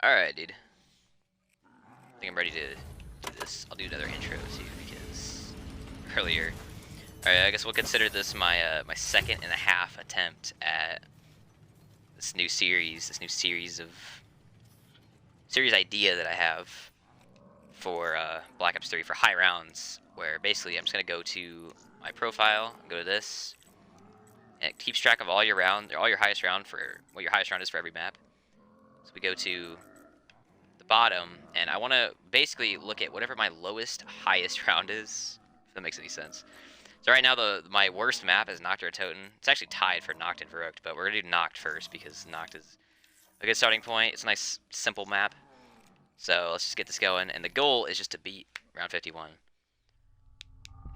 Alright, dude. I think I'm ready to do this. I'll do another intro too because earlier. Alright, I guess we'll consider this my my second and a half attempt at this new series idea that I have for Black Ops 3 for high rounds, where basically I'm just gonna go to my profile, go to this, and it keeps track of all your highest round for what your highest round is for every map. So we go to the bottom, and I want to basically look at whatever my lowest highest round is, if that makes any sense. So right now my worst map is Nacht or Toten. It's actually tied for Nacht and Verruckt, but we're gonna do Nacht first because Nacht is a good starting point. It's a nice simple map. So let's just get this going, and the goal is just to beat round 51.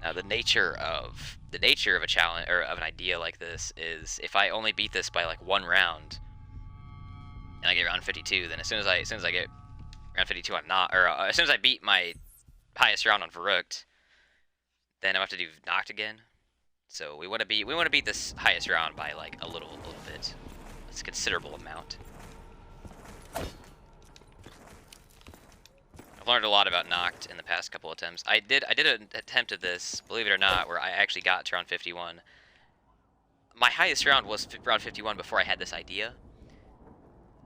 Now the nature of a challenge or of an idea like this is if I only beat this by like one round and I get round 52, then as soon as I get round 52, I'm not, or as soon as I beat my highest round on Verruckt, then I have to do Nacht again. So we want to beat this highest round by like a little bit. It's a considerable amount. I've learned a lot about Nacht in the past couple attempts. I did an attempt at this, believe it or not, where I actually got to round 51. My highest round was round 51 before I had this idea.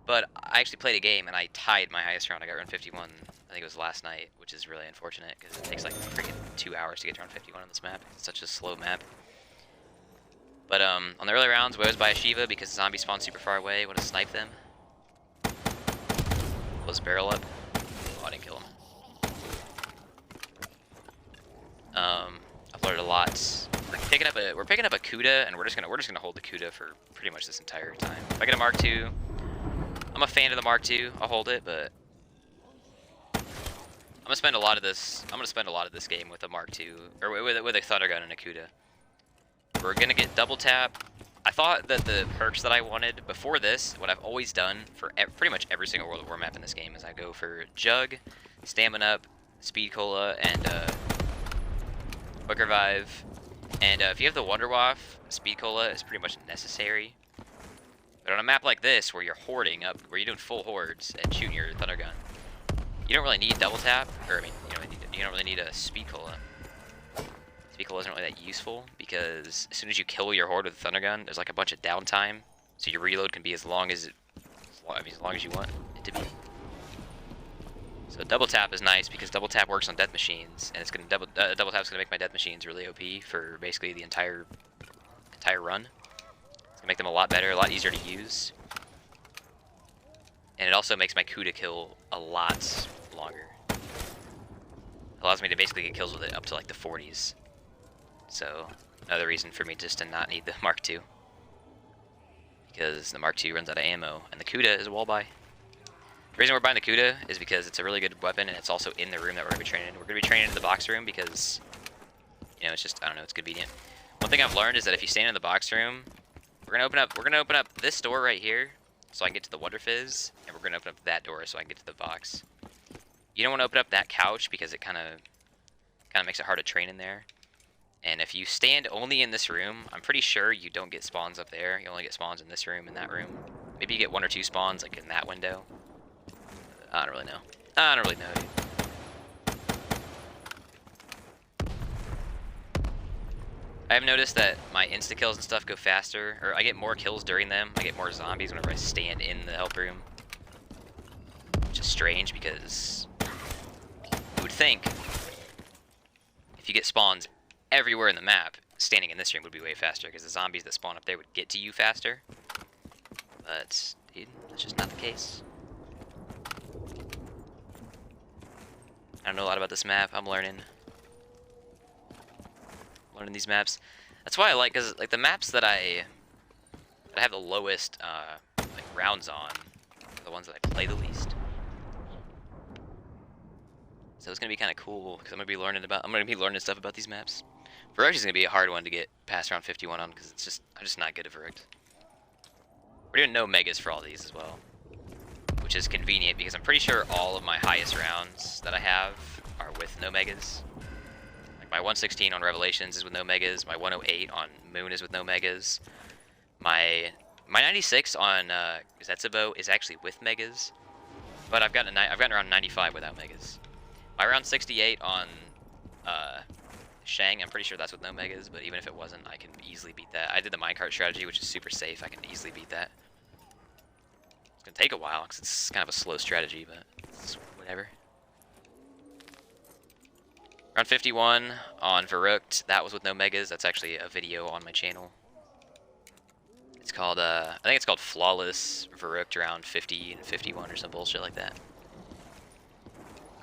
But I actually played a game and I tied my highest round. I got round 51, I think it was last night, which is really unfortunate because it takes like freaking 2 hours to get to round 51 on this map. It's such a slow map. But on the early rounds, we always buy a Shiva because the zombies spawn super far away. Want to snipe them. Close barrel up. Oh, I didn't kill him. I've learned a lot. We're picking up a Kuda, and we're just gonna hold the Kuda for pretty much this entire time. If I get a Mark II, I'm a fan of the Mark II. I'll hold it, but I'm gonna spend a lot of this game with a Mark II, or with a Thunder Gun and a Kuda. We're gonna get double tap. I thought that the perks that I wanted before this, what I've always done for pretty much every single World of War map in this game, is I go for Jug, Stamina Up, Speed Cola, and Quick Revive. And if you have the Wonder Waff, Speed Cola is pretty much necessary. But on a map like this, where you're hoarding up, where you're doing full hordes and shooting your Thunder Gun, you don't really need double tap, or I mean, you don't really need a Speed Cola. Speed Cola isn't really that useful because as soon as you kill your horde with a Thunder Gun, there's like a bunch of downtime, so your reload can be as long as you want it to be. So double tap is nice because double tap works on death machines, and it's gonna double tap's gonna make my death machines really OP for basically the entire run. Make them a lot better, a lot easier to use. And it also makes my Kuda kill a lot longer. Allows me to basically get kills with it up to like the 40s. So, another reason for me just to not need the Mark II. Because the Mark II runs out of ammo, and the Kuda is a wall buy. The reason we're buying the Kuda is because it's a really good weapon, and it's also in the room that we're going to be training in. We're going to be training in the box room because, you know, it's just, I don't know, it's convenient. One thing I've learned is that if you stand in the box room, we're gonna open up this door right here so I can get to the Wonder Fizz, and we're gonna open up that door so I can get to the box. You don't want to open up that couch because it kind of makes it hard to train in there. And if you stand only in this room, I'm pretty sure you don't get spawns up there. You only get spawns in this room and that room. Maybe you get 1 or 2 spawns like in that window. I don't really know. I don't really know, dude. I've noticed that my insta-kills and stuff go faster, or I get more kills during them. I get more zombies whenever I stand in the help room. Which is strange because you would think if you get spawns everywhere in the map, standing in this room would be way faster because the zombies that spawn up there would get to you faster. But, dude, that's just not the case. I don't know a lot about this map. I'm learning these maps. That's why I like, cause like the maps that I have the lowest like rounds on are the ones that I play the least. So it's gonna be kind of cool because I'm gonna be learning stuff about these maps. Verruckt is gonna be a hard one to get past round 51 on because I'm just not good at Verruckt. We're doing no megas for all these as well, which is convenient because I'm pretty sure all of my highest rounds that I have are with no megas. My 116 on Revelations is with no megas. My 108 on Moon is with no megas. My 96 on Zetsubo is actually with megas. But I've gotten around 95 without megas. My round 68 on Shang, I'm pretty sure that's with no megas, but even if it wasn't, I can easily beat that. I did the minecart strategy, which is super safe. I can easily beat that. It's gonna take a while because it's kind of a slow strategy, but it's whatever. Round 51 on Verruckt. That was with no megas. That's actually a video on my channel. It's called, I think it's called Flawless Verruckt round 50 and 51 or some bullshit like that.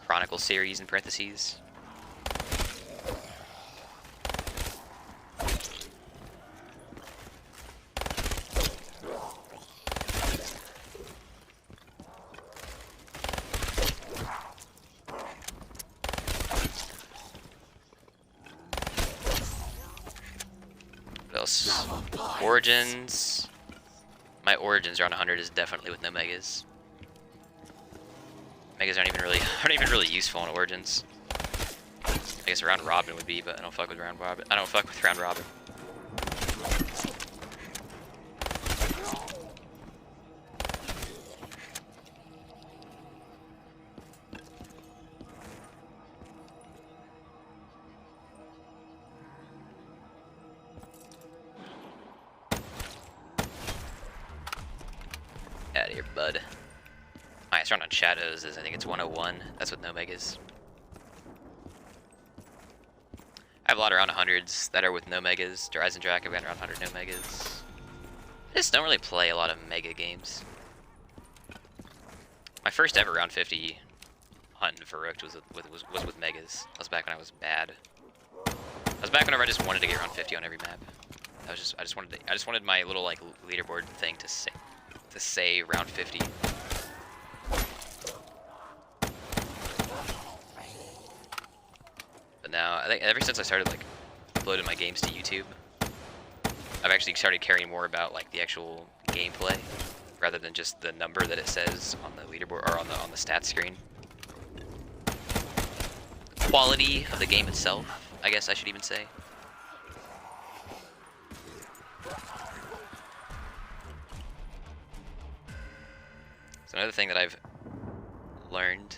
Chronicle series in parentheses. What else? Origins. My Origins around 100 is definitely with no megas. Megas aren't even really useful in Origins. I guess round robin would be, but I don't fuck with round robin. I don't fuck with round robin. Out of here, bud. Highest round on Shadows is, I think it's 101. That's with no megas. I have a lot around 100s that are with no megas. Dryzen Drac, I've got around 100 no megas. I just don't really play a lot of mega games. My first ever round 50 hunt in Verruckt was with megas. That was back when I was bad. That was back whenever I just wanted to get around 50 on every map. I just wanted my little like leaderboard thing to say round 50. But now, I think ever since I started like uploading my games to YouTube, I've actually started caring more about like the actual gameplay rather than just the number that it says on the leaderboard or on the stats screen. Quality of the game itself, I guess I should even say. So another thing that I've learned,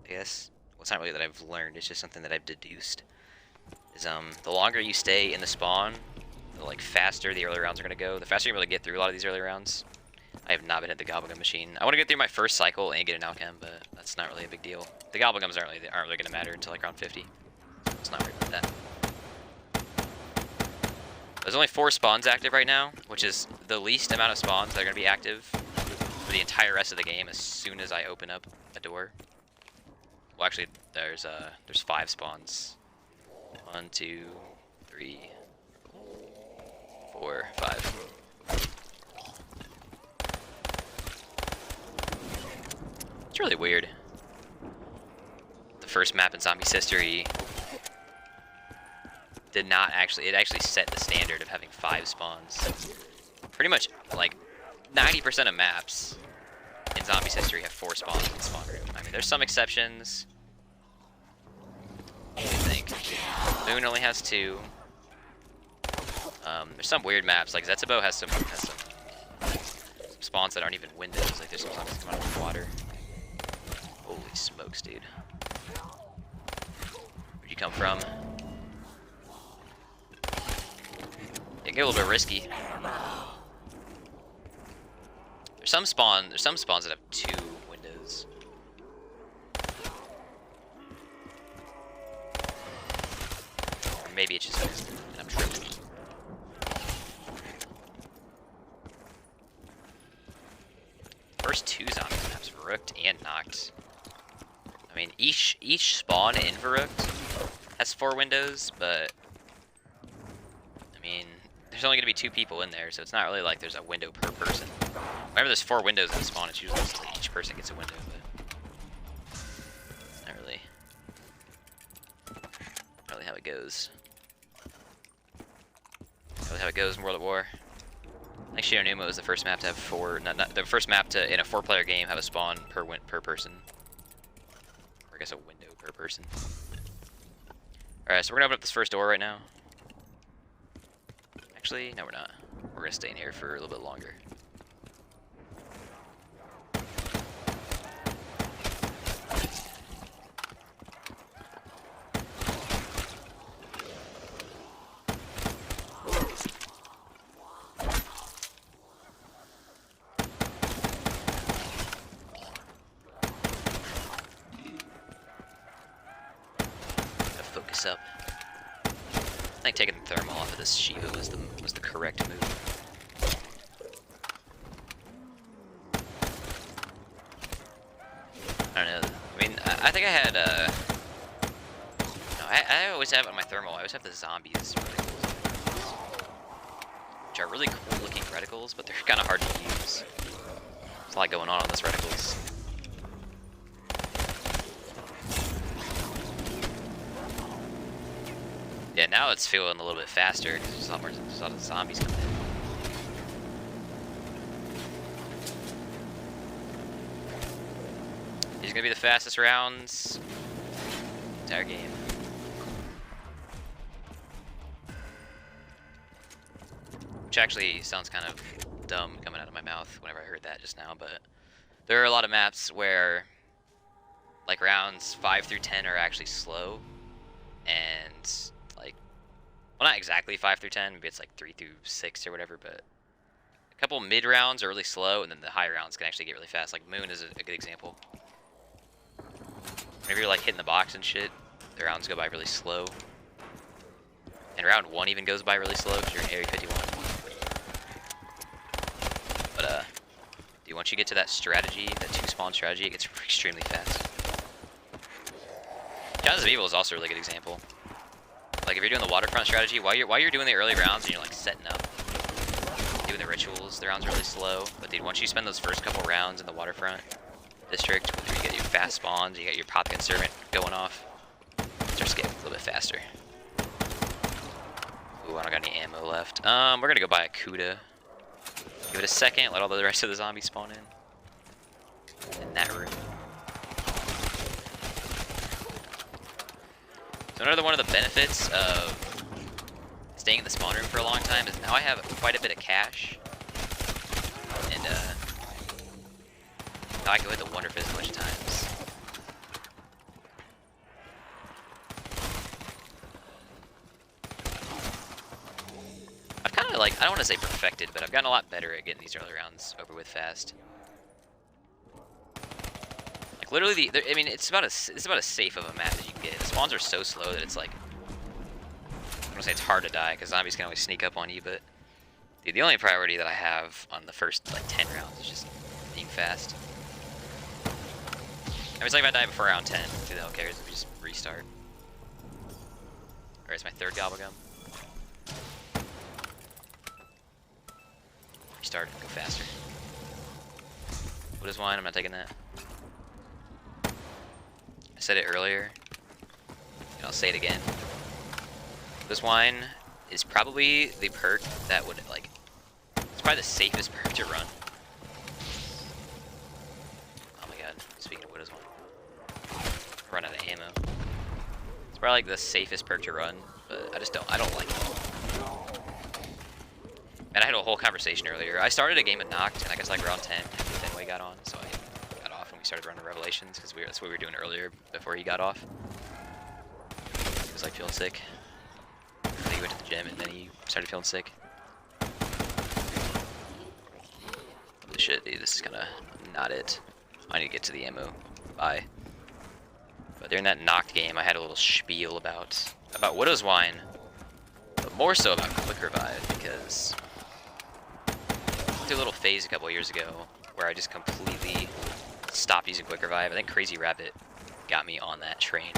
I guess, well, it's not really that I've learned, it's just something that I've deduced, is the longer you stay in the spawn, the like faster the early rounds are going to go. The faster you're able to get through a lot of these early rounds. I have not been at the Gobblegum machine. I want to get through my first cycle and get an Alchem, but that's not really a big deal. The Gobblegums aren't really going to matter until like round 50. It's not worried about that. There's only 4 spawns active right now, which is the least amount of spawns that are going to be active for the entire rest of the game as soon as I open up a door. Well, actually, there's 5 spawns. 1, 2, 3, 4, 5. It's really weird. The first map in Zombie's history did not actually, it actually set the standard of having 5 spawns. Pretty much, like, 90% of maps in Zombie's history have 4 spawns in the spawn room. I mean, there's some exceptions. I think Moon only has 2. There's some weird maps, like Zetsubo has some spawns that aren't even windows, like there's some spawns that come out of the water. Holy smokes, dude. Where'd you come from? It get a little bit risky. There's some spawns that have 2 windows. Or maybe it's just me, and I'm tripping. First 2 zombie maps, Verruckt and Nacht. I mean, each spawn in Verruckt has 4 windows, but I mean, there's only going to be 2 people in there, so it's not really like there's a window per person. Whenever there's 4 windows in the spawn, it's usually just like each person gets a window, but not really how it goes. Not really how it goes in World at War. I think Shionuma is the first map to have 4. Not the first map to in a 4-player game have a spawn per person, or I guess a window per person. All right, so we're gonna open up this first door right now. Actually, no, we're not. We're gonna stay in here for a little bit longer. I think taking the thermal off of this Shiva was the correct move. I don't know. I mean, I think I had no, I always have on my thermal. I always have the zombies reticles, which are really cool looking reticles, but they're kind of hard to use. There's a lot going on this reticles. Yeah, now it's feeling a little bit faster because there's a lot of zombies coming in. These are gonna be the fastest rounds entire game. Which actually sounds kind of dumb coming out of my mouth whenever I heard that just now, but there are a lot of maps where like rounds 5 through 10 are actually slow, and like, well, not exactly 5 through 10, maybe it's like 3 through 6 or whatever, but a couple mid rounds are really slow, and then the high rounds can actually get really fast. Like Moon is a good example. Whenever you're like hitting the box and shit, the rounds go by really slow. And round 1 even goes by really slow because you're in Area 51. But dude, once you get to that strategy, that 2-spawn strategy, it gets extremely fast. Shadows of Evil is also a really good example. Like if you're doing the waterfront strategy, while you're doing the early rounds and you're like setting up, doing the rituals, the rounds are really slow. But dude, once you spend those first couple rounds in the waterfront district, where you get your fast spawns, you get your pop conservant going off, it starts getting a little bit faster. Ooh, I don't got any ammo left. We're gonna go buy a Kuda. Give it a second, let all the rest of the zombies spawn in that room. So another one of the benefits of staying in the spawn room for a long time is now I have quite a bit of cash, and now I can hit the Wonder Fizz a bunch of times. I've kind of like, I don't want to say perfected, but I've gotten a lot better at getting these early rounds over with fast. Like literally, I mean, it's about as safe of a map that you can get. The spawns are so slow that it's like, I don't want to say it's hard to die because zombies can always sneak up on you, but dude, the only priority that I have on the first like 10 rounds is just being fast. I mean, it's like if I die before round 10, who the hell cares if we just restart? Alright, it's my third gobblegum. Restart, go faster. What is wine? I'm not taking that. I said it earlier, and I'll say it again. This wine is probably the perk that would, like, it's probably the safest perk to run. Oh my god, speaking of Widow's Wine. Run out of ammo. It's probably like the safest perk to run, but I don't like it. And I had a whole conversation earlier. I started a game at Nacht, and I guess like around 10, Fenway got on, so I got off and we started running Revelations, because that's what we were doing earlier before he got off. He was like feeling sick. He went to the gym and then he started feeling sick. Holy shit, dude, this is kinda not it. I need to get to the ammo. Bye. But during that Nacht game, I had a little spiel about Widow's Wine, but more so about Quick Revive, because I went through a little phase a couple years ago where I just completely stopped using Quick Revive. I think Crazy Rabbit got me on that train.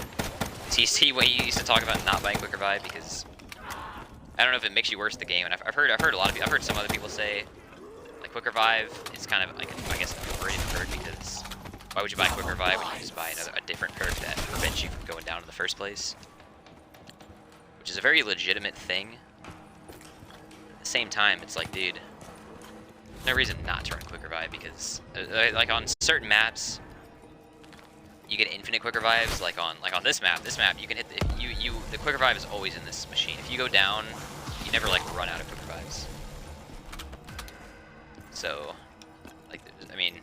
He used to talk about not buying Quick Revive because I don't know if it makes you worse the game, and I've heard a lot of people, I've heard some other people say like Quick Revive is kind of like I guess an overrated perk, because why would you buy Quick Revive when you just buy a different perk that prevents you from going down in the first place? Which is a very legitimate thing. At the same time, it's like, dude, there's no reason not to run Quick Revive, because like on certain maps you get infinite Quick Revives. Like on this map you can hit the Quick Revive is always in this machine. If you go down, you never like run out of Quick Revives. So, like, I mean,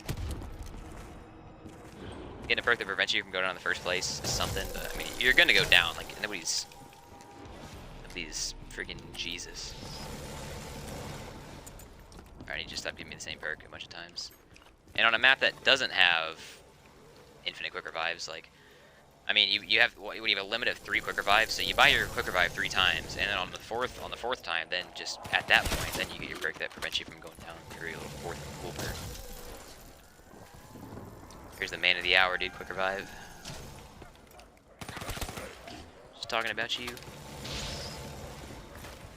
getting a perk that prevents you from going down in the first place is something, but I mean, you're gonna go down. Like, nobody's freaking Jesus. Alright, he just stopped giving me the same perk a bunch of times. And on a map that doesn't have infinite Quick Revives, like, I mean, you have a limit of 3 quick revives, so you buy your quick revive 3 times, and then on the fourth time, then just at that point, then you get your perk that prevents you from going down your real 4th cool perk. Here's the man of the hour, dude. Quick revive. Just talking about you,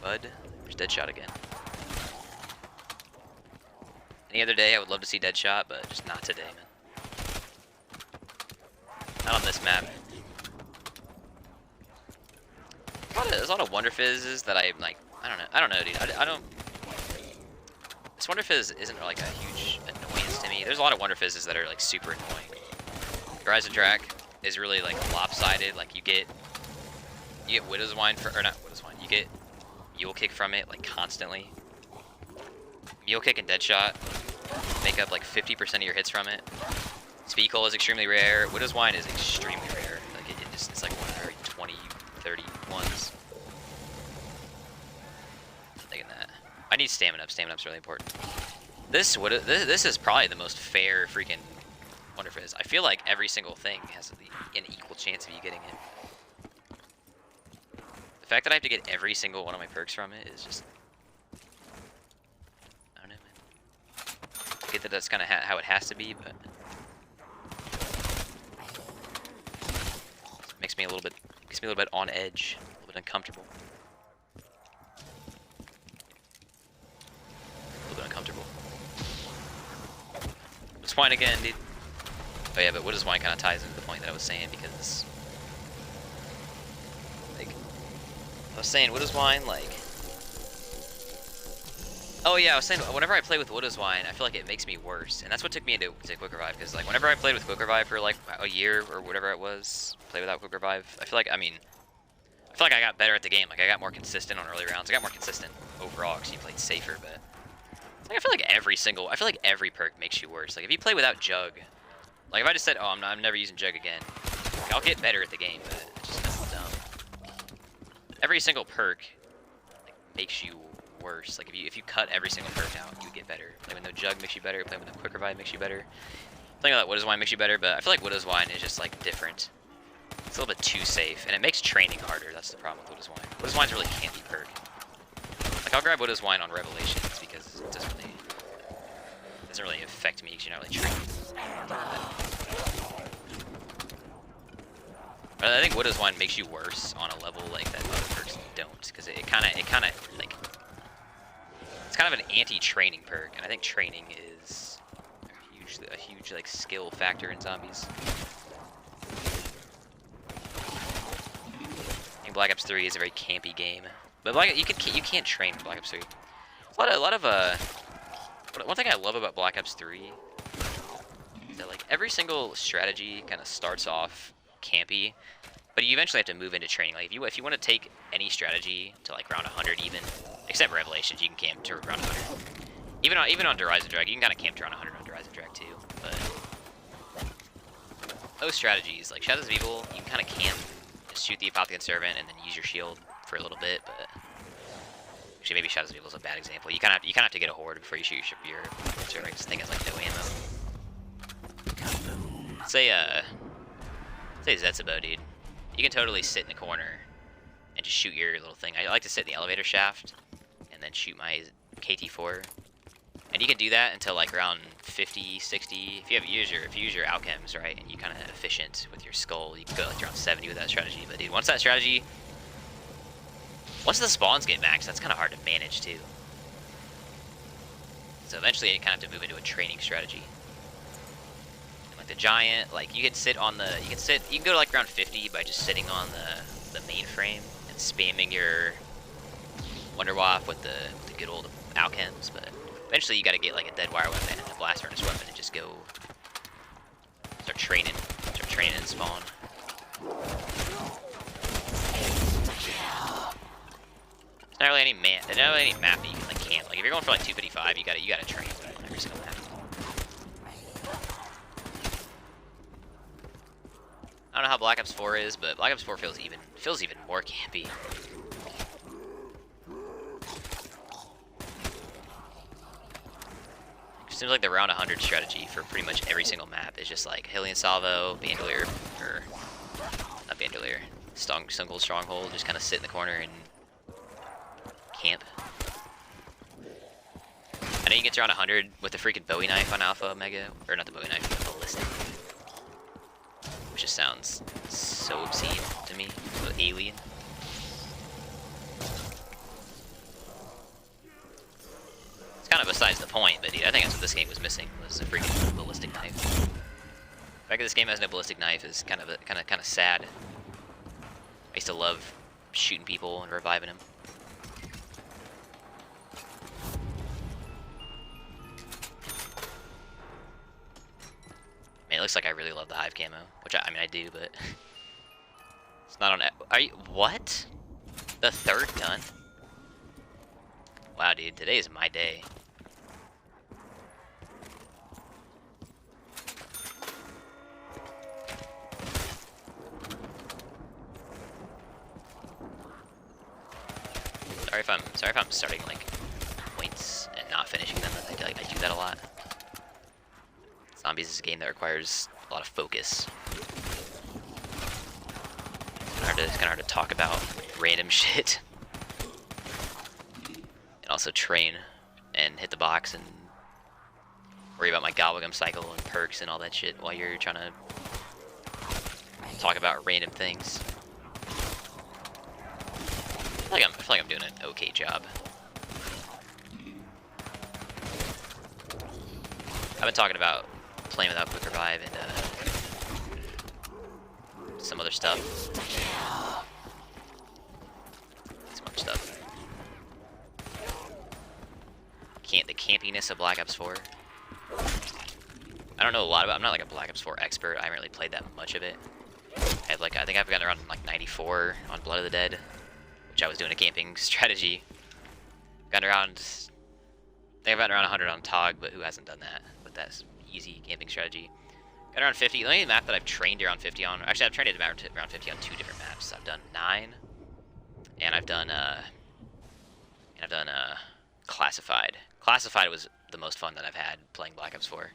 bud. There's Deadshot again. Any other day, I would love to see Deadshot, but just not today, man. Not on this map. There's a lot of Wonder Fizzes that I'm like, I don't know, dude. I don't. This Wonder Fizz isn't like a huge annoyance to me. There's a lot of Wonder Fizzes that are like super annoying. Rise of Drac is really like lopsided. Like you get Widow's Wine for, or not Widow's Wine. You get Mule Kick from it like constantly. Mule Kick and Deadshot make up like 50% of your hits from it. Speakle is extremely rare. Widow's Wine is extremely rare. Like it's like 1 every 20, 30 ones. I'm thinking that. I need stamina up. Stamina up's really important. This is probably the most fair freaking Wonder Fizz. I feel like every single thing has an equal chance of you getting it. The fact that I have to get every single one of my perks from it is just, I don't know, man. I get that that's kind of how it has to be, but makes me a little bit on edge, a little bit uncomfortable. A little bit uncomfortable. It's Wine again, dude. Oh yeah, but Widow's Wine kind of ties into the point that I was saying, because like I was saying, Widow's Wine, like, oh yeah, I was saying whenever I play with Widow's Wine, I feel like it makes me worse, and that's what took me into Quick Revive, because like whenever I played with Quick Revive for like a year or whatever it was, play without Quick Revive, I feel like I got better at the game. Like I got more consistent on early rounds. I got more consistent overall because you played safer, but like, I feel like every perk makes you worse. Like if you play without Jug, like if I just said, oh, I'm never using Jug again, like, I'll get better at the game, but it's just that's dumb. Every single perk like, makes you worse. Like if you cut every single perk out, you would get better. Like when the Jug makes you better, playing with the Quick Revive makes you better. Playing with Widow's Wine makes you better, but I feel like Widow's Wine is just like different. It's a little bit too safe, and it makes training harder. That's the problem with Widow's Wine. Widow's Wine's really campy perk. Like I'll grab Widow's Wine on Revelations because it doesn't really affect me because you're not really training. But I think Widow's Wine makes you worse on a level like that other perks don't, because it kind of like it's kind of an anti-training perk, and I think training is a huge like skill factor in zombies. I think Black Ops 3 is a very campy game, but you can't train Black Ops 3. A lot of one thing I love about Black Ops 3 is that like every single strategy kind of starts off campy, but you eventually have to move into training. Like if you want to take any strategy to like round 100 even, except Revelations, you can camp to round 100. Even on Rise of Drac, you can kind of camp to round 100 on Rise of Drac too. But those strategies, like Shadows of Evil, you can kind of camp, just shoot the Apothecary Servant, and then use your shield for a little bit. But actually, maybe Shadows of Evil is a bad example. You kind of have to get a horde before you shoot your servant. This thing has like no ammo. Say Zetsubo, dude. You can totally sit in the corner and just shoot your little thing. I like to sit in the elevator shaft and then shoot my KT4. And you can do that until like around 50, 60. If you use your alchems, right, and you kind of efficient with your skull, you can go like around 70 with that strategy. But dude, once the spawns get maxed, that's kind of hard to manage too. So eventually you kind of have to move into a training strategy. And like the giant, like you can go to like around 50 by just sitting on the mainframe and spamming your Wonder Waff with the good old alchems, but eventually you gotta get like a dead wire weapon and a blast furnace weapon and just go start training and spawn. There's not really any map that you can like camp. Like if you're going for like 255, you gotta train every single map. I don't know how Black Ops 4 is, but Black Ops 4 feels even more campy. Seems like the round 100 strategy for pretty much every single map is just like Hylian Salvo, Bandolier, or Stone Cold Stronghold, just kind of sit in the corner and camp. I know you can get to around 100 with the freaking Bowie knife on Alpha Omega, or not the Bowie knife, the ballistic, which just sounds so obscene to me. Alien. It's kind of besides the point, but dude, I think that's what this game was missing, was a freaking ballistic knife. The fact that this game has no ballistic knife is kind of sad. I used to love shooting people and reviving them. Man, it looks like I really love the Hive camo, which I mean I do, but it's not on. Are you what? The third gun? Wow, dude, today is my day. Sorry if I'm starting like points and not finishing them. I feel like I do that a lot. Zombies is a game that requires a lot of focus. It's kinda hard to talk about random shit. And also train and hit the box and worry about my gobblegum cycle and perks and all that shit while you're trying to talk about random things. I feel like I'm doing an okay job. I've been talking about playing without quick revive and some other stuff. Some other stuff. The campiness of Black Ops 4. I don't know a lot about. I'm not like a Black Ops 4 expert. I haven't really played that much of it. I think I've gotten around like 94 on Blood of the Dead, which I was doing a camping strategy. Gotten around. I think I've gotten around 100 on TOG, but who hasn't done that with that easy camping strategy? Got around 50. The only map that I've trained around 50 on. Actually, I've trained around 50 on 2 different maps. I've done 9, and I've done Classified. Classified was the most fun that I've had playing Black Ops 4.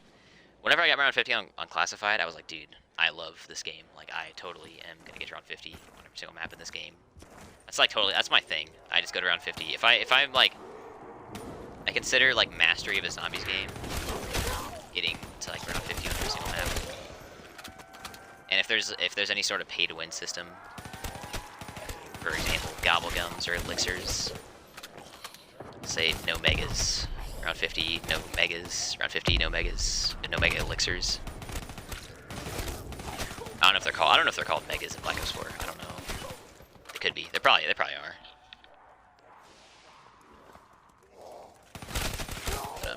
Whenever I got around 50 on Classified, I was like, dude, I love this game. Like, I totally am gonna get around 50 on every single map in this game. That's like totally, that's my thing. I just go to around 50. If I'm like, I consider like mastery of a zombies game getting to like around 50 on every single map. And if there's any sort of pay to win system, for example, gobblegums or elixirs, say no megas, around 50, no megas, around 50, no megas, and no mega elixirs. I don't know if they're called megas in Black Ops 4. I don't know. They could be. They probably are.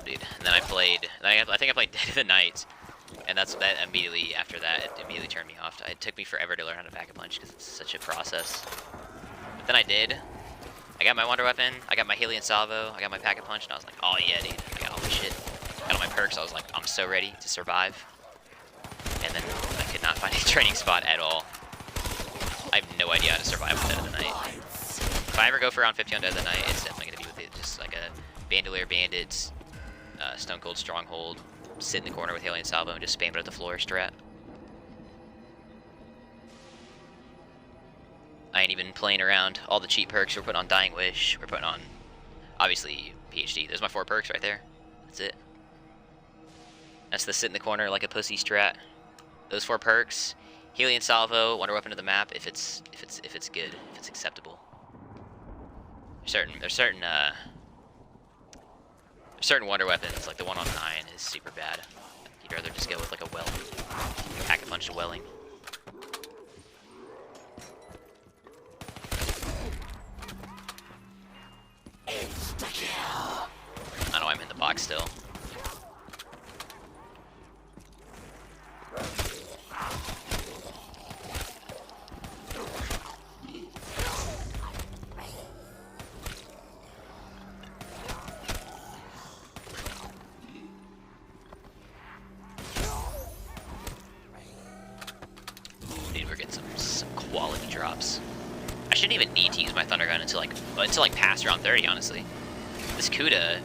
Dude. And then I think I played Dead of the Night, and that immediately after that, it immediately turned me off. It took me forever to learn how to pack-a-punch because it's such a process. But then I did. I got my Wonder Weapon, I got my Helion Salvo, I got my Pack-a-Punch, and I was like, oh yeah, dude, I got all this shit. I got all my perks, I was like, I'm so ready to survive. And then I could not find a training spot at all. I have no idea how to survive with Dead of the Night. If I ever go for around 50 on Dead of the Night, it's definitely going to be with just like a Bandolier Bandits, Stone Cold Stronghold, sit in the corner with Helion Salvo and just spam it at the floor strat. I ain't even playing around. All the cheap perks we're putting on Dying Wish. We're putting on, obviously, PhD. There's my 4 perks right there. That's it. That's the sit in the corner like a pussy strat. Those 4 perks. Helion Salvo, Wonder Weapon to the map. If it's good, if it's acceptable. There's certain Wonder Weapons, like the one on 9 is super bad. You'd rather just go with like a Welling. Pack-a-Punch to Welling. I know I'm in the box still. Dude, we're getting some quality drops. I shouldn't even need to use my Thunder Gun until like past round 30, honestly. This Kuda,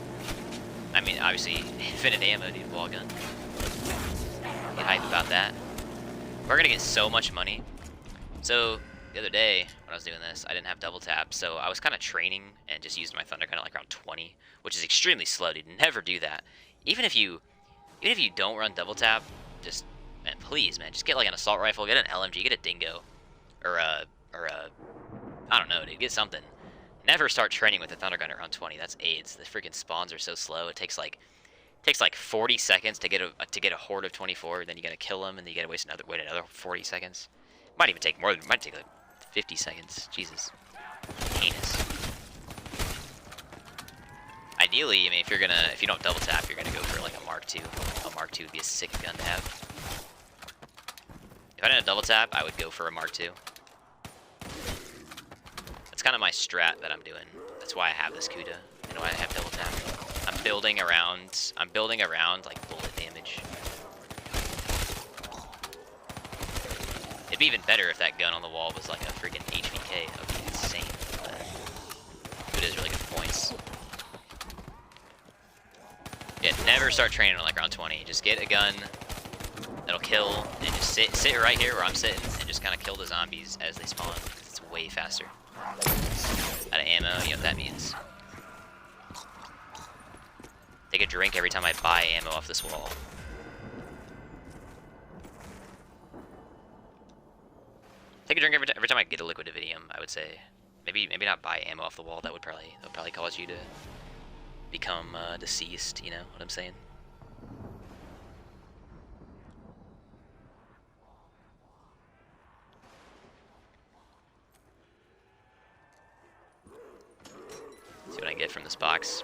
I mean, obviously, infinite ammo, dude, wall gun. Get hype about that. We're gonna get so much money. So, the other day when I was doing this, I didn't have double tap, so I was kind of training and just used my thunder gun at like around 20, which is extremely slow, dude. Never do that. Even if you don't run double tap, just, man, please, man, just get like an assault rifle, get an LMG, get a dingo, or a, I don't know, dude, get something. Never start training with a thunder gun around 20. That's AIDS. The freaking spawns are so slow. It takes like 40 seconds to get a horde of 24. Then you gotta kill them, and then you gotta wait another 40 seconds. Might even take more than, might take like 50 seconds. Jesus, heinous. Ideally, I mean, if you don't double tap, you're gonna go for like a Mark II. A Mark II would be a sick gun to have. If I didn't double tap, I would go for a Mark II. That's kind of my strat that I'm doing. That's why I have this Kuda and why I have double tap. I'm building around like bullet damage. It'd be even better if that gun on the wall was like a freaking HVK. That would be insane. But Kuda's really good points. Yeah, never start training on like round 20. Just get a gun that'll kill and just sit right here where I'm sitting and just kind of kill the zombies as they spawn. It's way faster. Out of ammo, you know what that means. Take a drink every time I buy ammo off this wall. Take a drink every time I get a liquid Dividium, I would say. Maybe not buy ammo off the wall. That would probably cause you to become deceased. You know what I'm saying? See what I get from this box.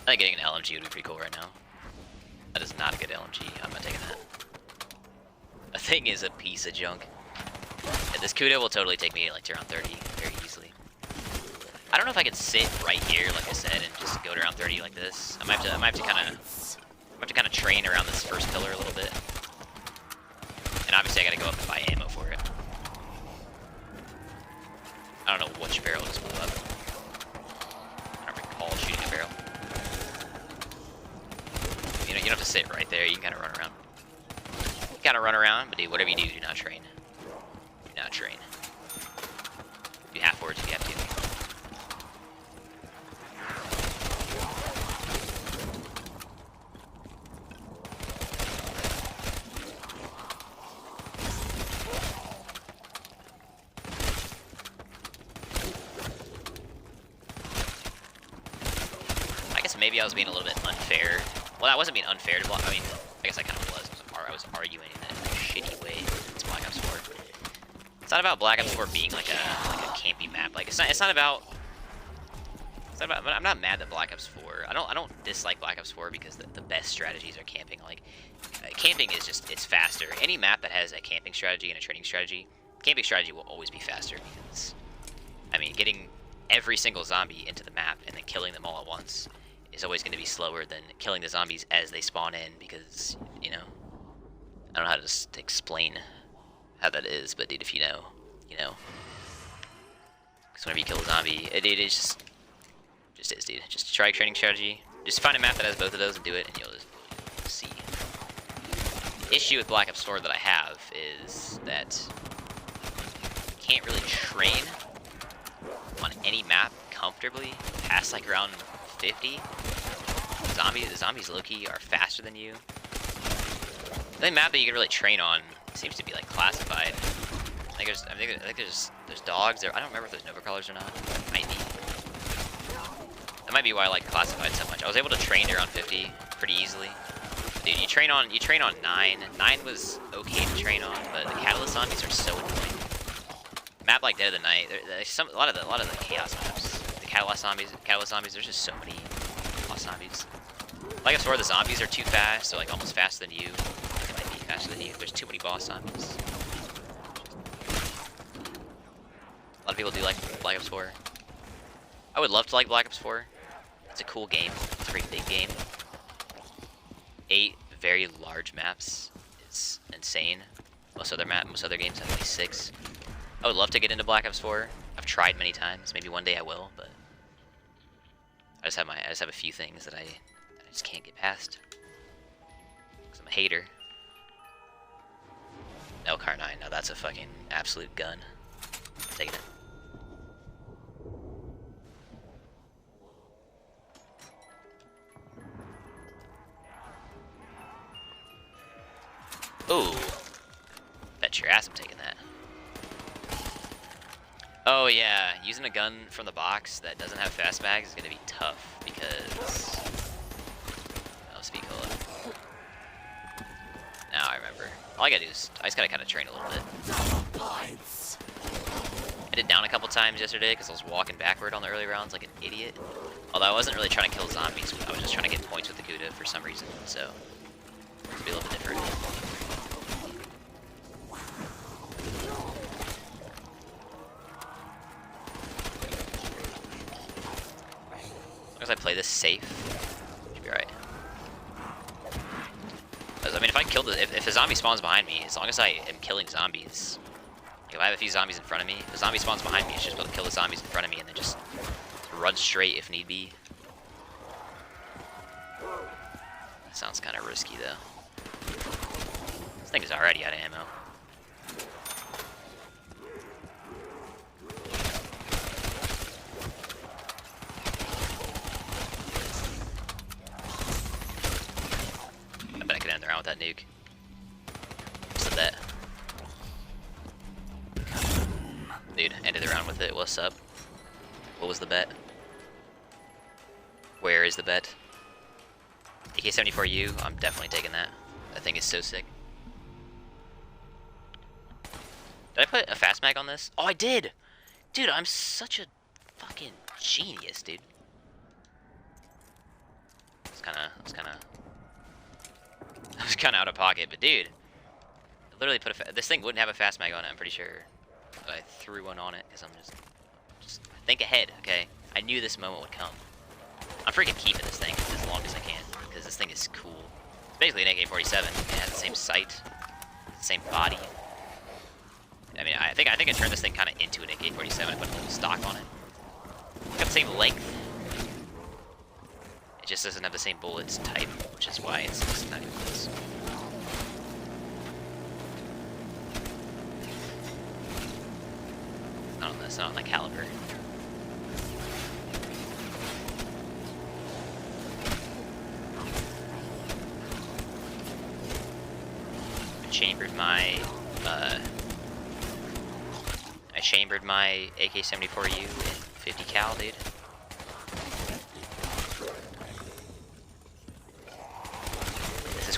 I think getting an LMG would be pretty cool right now. That is not a good LMG. I'm not taking that. A thing is a piece of junk. Yeah, this Kuda will totally take me like to round 30 very easily. I don't know if I could sit right here, like I said, and just go to round 30 like this. I might have to kind of train around this first pillar a little bit. And obviously I gotta go up and buy ammo for it. I don't know which barrel just blew up. I don't recall shooting a barrel. You don't have to sit right there. You can kind of run around. You kind of run around, but dude, whatever you do, do not train. Do not train. Do half forwards if you have to. I guess maybe I was being a little bit unfair. Well, I wasn't being unfair to block. I mean, I guess I kind of was. I was arguing in a shitty way. It's Black Ops 4. It's not about Black Ops 4 being like a campy map. Like it's not about. I'm not mad at Black Ops 4. I don't dislike Black Ops 4 because the best strategies are camping. Like camping is just, it's faster. Any map that has a camping strategy and a training strategy, camping strategy will always be faster because, I mean, getting every single zombie into the map and then killing them all at once is always going to be slower than killing the zombies as they spawn in because, you know, I don't know how to just explain how that is, but dude, if you know, you know. Because whenever you kill a zombie, it is just is, dude. Just try training strategy. Just find a map that has both of those and do it, and you'll just see. The issue with Black Ops 4 that I have is that you can't really train on any map comfortably past like around 50. The zombies low-key are faster than you. The only map that you can really train on seems to be like classified. I think there's dogs there. I don't remember if there's Nova Crawlers or not. Might be. That might be why I like classified so much. I was able to train around 50 pretty easily. Dude, you train on 9. 9 was okay to train on, but the Catalyst zombies are so annoying. A map like Dead of the Night, a lot of the chaos maps. The Catalyst zombies, there's just so many boss zombies. Like I swore, the zombies are too fast, so like almost faster than you. They might be faster than you. There's too many boss zombies. A lot of people do like Black Ops 4. I would love to like Black Ops 4. It's a cool game. It's a very big game. 8 very large maps. It's insane. Most other games have like 6. I would love to get into Black Ops 4. I've tried many times. Maybe one day I will, but I just have a few things that I just can't get past. Because I'm a hater. Elcar 9. Now that's a fucking absolute gun. Taking it. Ooh. Bet your ass I'm taking that. Oh yeah, using a gun from the box that doesn't have fast mags is gonna be tough because... Oh, speak hello. Now I remember. All I gotta do is, I just gotta kind of train a little bit. I did down a couple times yesterday because I was walking backward on the early rounds like an idiot. Although I wasn't really trying to kill zombies, I was just trying to get points with the Kuda for some reason, so... It's be a little bit different. As I play this safe, should be alright. I mean, if I kill if a zombie spawns behind me, as long as I am killing zombies, if I have a few zombies in front of me, if a zombie spawns behind me, it's just about to kill the zombies in front of me and then just run straight if need be. That sounds kind of risky though. This thing is already out of ammo. With that nuke. What's the bet? Dude, ended the round with it. What's up? What was the bet? Where is the bet? AK-74U, I'm definitely taking that. That thing is so sick. Did I put a fast mag on this? Oh, I did! Dude, I'm such a fucking genius, dude. It's kinda out of pocket, but dude, I literally put this thing wouldn't have a fast mag on it, I'm pretty sure. But I threw one on it because I'm just think ahead, okay? I knew this moment would come. I'm freaking keeping this thing as long as I can because this thing is cool. It's basically an AK-47. It has the same sight, the same body. I mean, I think I turned this thing kind of into an AK-47 and put a little stock on it. It's got the same length. It just doesn't have the same bullets type, which is why it's not even close. It's not on the caliber. I chambered my AK-74U in 50 cal, dude.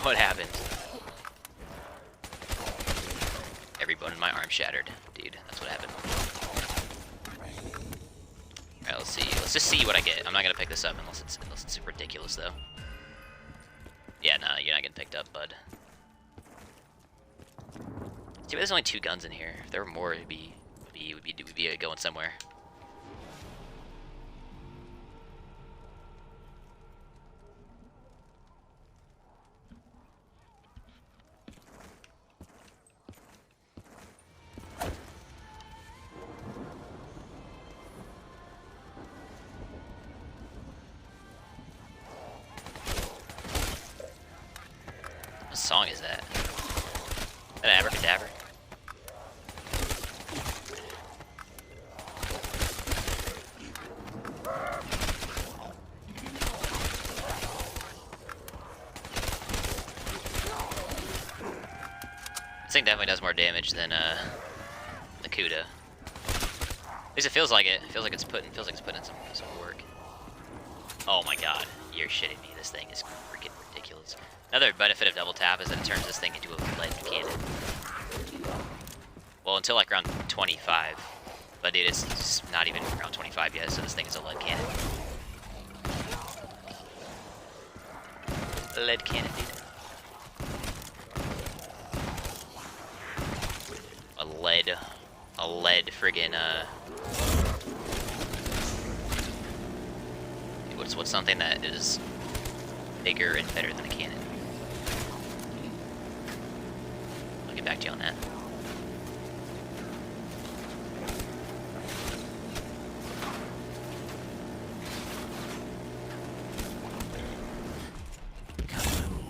What happened? Every bone in my arm shattered, dude. That's what happened. Alright, let's see. Let's just see what I get. I'm not gonna pick this up unless it's ridiculous, though. Yeah, nah, you're not getting picked up, bud. See, but there's only 2 guns in here. If there were more, we'd be going somewhere. What song is that? Is that Abracadabra? This thing definitely does more damage than the Kuda. At least it feels like it. It feels like it's putting in some work. Oh my god, you're shitting me. This thing is freaking ridiculous. Another benefit of double tap is that it turns this thing into a lead cannon. Well, until like round 25. But dude, it's not even round 25 yet, so this thing is a lead cannon. Lead cannon, dude. A lead friggin' what's something that is bigger and better than a cannon? I'll get back to you on that.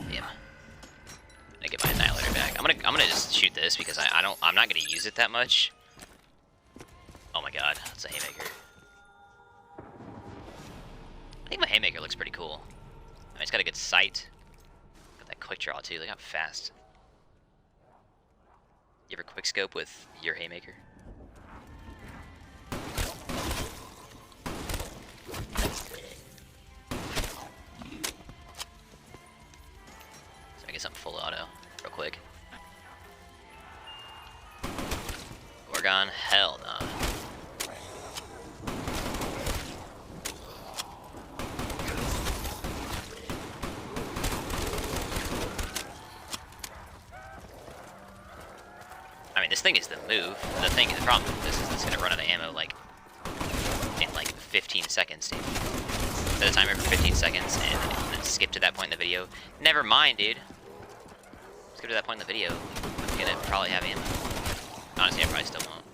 Damn. I get my annihilator back. I'm gonna just shoot this because I'm not gonna use it that much. Oh my god, that's a haymaker. I think my haymaker looks pretty cool. I mean, it's got a good sight. Got that quick draw too. Look how fast. You ever quick scope with your haymaker? So I get something full auto real quick. Oregon, hell no. I mean, this thing is the move. The problem with this is it's gonna run out of ammo like in like 15 seconds, dude. Set a timer for 15 seconds and then skip to that point in the video. Never mind, dude. Skip to that point in the video. I'm gonna probably have ammo. Honestly, I probably still won't.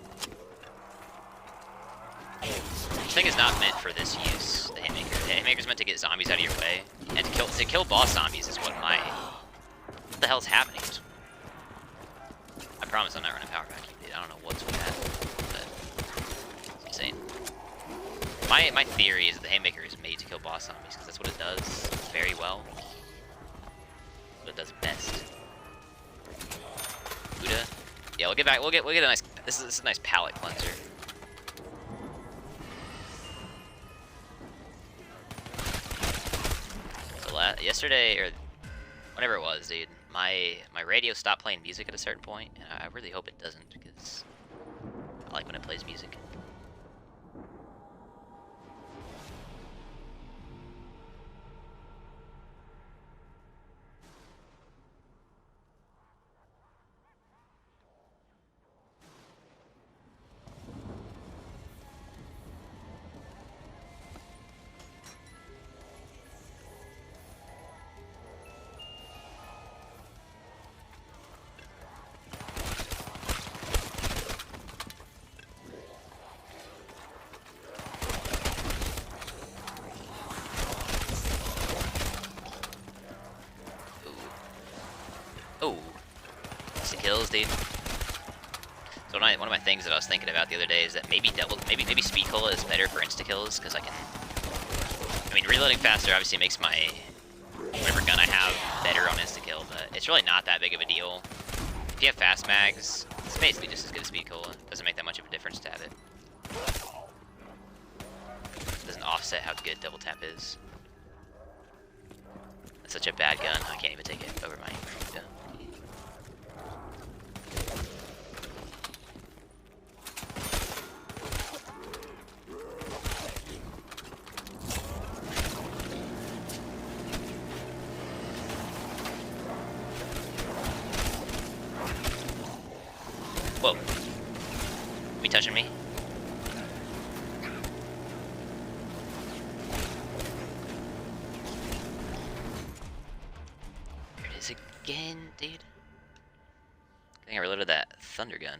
This thing is not meant for this use, the haymaker. The haymaker's meant to get zombies out of your way. And to kill boss zombies is what what the hell's happening? I promise I'm not running power vacuum, dude. I don't know what's with that, but it's insane. My theory is that the haymaker is made to kill boss zombies because that's what it does very well. What it does best. Buddha. Yeah, we'll get back. We'll get a nice. This is a nice palate cleanser. So yesterday or whenever it was, dude. My radio stopped playing music at a certain point, and I really hope it doesn't, because I like when it plays music. Oh, kills, dude. So one of my things that I was thinking about the other day is that maybe speed cola is better for insta kills because I mean, reloading faster obviously makes my whatever gun I have better on insta kill, but it's really not that big of a deal. If you have fast mags, it's basically just as good as speed cola. It doesn't make that much of a difference to have it. It doesn't offset how good double tap is. It's such a bad gun, I can't even take it over my gun. Whoa. You touching me? There it is again, dude. I think I reloaded that thunder gun.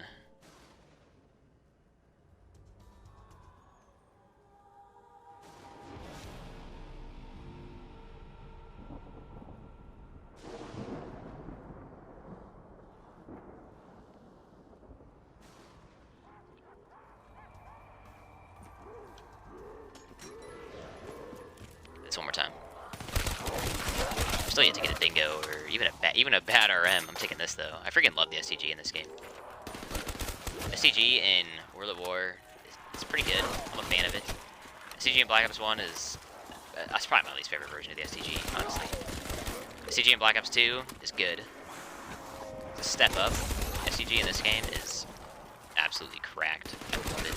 One more time. Still yet to get a dingo or even a bad RM. I'm taking this though. I freaking love the STG in this game. STG in World at War is pretty good. I'm a fan of it. STG in Black Ops 1 is that's probably my least favorite version of the STG, honestly. STG in Black Ops 2 is good. It's a step up. STG in this game is absolutely cracked. I love it.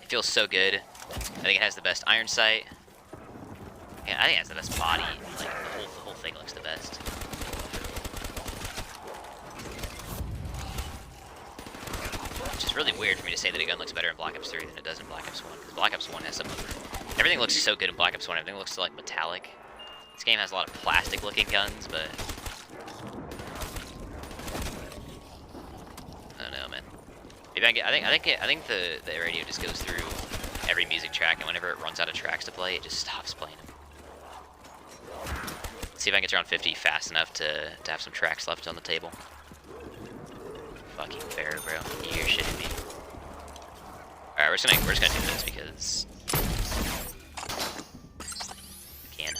It feels so good. I think it has the best iron sight. Yeah, I think it has the best body. Like the whole thing looks the best. Which is really weird for me to say that a gun looks better in Black Ops 3 than it does in Black Ops 1. Because Black Ops 1 has some. Everything looks so good in Black Ops 1. Everything looks so like metallic. This game has a lot of plastic-looking guns, but I don't know, man. Maybe I think the radio just goes through every music track, and whenever it runs out of tracks to play, it just stops playing them. Let's see if I can get around 50 fast enough to have some tracks left on the table. Fucking Pharaoh, bro. You're shitting me. Alright, we're just gonna do this because we can.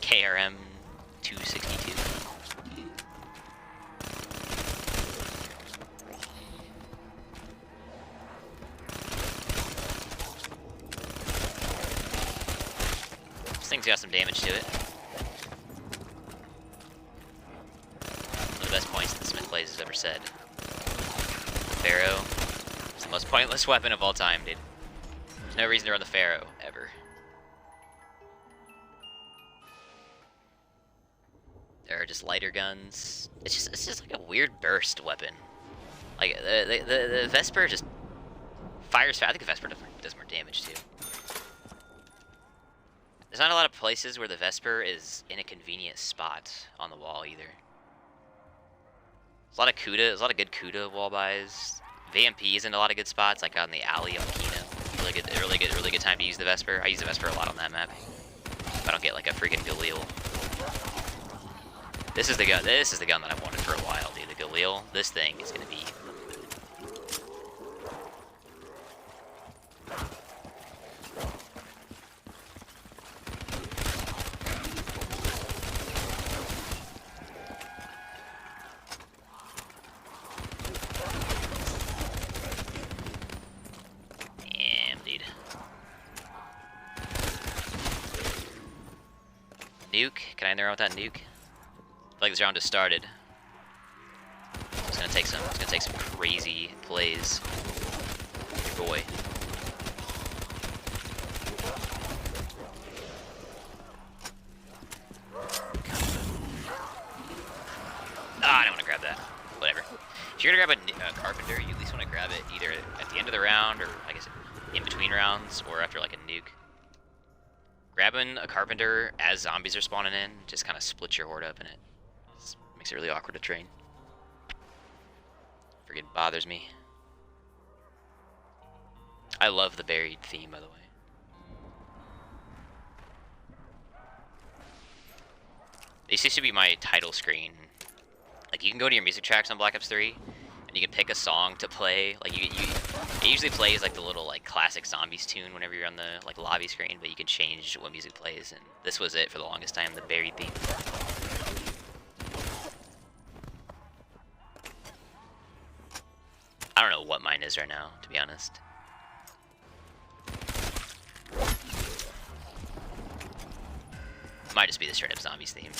KRM 262. This thing's got some damage to it. One of the best points that Smith Blaze has ever said. Pharaoh is the most pointless weapon of all time, dude. There's no reason to run the Pharaoh, ever. There are just lighter guns. It's just like a weird burst weapon. Like the Vesper just fires fast. I think the Vesper does more damage too. There's not a lot of places where the Vesper is in a convenient spot on the wall either. There's a lot of Kuda. There's a lot of good Kuda wall buys. VMP is in a lot of good spots, like on the alley on Kino. Really good time to use the Vesper. I use the Vesper a lot on that map. If I don't get like a freaking Galil. This is the gun. This is the gun that I've wanted for a while, dude. The Galil. This thing is gonna be. Damn, dude. Nuke? Can I end the round with that nuke? I feel like this round just started. It's gonna take some crazy plays. Your boy. Ah, I don't want to grab that. Whatever. If you're gonna grab a carpenter, you at least want to grab it either at the end of the round, or I guess in between rounds, or after like a nuke. Grabbing a carpenter as zombies are spawning in just kind of splits your horde up in it. Makes it really awkward to train. Friggin' bothers me. I love the buried theme, by the way. This used to be my title screen. Like, you can go to your music tracks on Black Ops 3, and you can pick a song to play. Like, it usually plays like the little like classic zombies tune whenever you're on the like lobby screen, but you can change what music plays, and this was it for the longest time, the buried theme. I don't know what mine is right now, to be honest. Might just be the straight up zombies theme.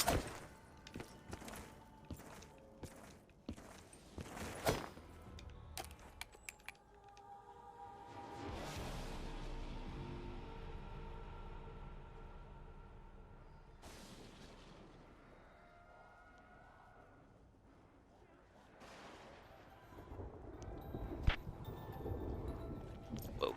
Whoa.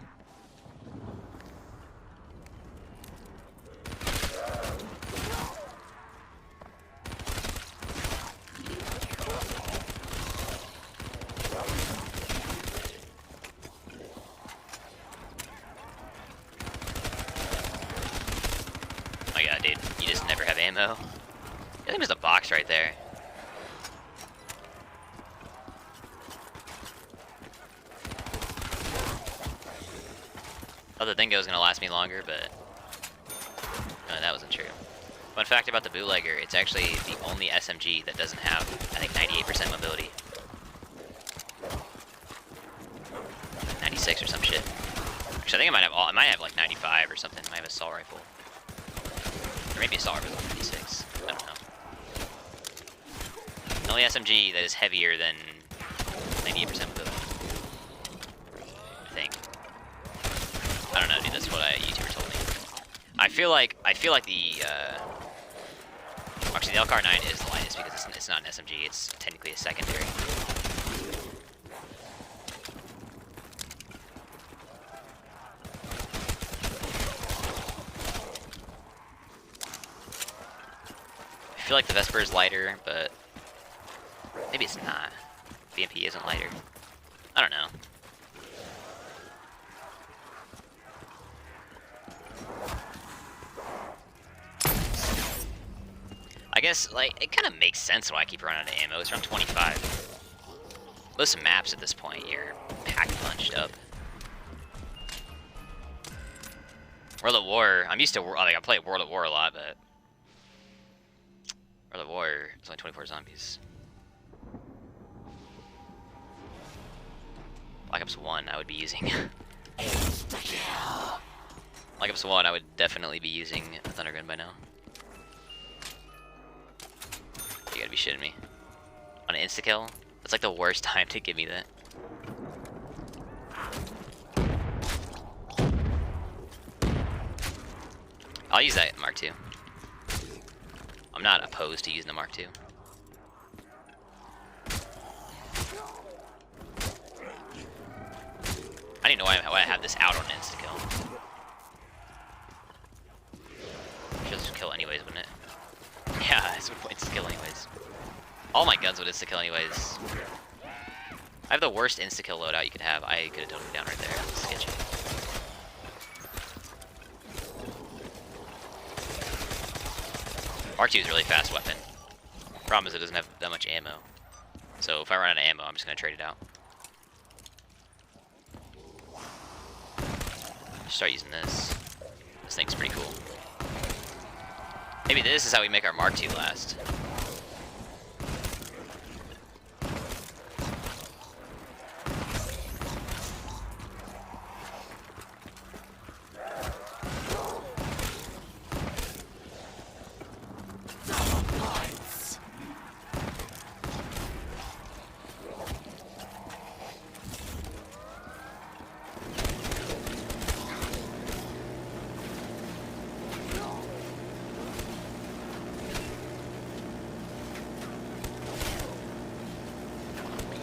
Oh my god, dude, you just never have ammo. I think there's a box right there. Oh, the Dingo's gonna last me longer, but that wasn't true. Fun fact about the bootlegger, it's actually the only SMG that doesn't have, I think, 98% mobility. 96 or some shit. Actually, I think I might have like 95 or something. I might have an assault rifle. Or maybe assault rifle 96. I don't know. The only SMG that is heavier than 98% mobility. I think. I don't know, dude. That's what a YouTuber told me. I feel like the actually the LCAR-9 is the lightest because it's not an SMG. It's technically a secondary. I feel like the Vesper is lighter, but maybe it's not. VMP isn't lighter. I don't know. guess, like, it kind of makes sense why I keep running out of ammo. It's around 25. Most maps at this point, you're pack-punched up. World at War, I'm used to, like, I play World at War a lot, but World at War, it's only 24 zombies. Black Ops 1, I would be using. Black Ops 1, I would definitely be using a Thunder Gun by now. You gotta be shitting me. On an insta-kill? That's like the worst time to give me that. I'll use that Mark II. I'm not opposed to using the Mark II. I don't know why I have this out on insta-kill. Should just kill anyways, wouldn't it? Yeah, this would insta-kill anyways. All my guns would insta-kill anyways. I have the worst insta-kill loadout you could have. I could have toned it down right there. It's sketchy. Mark II is a really fast weapon. Problem is it doesn't have that much ammo. So if I run out of ammo, I'm just going to trade it out. Start using this. This thing's pretty cool. Maybe this is how we make our Mark II last.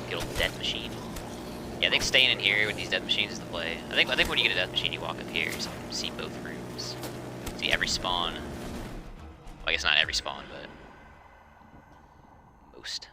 Good old death machine. Yeah, I think staying in here with these death machines is the play. I think when you get a death machine, you walk up here, so you can see both rooms, see every spawn. Well, I guess not every spawn, but most.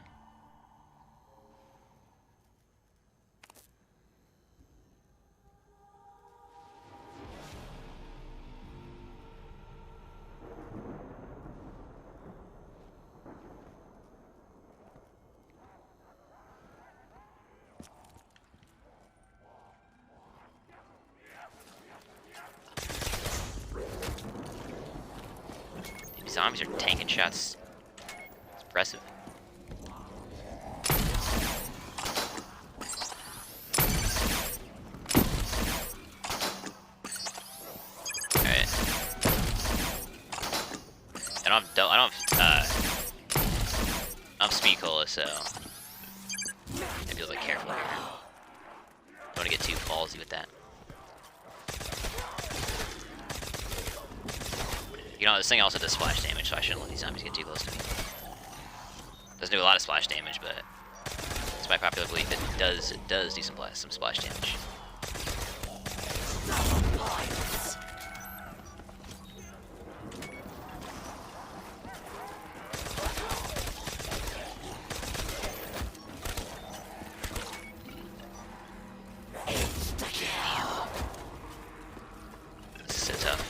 Zombies are tanking shots. It's impressive. Alright. I don't have speed cola, so maybe a little bit careful here. Don't want to get too ballsy with that. You know, this thing also does splash damage, so I shouldn't let these zombies get too close to me. Doesn't do a lot of splash damage, but it's my popular belief it does do some splash damage. This is so tough.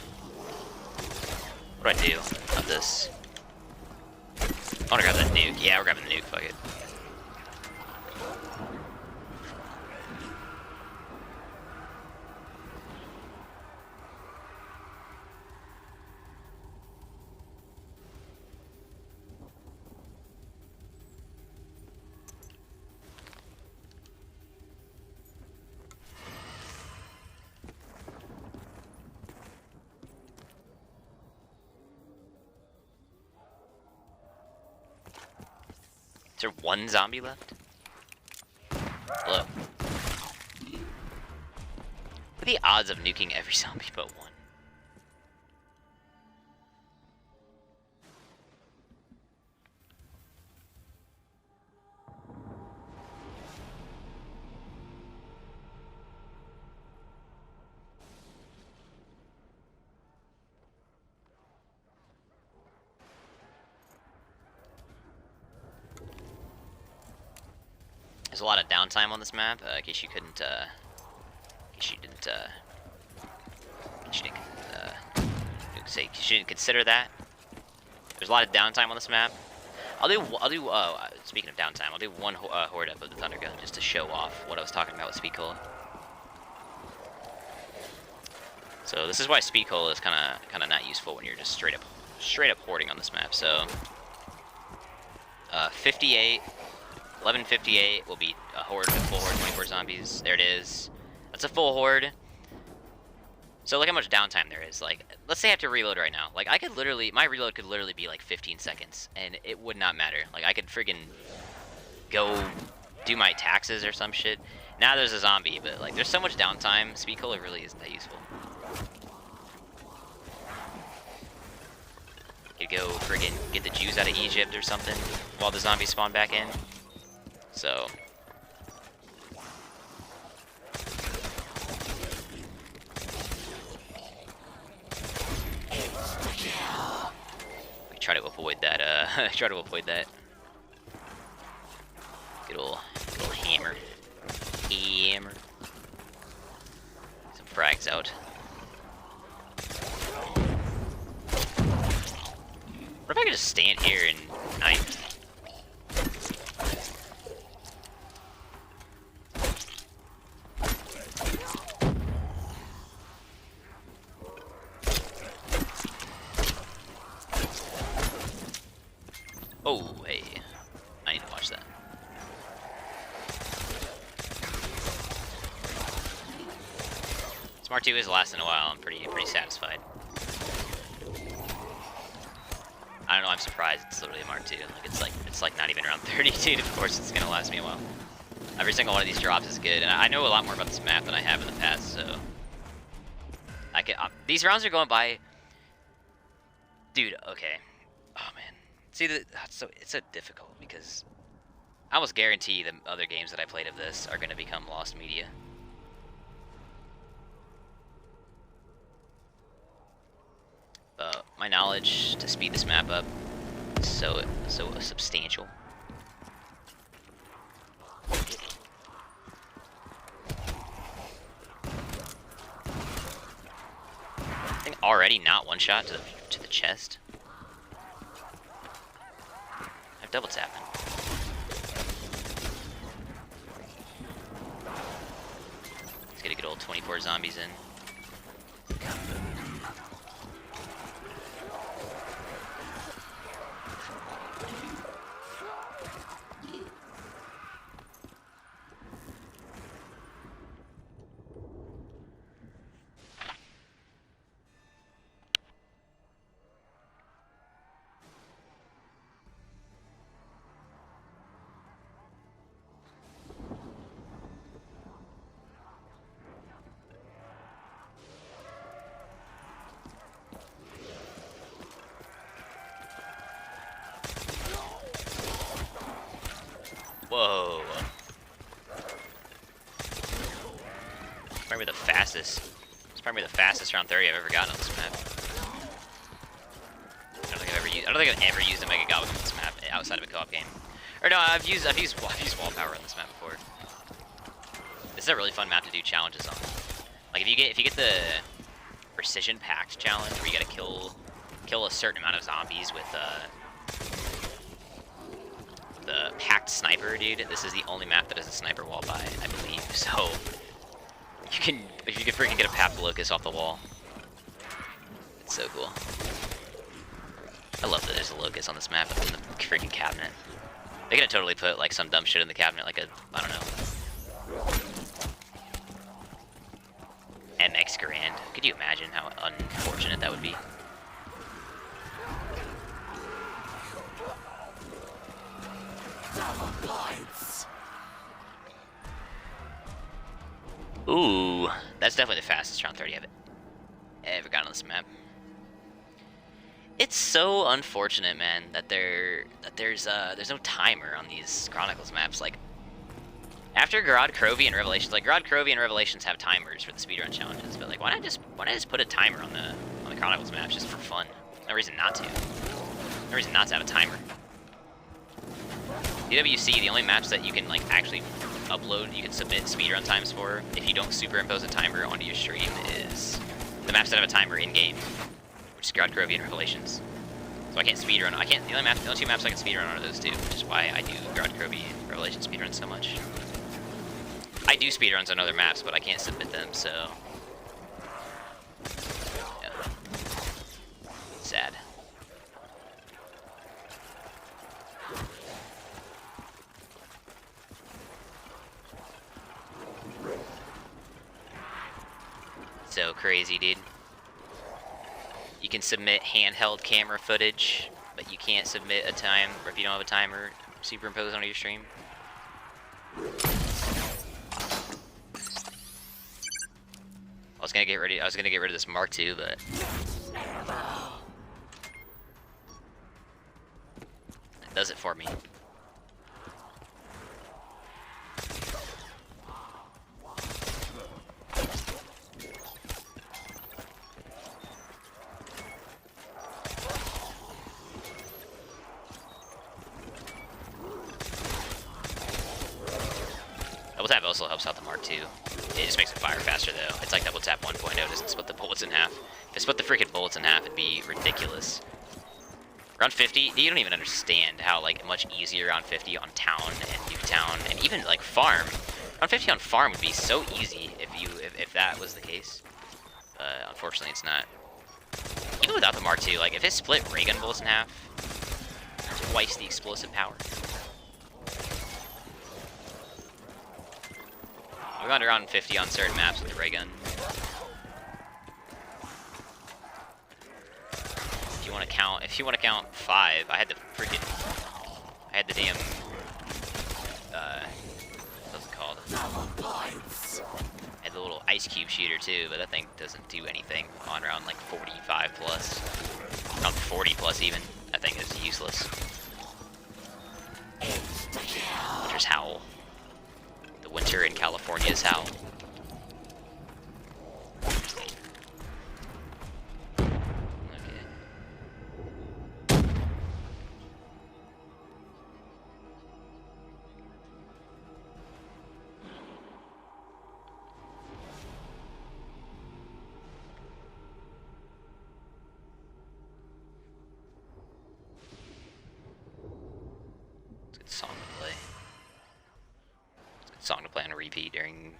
What do I do about this? I wanna grab that nuke. Yeah, we're grabbing the nuke, fuck it. Is there one zombie left? Hello. What are the odds of nuking every zombie but one? There's a lot of downtime on this map, in case you couldn't, in case you didn't consider that. There's a lot of downtime on this map. Speaking of downtime, I'll do one horde up of the Thunder Gun just to show off what I was talking about with Speed Cola. So this is why Speed Cola is kind of not useful when you're just straight up hoarding on this map. So 58, 1158 will be a horde, a full horde, 24 zombies. There it is. That's a full horde. So look how much downtime there is. Like, let's say I have to reload right now. Like, my reload could literally be like 15 seconds, and it would not matter. Like, I could friggin' go do my taxes or some shit. Now there's a zombie, but like, there's so much downtime. Speed Cola really isn't that useful. You go friggin' get the Jews out of Egypt or something while the zombies spawn back in. So. We try to avoid that, Good old hammer. Some frags out. What if I could just stand here and knife? Oh, hey. I need to watch that. Smart 2 is lasting a while. I'm pretty satisfied. I don't know, I'm surprised it's literally a Mark II. Like, it's like not even around 32. Of course it's gonna last me a while. Every single one of these drops is good, and I know a lot more about this map than I have in the past, so I can. These rounds are going by, dude. Okay. Oh man. See, it's so difficult because I almost guarantee the other games that I played of this are gonna become lost media. My knowledge to speed this map up is so substantial. I think already not one shot to the chest. I'm double tapping. Let's get a good old 24 zombies in. Whoa. Probably the fastest. It's probably the fastest round 30 I've ever gotten on this map. I don't think I've ever used a Mega God on this map outside of a co-op game. Or no, I've used wall power on this map before. This is a really fun map to do challenges on. Like if you get the precision packed challenge where you gotta kill a certain amount of zombies with the packed sniper, dude. This is the only map that has a sniper wall by, I believe. So if you can freaking get a papped locust off the wall, it's so cool. I love that there's a locust on this map in the freaking cabinet. They could have totally put like some dumb shit in the cabinet, like I don't know, MX Grand. Could you imagine how unfortunate that would be? Ooh, that's definitely the fastest round 30 I've ever gotten on this map. It's so unfortunate, man, that there's no timer on these Chronicles maps. Like after Garad Crovy and Revelations, like Garad Crovy and Revelations have timers for the speedrun challenges, but like why not just put a timer on the Chronicles maps just for fun? No reason not to. No reason not to have a timer. DWC, the only maps that you can like actually upload, you can submit speedrun times for if you don't superimpose a timer onto your stream, is the maps that have a timer in game, which is Garad Crovy and Revelations. So I can't speedrun. I can't. The only two maps I can speedrun are those two, which is why I do Garden Kirby and Revelation speedrun so much. I do speedruns on other maps, but I can't submit them, so yeah. Sad. So crazy, dude. You can submit handheld camera footage, but you can't submit a time, or if you don't have a timer superimposed onto your stream. I was gonna get rid of this Mark II, but it does it for me. Double tap also helps out the Mark II. It just makes it fire faster though. It's like double tap 1.0 doesn't split the bullets in half. If it split the freaking bullets in half, it'd be ridiculous. Round 50, you don't even understand how like much easier round 50 on town and Nuketown and even like farm. Round 50 on farm would be so easy if that was the case. Unfortunately, it's not. Even without the Mark II, like if it split ray gun bullets in half, twice the explosive power. We've gone to round 50 on certain maps with the ray gun. If you want to count 5, I had the damn, what's it called? I had the little ice cube shooter too, but that thing doesn't do anything on round like 45 plus. Round 40 plus even. That thing is useless. Winter's Howl. The winter in California's howl. Song to play on a repeat during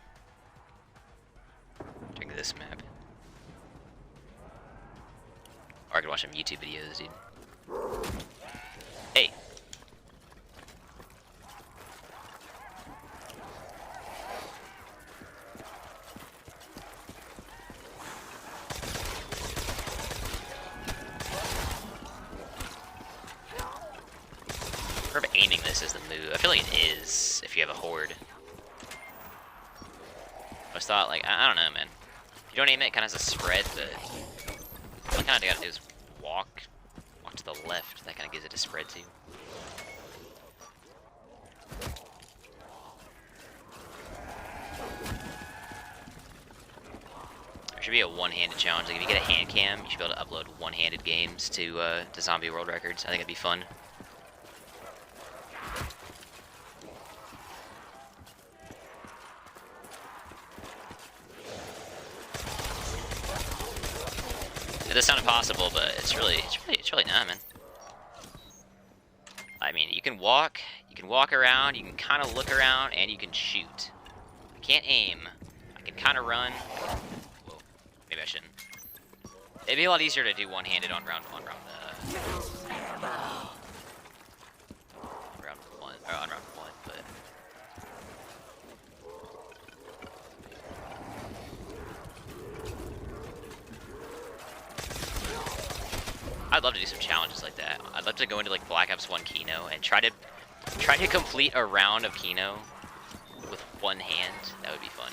this map. Or I could watch some YouTube videos, dude. Hey. Sort of aiming this is the move. I feel like it is if you have a horde. I just thought, like, I don't know, man. If you don't aim it, it kind of has a spread, but all I kind of gotta do is walk to the left. That kind of gives it a spread, too. There should be a one-handed challenge. Like, if you get a hand cam, you should be able to upload one-handed games to Zombie World Records. I think it'd be fun. It does sound impossible, but it's really not, man. I mean, you can walk around, you can kind of look around, and you can shoot. I can't aim. I can kind of run. Whoa, maybe I shouldn't. It'd be a lot easier to do one-handed on round one, but. I'd love to do some challenges like that. I'd love to go into like Black Ops 1 Kino and try to complete a round of Kino with one hand. That would be fun.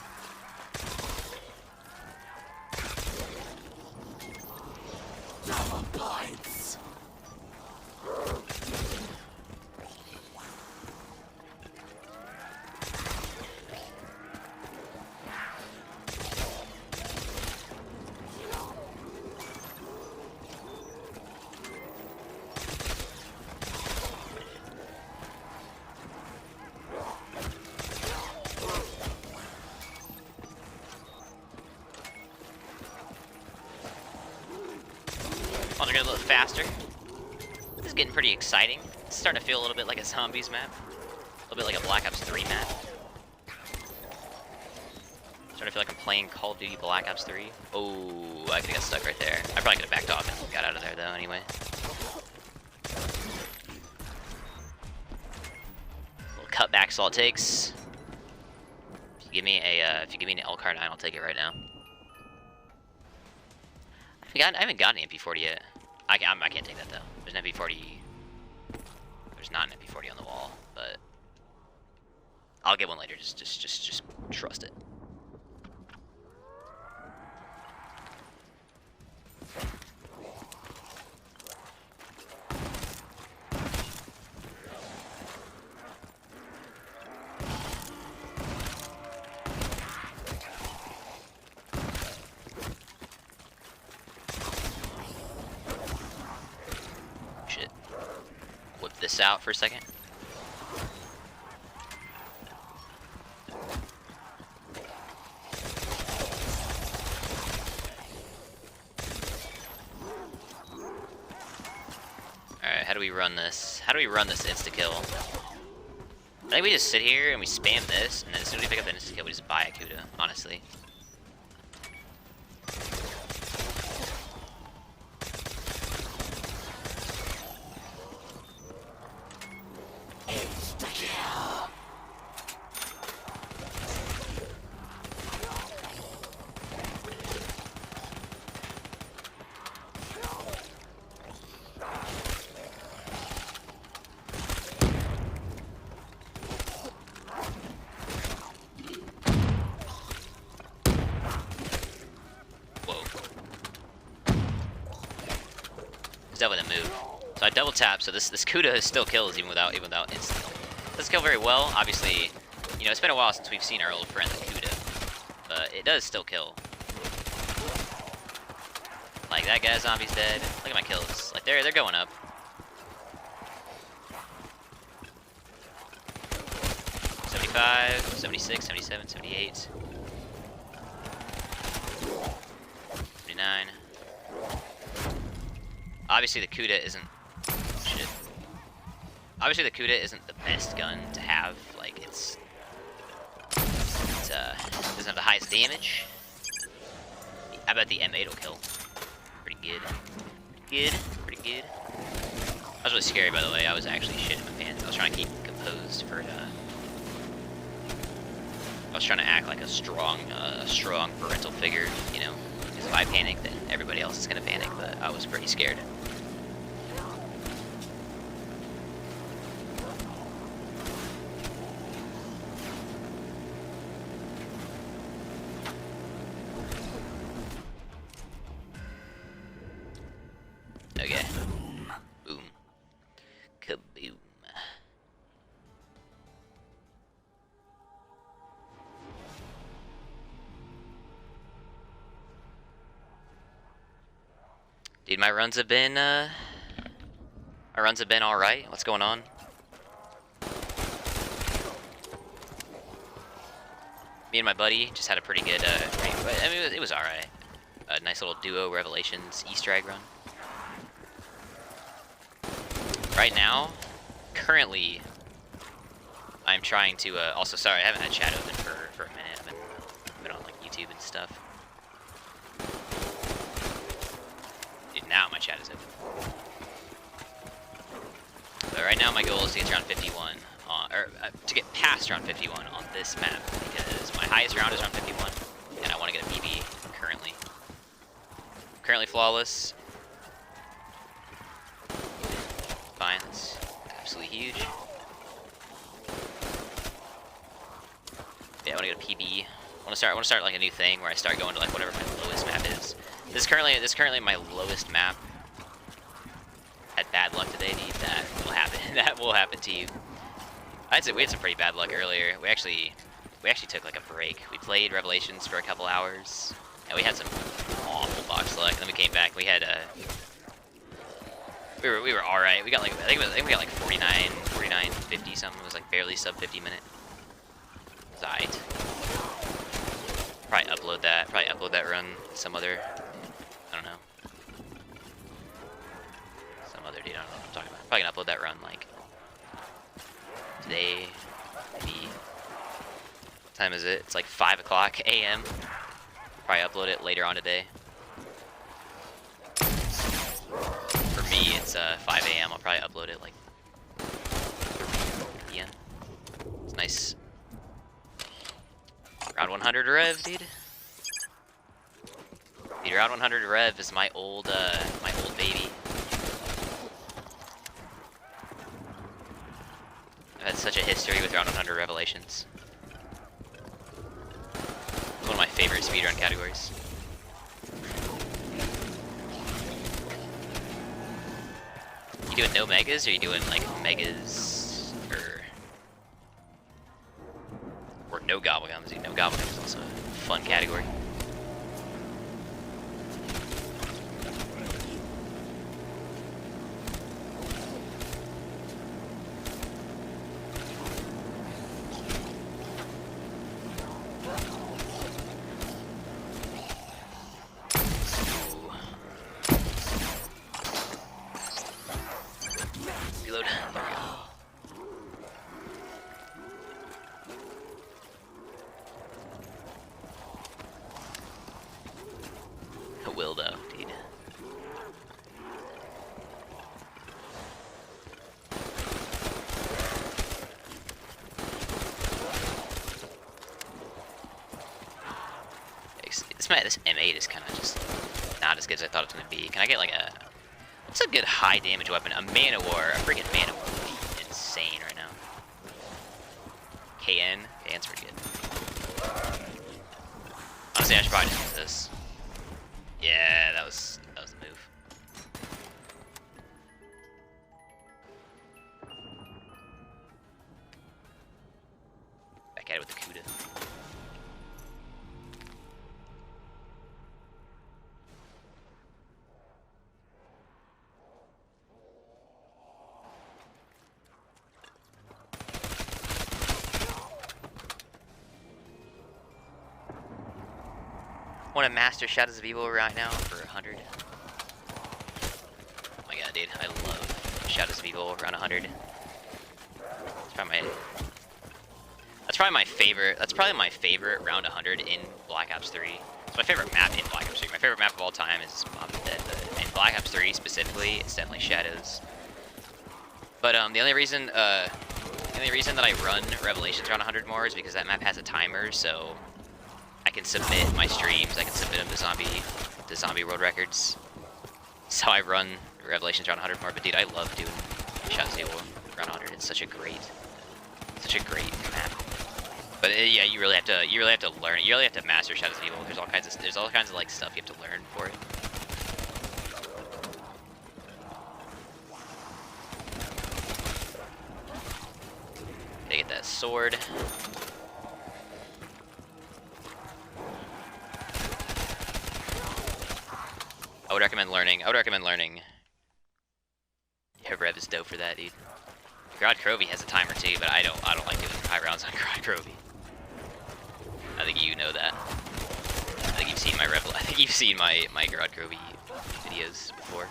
Want to go a little faster? is getting pretty exciting. It's starting to feel a little bit like a zombies map. A little bit like a Black Ops 3 map. Starting to feel like I'm playing Call of Duty Black Ops 3. Oh, I could've got stuck right there. I probably could've backed off and got out of there though anyway. Little cutback's all it takes. If you give me an LCAR 9, I'll take it right now. I haven't got an MP40 yet. I can't take that though. There's an MP40. There's not an MP40 on the wall, but I'll get one later. Just trust it. Whip this out for a second. Alright, how do we run this? How do we run this insta-kill? I think we just sit here and we spam this, and then as soon as we pick up the insta-kill, we just buy a Kuda, honestly. Definitely a move. So I double tap, so this Kuda still kills even without instant. Doesn't kill very well, obviously. You know, it's been a while since we've seen our old friend the Kuda, but it does still kill. Like that guy's zombie's dead. Look at my kills. Like they're going up. $75, $76, $77, $78, $79. Obviously the Kuda isn't shit. Obviously the Kuda isn't the best gun to have. Like it doesn't have the highest damage. How about the M8 will kill? Pretty good. Pretty good. I was really scary, by the way. I was actually shitting my pants. I was trying to keep composed for I was trying to act like a strong parental figure, you know. Because if I panic, then everybody else is gonna panic. But I was pretty scared. Okay. Boom. Kaboom. Dude, my runs have been all right. What's going on? Me and my buddy just had a pretty good I mean, it was all right. A nice little duo Revelations Easter egg run. Right now, currently, I'm trying to, also, sorry, I haven't had chat open for a minute. I've been on, like, YouTube and stuff. Dude, now my chat is open. But right now, my goal is to get to round 51, to get past round 51 on this map, because my highest round is round 51, and I want to get a PB currently. Currently flawless. Fine, that's absolutely huge. Yeah, I want to get a PB. I want to start like a new thing where I start going to like whatever my lowest map is. This is currently my lowest map. Had bad luck today, dude. That will happen. That will happen to you. I'd say we had some pretty bad luck earlier. We actually took like a break. We played Revelations for a couple hours, and we had some awful box luck. And then we came back. We had we were all right. We got like I think we got like 49, 50 something. It was like barely sub 50 minute. It was alright. Probably upload that run some other, I don't know. Some other dude, I don't know what I'm talking about. Probably gonna upload that run like today, maybe. What time is it? It's like 5 o'clock a.m. Probably upload it later on today. For me, it's 5 a.m. I'll probably upload it like 3 p.m. It's nice. Around 100 rev, dude. Dude, around 100 rev is my old baby. I've had such a history with round 100 revelations. It's one of my favorite speedrun categories. You doing no megas, or you doing like megas, or no gobblegums? Dude, no gobblegums is also a fun category. Reload. There we go. It will though, dude. This M8 is kind of just not as good as I thought it was going to be. Can I get like a... What's a good high damage weapon? A Man of War. A freaking Man of War would be insane right now. KN? KN's pretty good. Honestly, I should probably just use this. Yeah, that was the move. Back at it with the CUDA. Want to master Shadows of Evil right now for 100. Oh my god, dude, I love Shadows of Evil around 100. That's probably my favorite. That's probably my favorite round 100 in Black Ops 3. It's my favorite map in Black Ops 3. My favorite map of all time is Mob of the Dead, but in Black Ops 3 specifically, it's definitely Shadows. But the only reason that I run Revelations around 100 more is because that map has a timer, so I can submit my streams, I can submit them to Zombie World Records. So I run Revelations around 100 more, but dude, I love doing Shadows of Evil around 100. It's such a great map. But yeah, you really have to learn it. You really have to master Shadows of Evil. There's all kinds of like stuff you have to learn for it. Gotta get that sword. I would recommend learning. Yeah, Rev is dope for that, dude. Grod Crovey has a timer too, but I don't like doing high rounds on Grod Crovey. I think you know that. I think you've seen my my Grod Crovey videos before.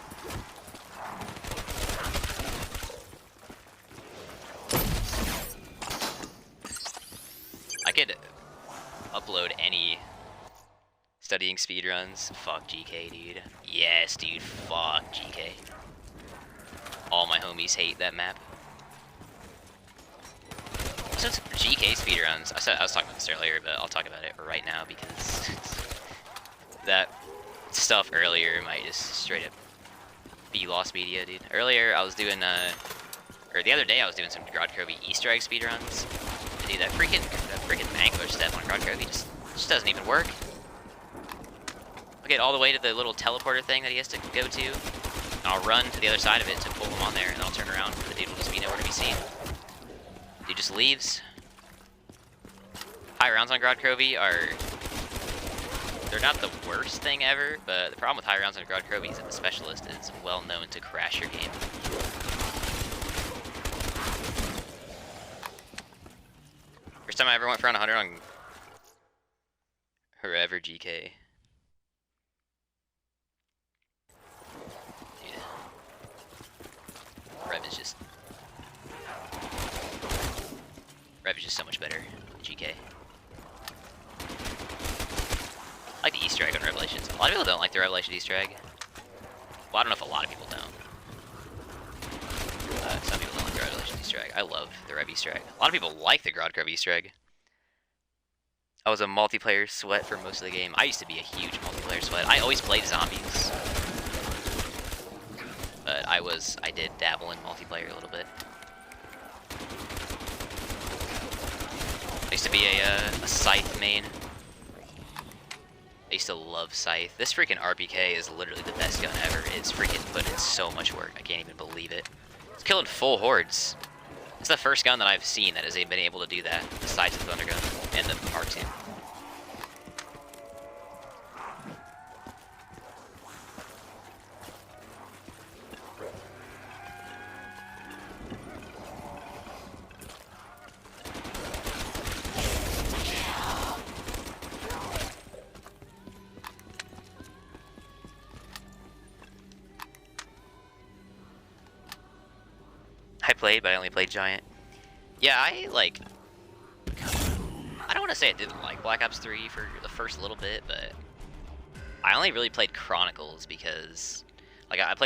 I could upload any studying speedruns. Fuck GK, dude. Yes, dude. Fuck GK. All my homies hate that map. Since GK speedruns, I was talking about this earlier, but I'll talk about it right now because that stuff earlier might just straight up be lost media, dude. Earlier I was doing or the other day I was doing some Grod Crovey Easter egg speedruns. Dude, that freaking Vanquish step on Grod Crovey just doesn't even work. I'll get all the way to the little teleporter thing that he has to go to, and I'll run to the other side of it to pull him on there, and then I'll turn around, and the dude will just be nowhere to be seen. Dude just leaves. High rounds on Grod Crovey they're not the worst thing ever, but the problem with high rounds on Grod Crovey is that the specialist is well known to crash your game. First time I ever went for around 100 on whoever GK. Dude. Rev is Rev is just so much better than GK. I like the Easter egg on Revelations. A lot of people don't like the Revelation Easter egg. Well, I don't know if a lot of people don't. Some people don't like the Revelation Easter egg. I love the Rev Easter egg. A lot of people like the Grodd Curve Easter egg. I was a multiplayer sweat for most of the game. I used to be a huge multiplayer sweat. I always played zombies. But I did dabble in multiplayer a little bit. I used to be a Scythe main. I used to love Scythe. This freaking RPK is literally the best gun ever. It's freaking put in so much work. I can't even believe it. It's killing full hordes. It's the first gun that I've seen that has been able to do that, besides the Thunder Gun and the Mark II. I played, but I only played Giant. Yeah, I don't want to say I didn't like Black Ops 3 for the first little bit, but I only really played Chronicles because, like, I had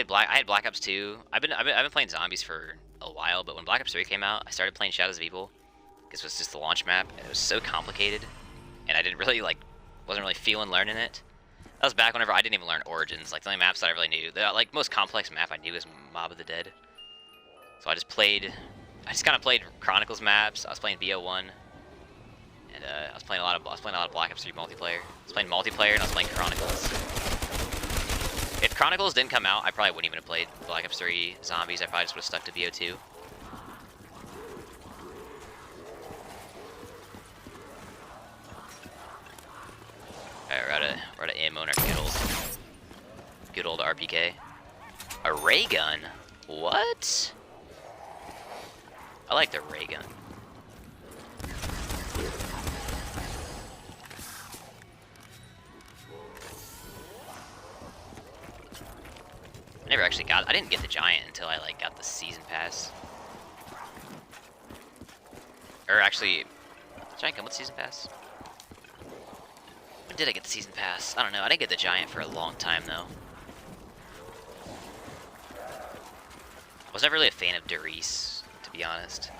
Black Ops 2. I've been playing zombies for a while, but when Black Ops 3 came out, I started playing Shadows of Evil. This was just the launch map, and it was so complicated, and I didn't really wasn't really feeling learning it. That was back whenever I didn't even learn Origins. Like, the only maps that I really knew, the most complex map I knew was Mob of the Dead. So I just kind of played Chronicles maps. I was playing BO1, and I was playing a lot of Black Ops 3 multiplayer. I was playing multiplayer and I was playing Chronicles. If Chronicles didn't come out, I probably wouldn't even have played Black Ops 3 Zombies. I probably just would have stuck to BO2. Alright, we're out of ammo in our good old RPK. A ray gun? What? I like the ray gun. I didn't get the Giant until I got the season pass. Or actually, did the Giant come with season pass? When did I get the season pass? I don't know. I didn't get the Giant for a long time though. I was never really a fan of Darius, to be honest.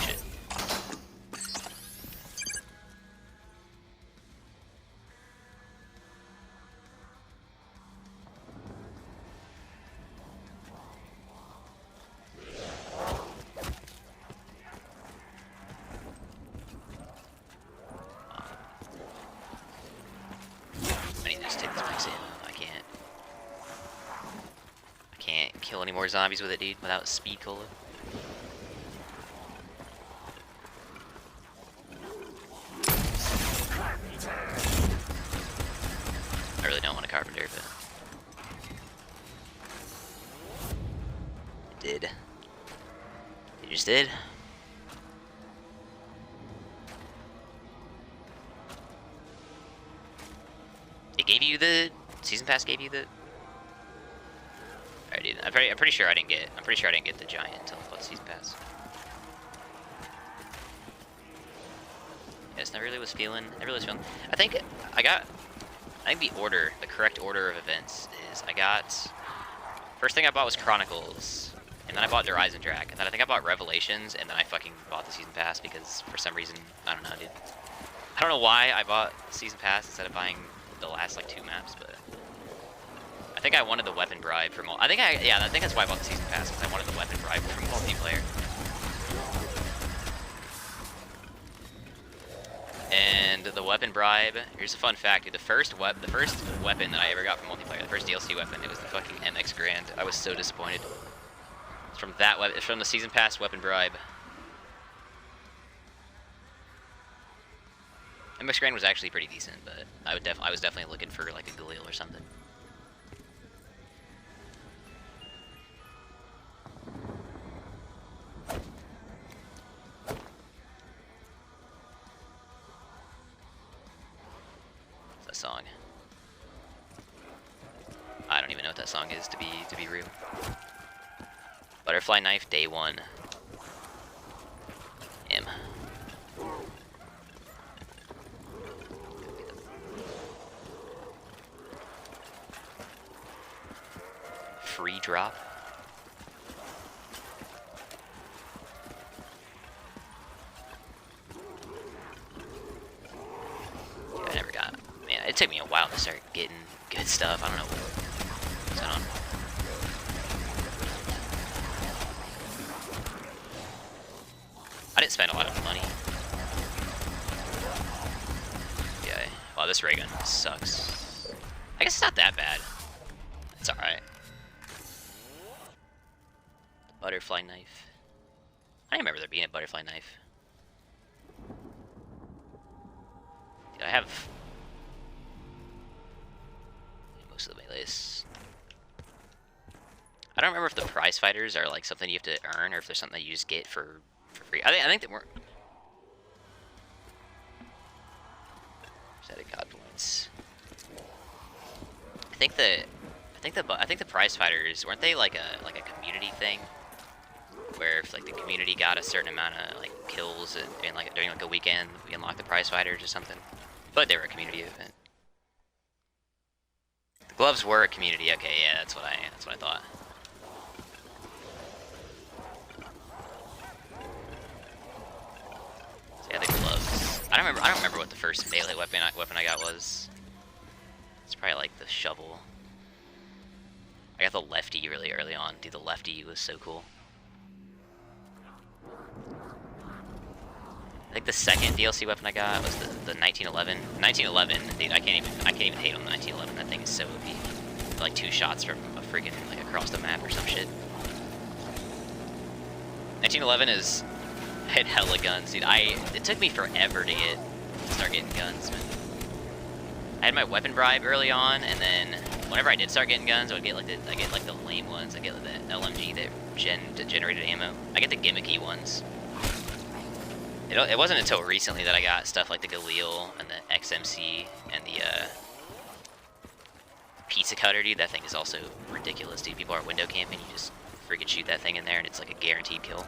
Shit. I need to just take this max ammo. I can't kill any more zombies with it, dude, without speed cola. I really don't want a carpenter, but it did. It just did. It gave you the season pass. Gave you the. Alright, dude. I'm pretty sure I didn't get. I'm pretty sure I didn't get the Giant until I bought the season pass. Yes, never really was feeling. I think the correct order of events is first thing I bought was Chronicles, and then I bought Horizon Drac, and then I think I bought Revelations, and then I fucking bought the season pass because for some reason, I don't know, dude. I don't know why I bought season pass instead of buying the last 2 maps, but I think I wanted the weapon bribe for I think that's why I bought the season pass, because I wanted the weapon bribe from multiplayer. And the weapon bribe, here's a fun fact, dude. The first weapon that I ever got from multiplayer, the first DLC weapon, it was the fucking MX Grand. I was so disappointed. It's from it's from the season pass weapon bribe. MX Grand was actually pretty decent, but I was definitely looking for a Galil or something. What's that song? I don't even know what that song is, to be real. Butterfly knife, day 1. M. Free drop. I never got. Man, it took me a while to start getting good stuff. I don't know what's going on. I didn't spend a lot of money. Yeah. Wow, this ray gun sucks. I guess it's not that bad. It's alright. Butterfly knife. I remember there being a butterfly knife. Dude, I have most of the melees. I don't remember if the prize fighters are like something you have to earn or if there's something that you just get for free. I think they weren't. Set of god points. I think the prize fighters weren't they like a community thing, where if like the community got a certain amount of like kills in like during like a weekend, we unlock the prize fighters or something. But they were a community event. The gloves were a community. Okay, yeah, that's what I thought. So yeah, the gloves. I don't remember what the first melee weapon I got was. It's probably like the shovel. I got the lefty really early on. Dude, the lefty was so cool. I think the second DLC weapon I got was the 1911. 1911, dude, I can't even hate on the 1911. That thing is so OP. Like 2 shots from a freaking like across the map or some shit. 1911 is hit hella guns, dude. It took me forever to start getting guns, man. I had my weapon bribe early on, and then whenever I did start getting guns, I get like the lame ones. I get like the LMG that generated ammo. I get the gimmicky ones. It wasn't until recently that I got stuff like the Galil and the XMC and the pizza cutter, dude. That thing is also ridiculous, dude. People are window camping, you just freaking shoot that thing in there and it's like a guaranteed kill.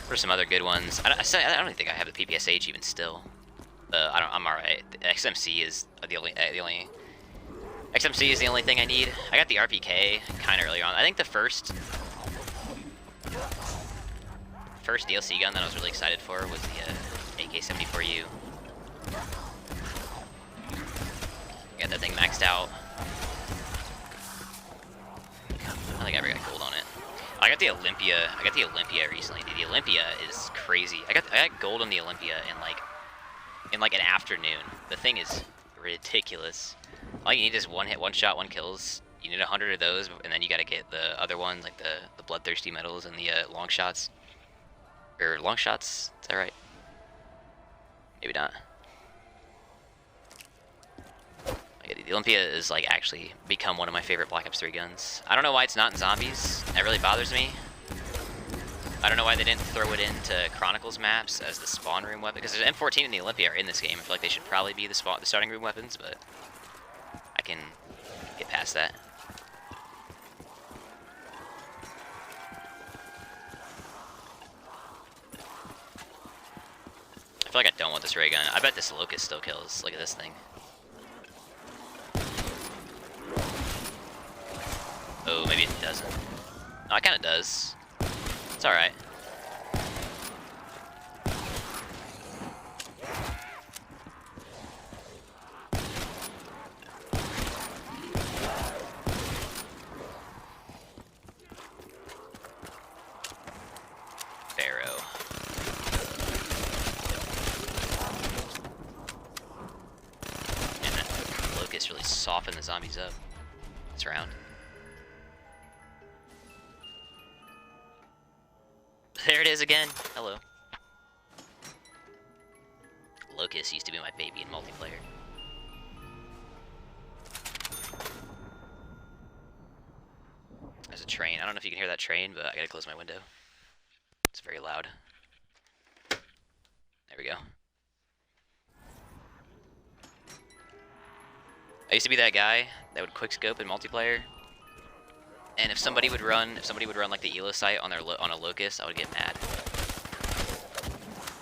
For some other good ones, I don't even think I have the PPSH even still. I'm alright. The XMC is the only XMC is the only thing I need. I got the RPK kind of early on. I think the first DLC gun that I was really excited for was the AK-74U. Got that thing maxed out. I don't think I ever got gold on it. I got the Olympia. I got the Olympia recently. Dude, the Olympia is crazy. I got gold on the Olympia in like an afternoon. The thing is ridiculous. All you need is one hit, one shot, one kills. You need 100 of those, and then you gotta get the other ones, like the bloodthirsty medals and the long shots. Or long shots? Is that right? Maybe not. The Olympia is like actually become one of my favorite Black Ops 3 guns. I don't know why it's not in zombies. That really bothers me. I don't know why they didn't throw it into Chronicles maps as the spawn room weapon, because the M14 and the Olympia are in this game. I feel like they should probably be the starting room weapons, but I can get past that. I feel like I don't want this ray gun. I bet this Locust still kills. Look at this thing. Oh, maybe it doesn't. No, it kind of does. It's alright. Pharaoh. And that Locust really softened the zombies up. This round. There it is again. Hello. Locust used to be my baby in multiplayer. There's a train. I don't know if you can hear that train, but I gotta close my window. It's very loud. There we go. I used to be that guy that would quickscope in multiplayer, and if somebody would run like the Elo site on on a locust, I would get mad.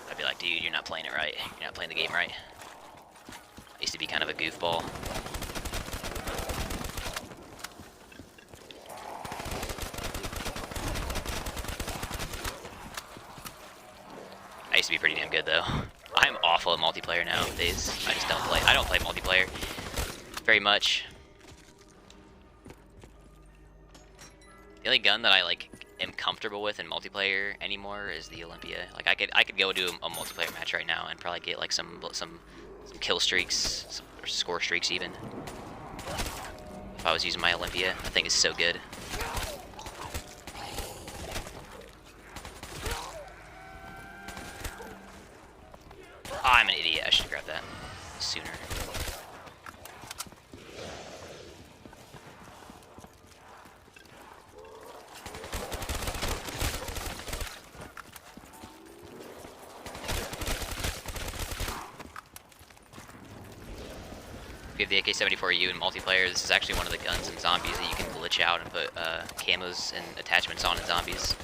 I'd be like, dude, you're not playing it right. You're not playing the game right. I used to be kind of a goofball. I used to be pretty damn good though. I'm awful at multiplayer nowadays. I just don't play. I don't play multiplayer very much. The only gun that I like am comfortable with in multiplayer anymore is the Olympia. Like I could go do a multiplayer match right now and probably get like some kill streaks, or score streaks even. If I was using my Olympia, I think it's so good. Oh, I'm an idiot. I should have grabbed that sooner. We have the AK-74U in multiplayer. This is actually one of the guns in zombies that you can glitch out and put camos and attachments on in zombies.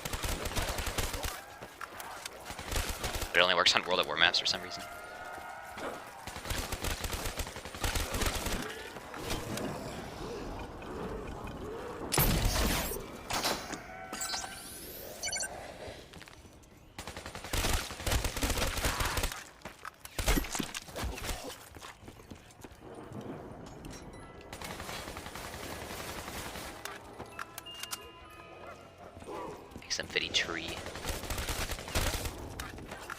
But it only works on World at War maps for some reason. XM53.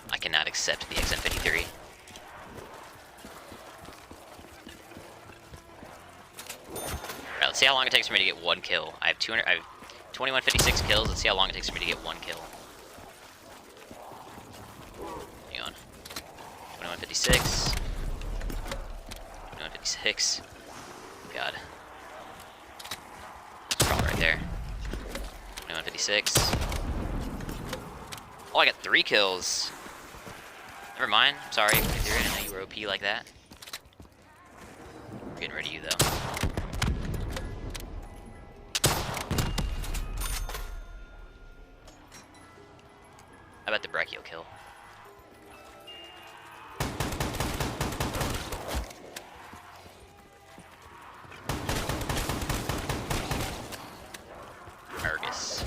I cannot accept the XM53. Alright, let's see how long it takes for me to get one kill. I have 2156 kills. Let's see how long it takes for me to get one kill. Hang on. 2156. 2156. God. That's probably right there. 2156. Oh, I got 3 kills. Never mind. Sorry. I didn't know you were OP like that. I'm getting rid of you, though. How about the Brachio kill? Argus.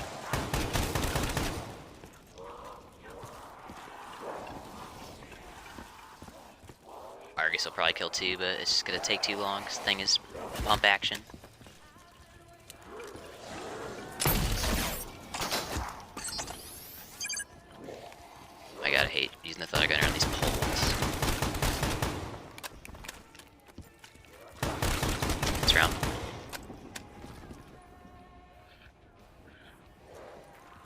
Argus will probably kill too, but it's just gonna take too long because the thing is pump action. I gotta hate using the thunder gunner on these poles. This round.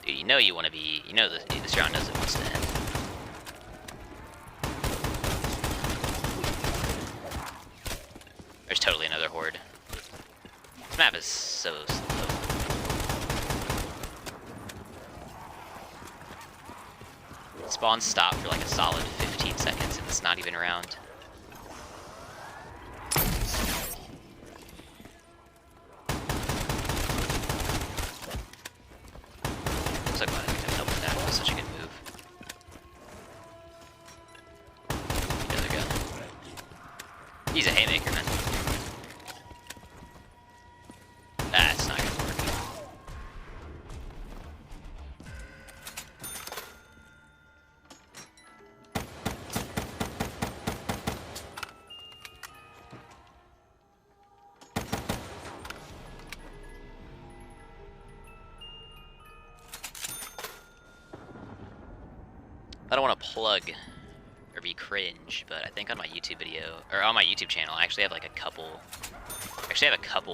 Dude, you know you want to be. You know this round knows it wants to end. There's totally another horde. This map is so slow. Spawn stopped for like a solid 15 seconds and it's not even around. Looks like I can help with that. That was such a good move. There we go. He's a haymaker, man. That's not gonna work. I don't want to plug or be cringe, but I think on my YouTube video, or on my YouTube channel, I actually have like a couple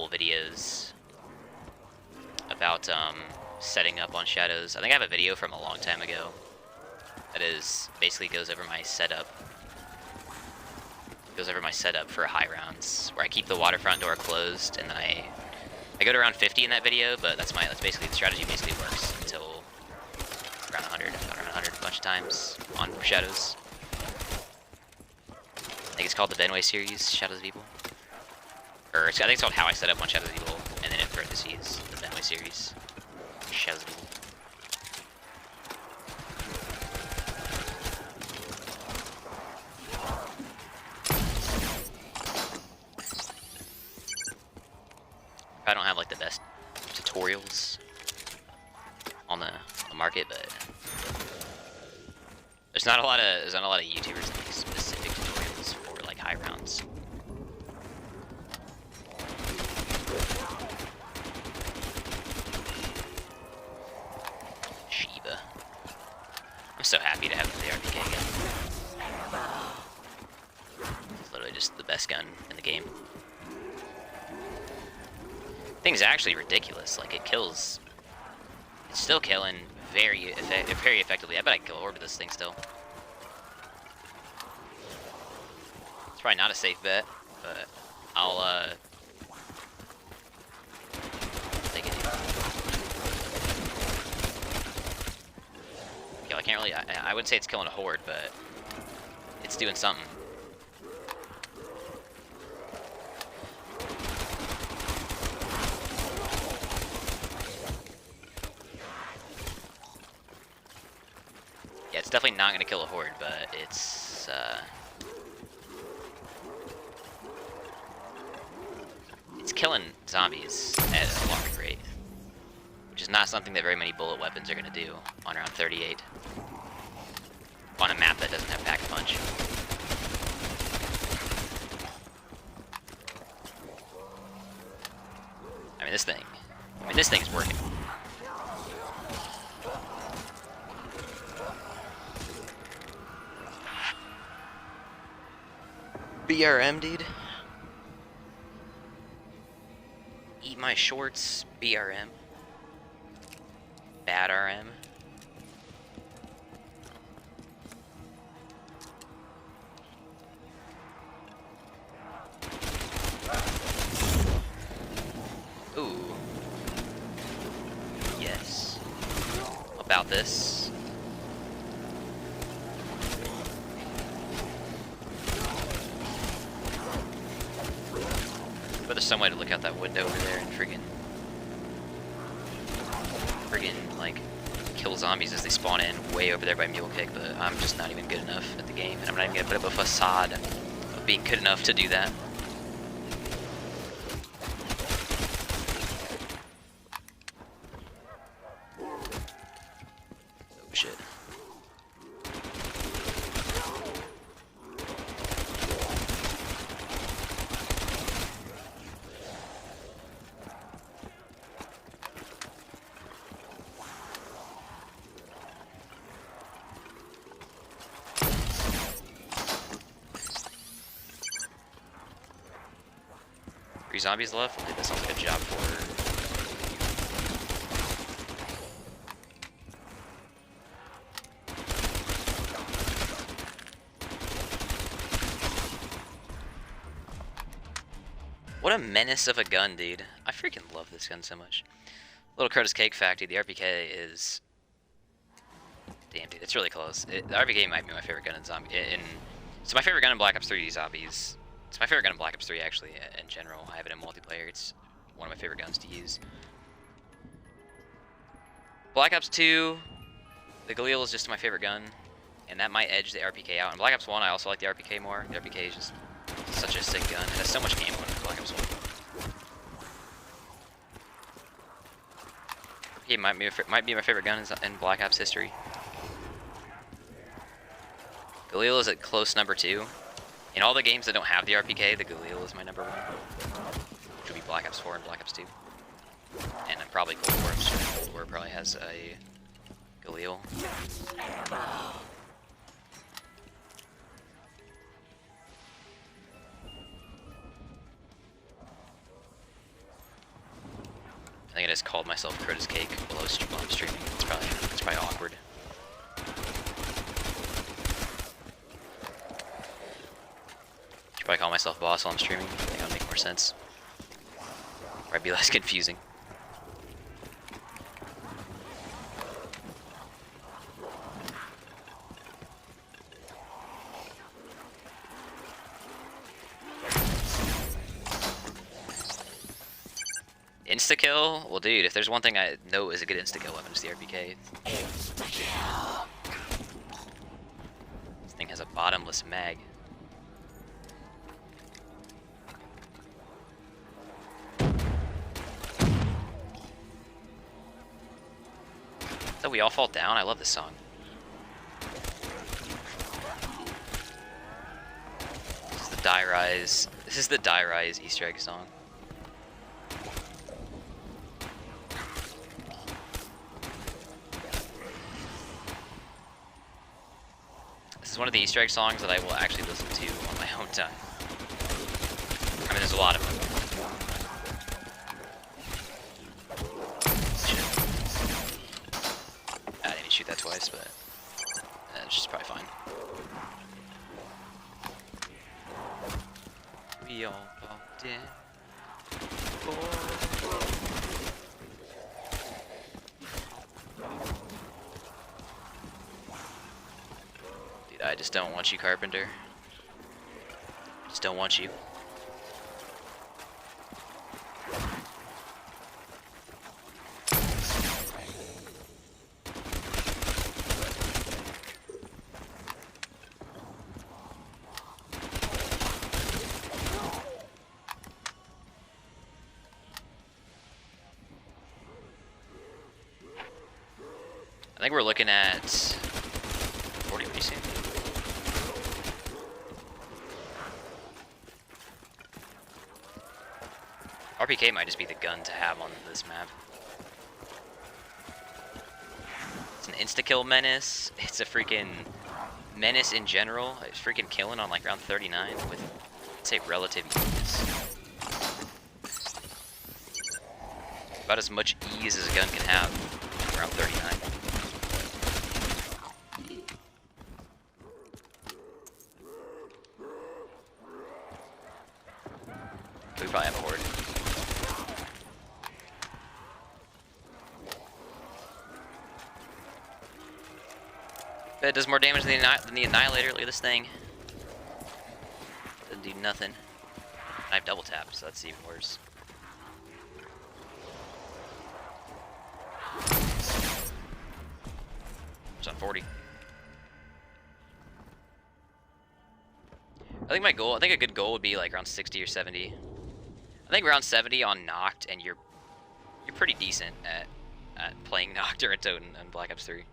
videos about setting up on shadows. I think I have a video from a long time ago that is basically goes over my setup for high rounds, where I keep the waterfront door closed and then I I go to around 50 in that video, but that's basically the strategy basically works until around 100. I've gone around 100 a bunch of times on Shadows. I think it's called the Benway series, Shadows of Evil. Or I think it's called How I Set Up on Shadows of Evil, and then in parentheses, the Benway series, Shadows of Evil. I don't have like the best tutorials on the market, but there's not a lot of YouTubers that make specific tutorials for like high rounds. Shiva. I'm so happy to have the RPK again. It's literally just the best gun in the game. Thing's actually ridiculous. Like, it kills. It's still killing very effectively. I bet I can kill a orb with this thing still. It's probably not a safe bet, but I'll take it. Yeah, I can't really. I wouldn't say it's killing a horde, but it's doing something. Yeah, it's definitely not going to kill a horde, but it's killing zombies at a alarming rate, which is not something that very many bullet weapons are going to do on around 38 on a map that doesn't have pack a punch. I mean, this thing's working. BRM, dude. Eat my shorts, BRM. Bad RM. Ooh. Yes. About this. But there's some way to look out that window over there and friggin' like kill zombies as they spawn in way over there by Mule Kick, but I'm just not even good enough at the game, and I'm not even gonna put up a facade of being good enough to do that. Oh shit. Three zombies left. Dude, that sounds like a job for her. What a menace of a gun, dude. I freaking love this gun so much. Little Curtis Cake Fact, dude, the RPK is... Damn, dude, it's really close. The RPK might be my favorite gun in zombie... It's my favorite gun in Black Ops 3 Zombies. It's my favorite gun in Black Ops 3, actually, in general. I have it in multiplayer. It's one of my favorite guns to use. Black Ops 2, the Galil is just my favorite gun, and that might edge the RPK out. In Black Ops 1, I also like the RPK more. The RPK is just such a sick gun. It has so much ammo in Black Ops 1. RPK might be my favorite gun in Black Ops history. Galil is at close number 2. In all the games that don't have the RPK, the Galil is my number 1. Which would be Black Ops 4 and Black Ops 2. And probably Cold War. I'm sure Cold War probably has a Galil. I think I just called myself Curtis Cake while I'm streaming. It's probably awkward. Should probably call myself boss while I'm streaming. I think that'll make more sense. Might be less confusing. Insta-kill? Well, dude, if there's one thing I know is a good insta-kill weapon, it's the RPK. Insta-kill! This thing has a bottomless mag. So we all fall down? I love this song. This is the Die Rise. This is the Die Rise Easter egg song. This is one of the Easter egg songs that I will actually listen to on my own time. I mean, there's a lot of them. I didn't shoot that twice, but it's just probably fine. We all walked in. Dude, I just don't want you, Carpenter. I just don't want you. I think we're looking at 40 pretty soon. RPK might just be the gun to have on this map. It's an insta-kill menace. It's a freaking menace in general. It's freaking killing on like round 39 with, I'd say, relative ease. About as much ease as a gun can have around 39. We probably have a horde. It does more damage than the Annihilator. Look at this thing. Doesn't do nothing. I have double tap, so that's even worse. It's on 40. I think a good goal would be like around 60 or 70. I think around 70 on Nacht, and you're pretty decent at playing Nacht or Toten on Black Ops 3.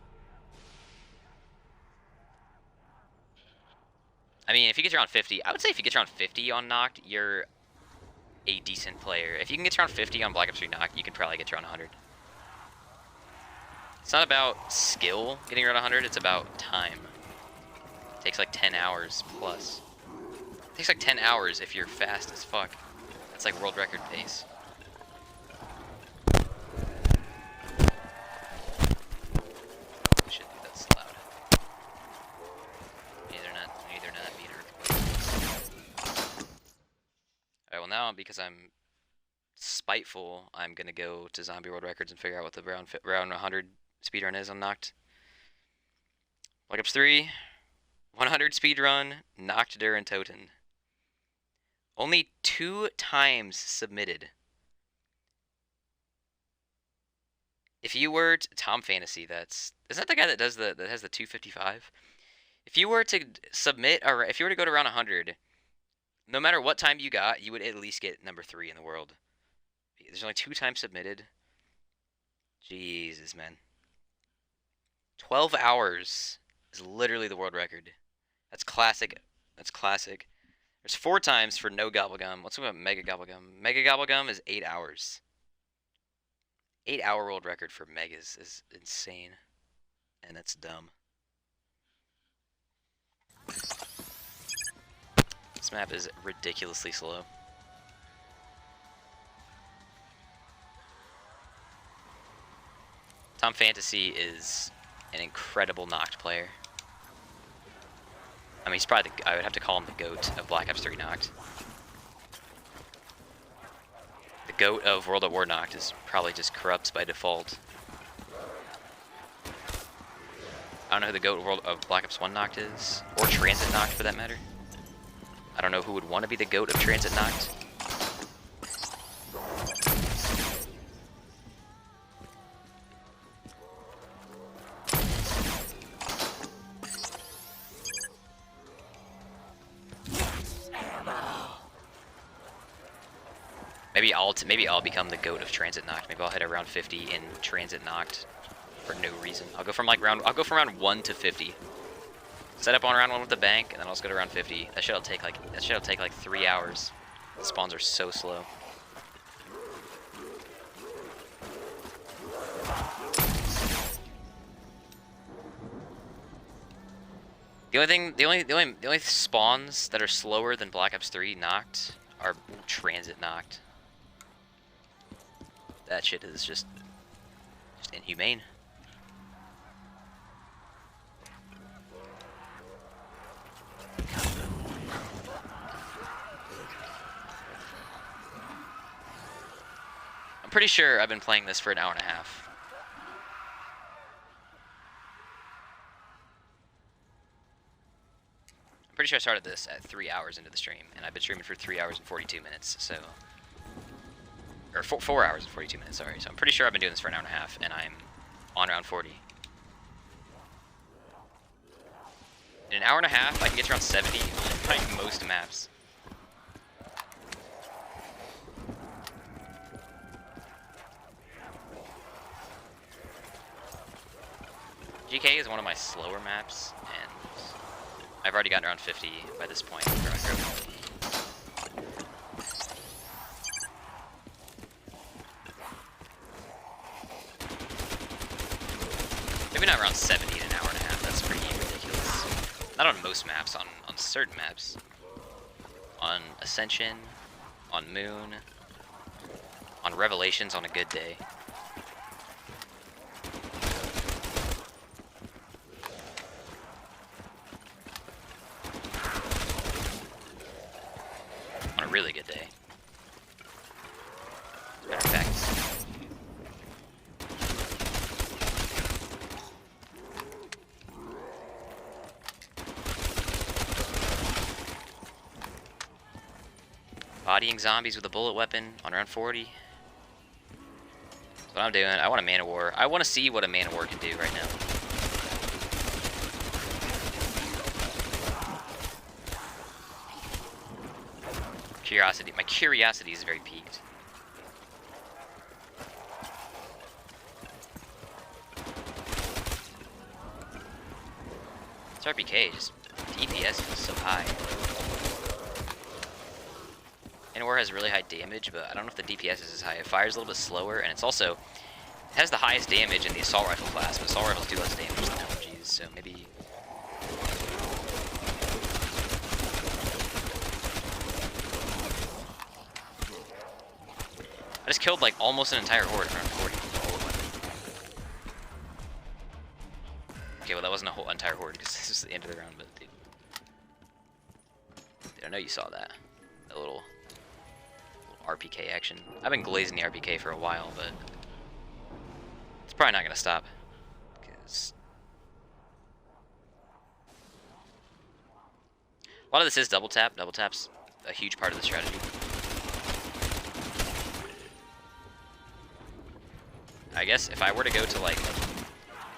I mean, if you get around 50, I would say if you get around 50 on Nacht, you're a decent player. If you can get around 50 on Black Ops 3 Nacht, you can probably get around 100. It's not about skill getting around 100, it's about time. It takes like 10 hours plus. It takes like 10 hours if you're fast as fuck. That's like world record pace. Shit, dude, that's loud. Neither not beat earthquake. Alright, well now, because I'm spiteful, I'm gonna go to Zombie World Records and figure out what the round 100 speedrun is on Nacht. Black Ops 3, 100 speedrun, Nacht Durin Toten. Only 2 times submitted. If you were to, Tom Fantasy, isn't that the guy that has the 255? If you were to submit, or if you were to go to round 100, no matter what time you got, you would at least get number 3 in the world. There's only 2 times submitted. Jesus, man. 12 hours is literally the world record. That's classic. That's classic. There's 4 times for no gobblegum. Let's look at Mega Gobblegum. Mega Gobblegum is 8 hours. 8-hour world record for Megas is insane. And that's dumb. This map is ridiculously slow. Tom Fantasy is an incredible Nacht player. I mean, he's probably I would have to call him the GOAT of Black Ops 3 Nacht. The GOAT of World at War Nacht is probably just Corrupts by default. I don't know who the GOAT of Black Ops 1 Nacht is, or Transit Nacht for that matter. I don't know who would want to be the GOAT of Transit Nacht. Maybe I'll become the GOAT of Transit Nacht. Maybe I'll hit around 50 in Transit Nacht for no reason. I'll go from round 1 to 50. Set up on round 1 with the bank, and then I'll just go to round 50. That shit'll take like 3 hours. The spawns are so slow. The only spawns that are slower than Black Ops 3 Nacht are Transit Nacht. That shit is just inhumane. I'm pretty sure I've been playing this for an hour and a half. I'm pretty sure I started this at 3 hours into the stream, and I've been streaming for 3 hours and 42 minutes, so... Or 4 hours and 42 minutes, sorry. So I'm pretty sure I've been doing this for an hour and a half, and I'm on round 40. In an hour and a half, I can get to around 70 on like most maps. GK is one of my slower maps, and I've already gotten around 50 by this point. Maybe not around 70 in an hour and a half. That's pretty ridiculous. Not on most maps, on certain maps. On Ascension, on Moon, on Revelations on a good day. On a really good day. As a matter of fact. Bodying zombies with a bullet weapon on round 40. That's what I'm doing. I want a Man of War. I want to see what a Man of War can do right now. My curiosity is very piqued. It's RPK, just DPS feels so high. War has really high damage, but I don't know if the DPS is as high. It fires a little bit slower, and it has the highest damage in the assault rifle class, but assault rifles do less damage than LMGs, so maybe... I just killed like almost an entire horde around 40. Okay, well that wasn't a whole entire horde because this is the end of the round, but dude, I know you saw that. That little RPK action. I've been glazing the RPK for a while, but it's probably not gonna stop. Because a lot of this is double tap. Double tap's a huge part of the strategy. I guess if I were to go to like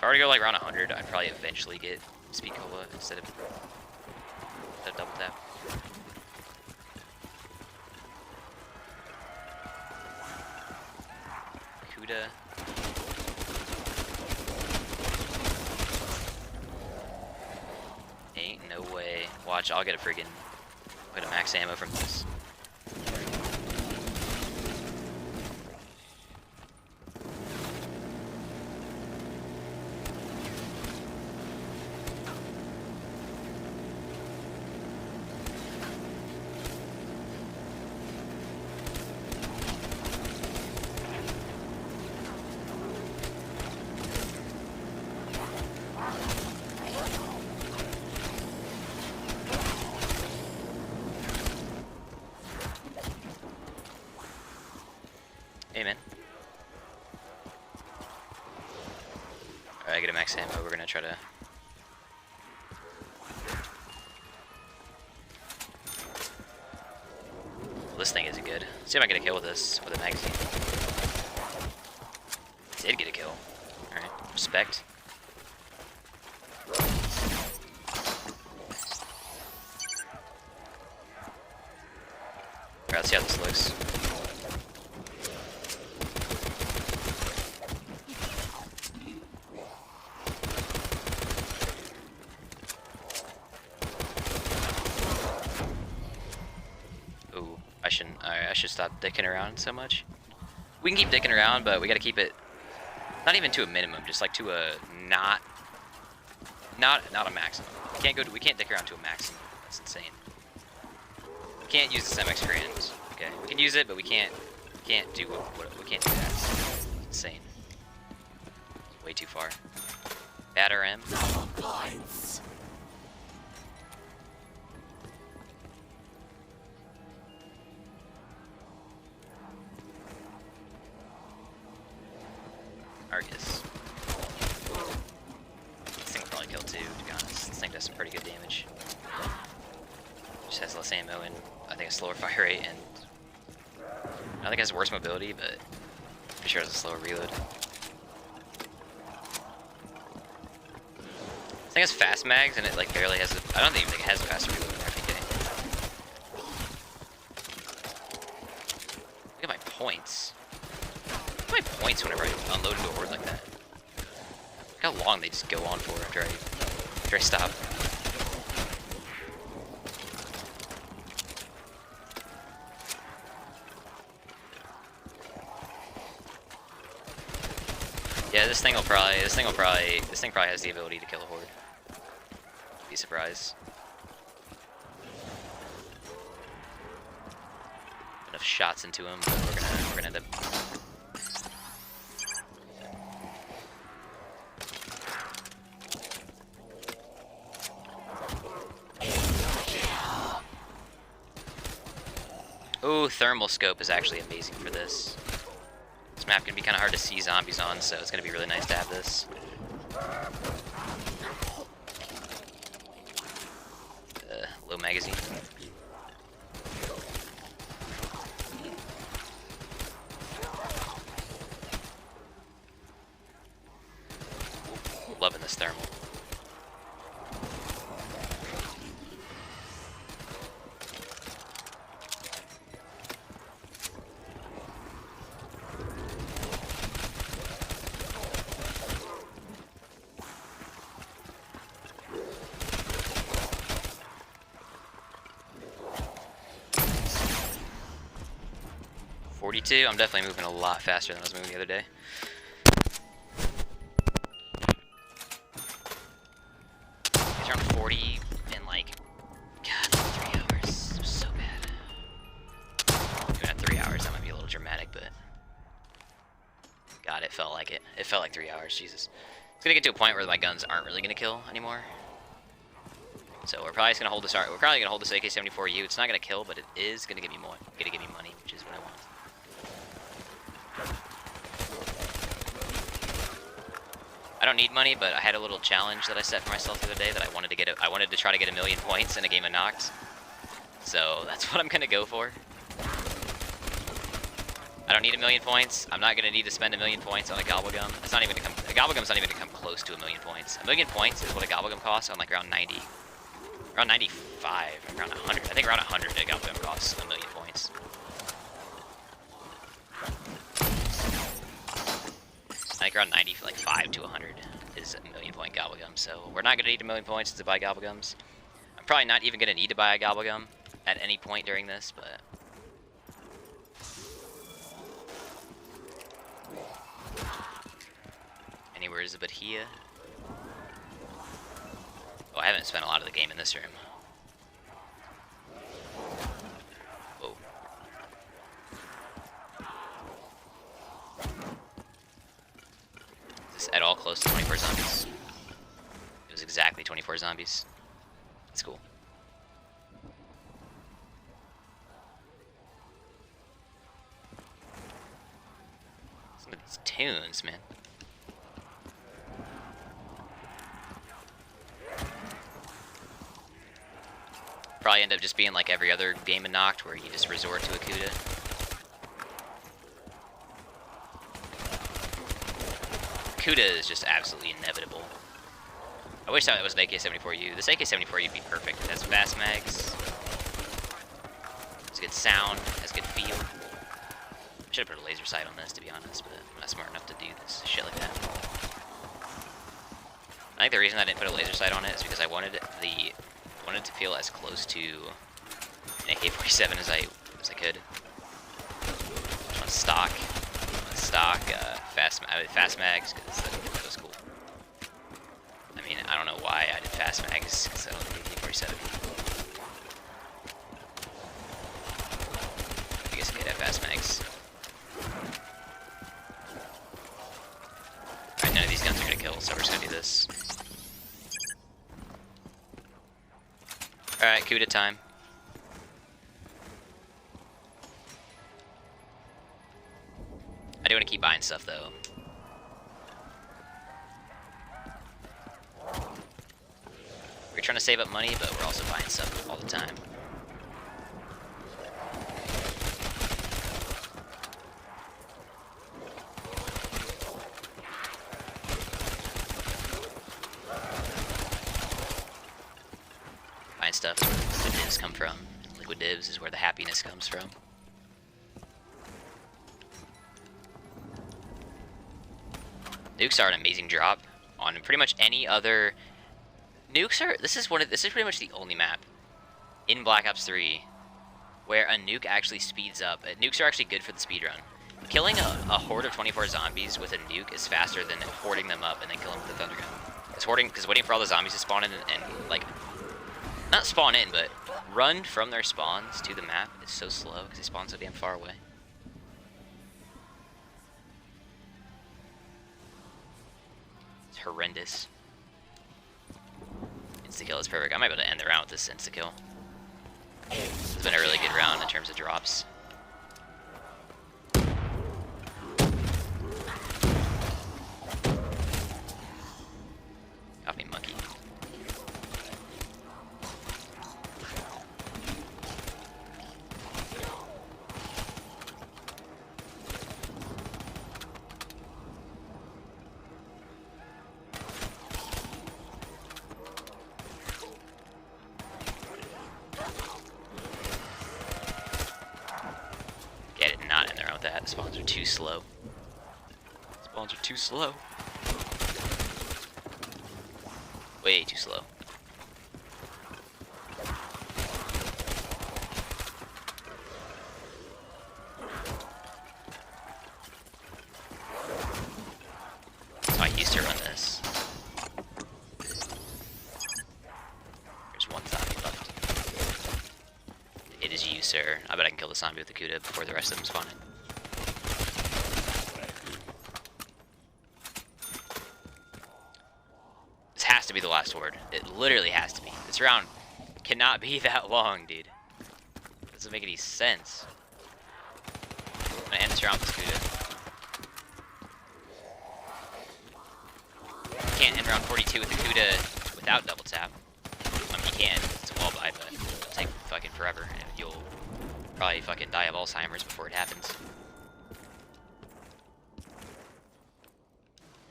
around 100, I'd probably eventually get Speed Cola instead of double tap. Kuda. Ain't no way. Watch, I'll get a friggin' max ammo from this. Hey, man. Alright, I get a max ammo. We're gonna try to... Well, this thing isn't good. Let's see if I can get a kill with this, with a magazine. Did get a kill. Alright, respect. Alright, let's see how this looks. Ooh, I shouldn't. I should stop dicking around so much. We can keep dicking around, but we gotta keep it not even to a minimum, just like to a not a maximum. We can't dick around to a maximum. That's insane. We can't use this MX Grand. Okay, we can use it, but we can't do we can't do that. It's insane. It's way too far. Bad RM. Argus. This thing will probably kill too, to be honest. This thing does some pretty good damage. Just has less ammo and I think a slower fire rate, and I think it has worse mobility, but I'm pretty sure it has a slower reload. This thing has fast mags and it like barely has I don't even think it has a faster reload than RPK. Look at my points. Look at my points whenever I unload into a horde like that. Look how long they just go on for after I stop. Yeah, this thing probably has the ability to kill a horde. Be surprised. Enough shots into him, but we're gonna end up. Ooh, thermal scope is actually amazing for this. This map can be kind of hard to see zombies on, so it's going to be really nice to have this. Low magazine. Loving this thermal. I'm definitely moving a lot faster than I was moving the other day. It's around 40 in like, God, 3 hours. It was so bad. Even at 3 hours, that might be a little dramatic, but God, it felt like it. It felt like 3 hours, Jesus. It's gonna get to a point where my guns aren't really gonna kill anymore. So we're probably just gonna hold this. We're probably gonna hold this AK-74U. It's not gonna kill, but it is gonna give me more. Gonna give me money, which is what I want. I don't need money, but I had a little challenge that I set for myself the other day that I wanted to try to get 1,000,000 points in a game of Nacht. So that's what I'm gonna go for. I don't need 1,000,000 points. I'm not gonna need to spend 1,000,000 points on a gobblegum. It's not even gonna come. A gobblegum's not even gonna come close to 1,000,000 points. 1,000,000 points is what a gobblegum costs on like around 90, around 95, around 100. I think around 100 a gobblegum costs 1,000,000 points. I think around 95 to 100 is a 1,000,000 point gobblegum. So we're not gonna need 1,000,000 points to buy gobblegums. I'm probably not even gonna need to buy a gobblegum at any point during this, but. Anywhere is but here. Oh, I haven't spent a lot of the game in this room. Whoa. Is this at all close to 24 zombies? It was exactly 24 zombies. That's cool. These tunes, man. Probably end up just being like every other game in Nacht where you just resort to a Cuda. Cuda is just absolutely inevitable. I wish that was an AK-74U. This AK-74U would be perfect. It has fast mags. Has good sound. Has good feel. I should have put a laser sight on this, to be honest, but I'm not smart enough to do this shit like that. I think the reason I didn't put a laser sight on it is because I wanted it to feel as close to an AK-47 as I could. Just on stock, fast mags, because that was cool. I mean, I don't know why I did fast mags, because I don't think AK-47. I guess I could have fast mags. Alright, none of these guns are gonna kill, so we're just gonna do this. Alright, Cuda time. I do want to keep buying stuff, though. We're trying to save up money, but we're also buying stuff all the time. Buying stuff is where the divs come from. Liquid divs is where the happiness comes from. Nukes are an amazing drop on pretty much any other. Nukes are. This is pretty much the only map in Black Ops 3 where a nuke actually speeds up. Nukes are actually good for the speed run. Killing a horde of 24 zombies with a nuke is faster than hoarding them up and then killing them with a thunder gun. Because waiting for all the zombies to spawn in and like not spawn in, but run from their spawns to the map is so slow because they spawn so damn far away. Horrendous. Insta-kill is perfect. I might be able to end the round with this insta-kill. It's been a really good round in terms of drops. Off me, monkey. Not in there with that. Spawns are too slow. Spawns are too slow. Way too slow. That's how I used to run this. There's one zombie left. It is you, sir. I bet I can kill the zombie with the Cuda before the rest of them spawn in. This has to be the last horde. It literally has to be. This round cannot be that long, dude. It doesn't make any sense. I'm gonna end this round with this Cuda. You can't end round 42 with the Cuda without double tap. I mean, you can. It's a wall buy, but it'll take fucking forever, and you'll probably fucking die of Alzheimer's before it happens.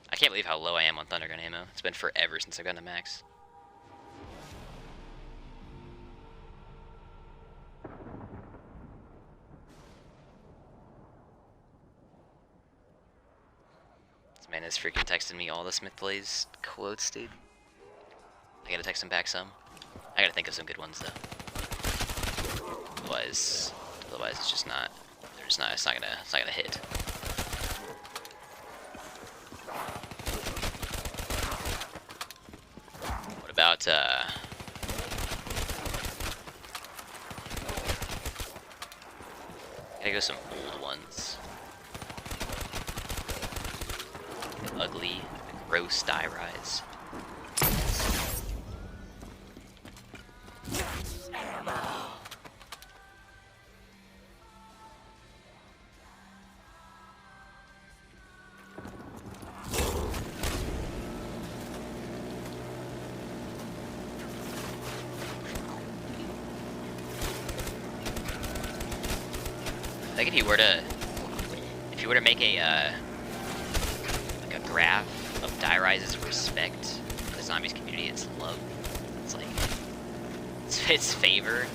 I can't believe how low I am on thunder gun ammo. It's been forever since I've gotten to max. This man is freaking texting me all the Smith Blaze quotes, dude. I gotta text him back some. I gotta think of some good ones though. Otherwise it's just not. It's not gonna hit. What about gotta go some old ones. The ugly, gross die rise. think if you were to make a like a graph of Die Rise's respect for the zombies community, its love, it's like its favor.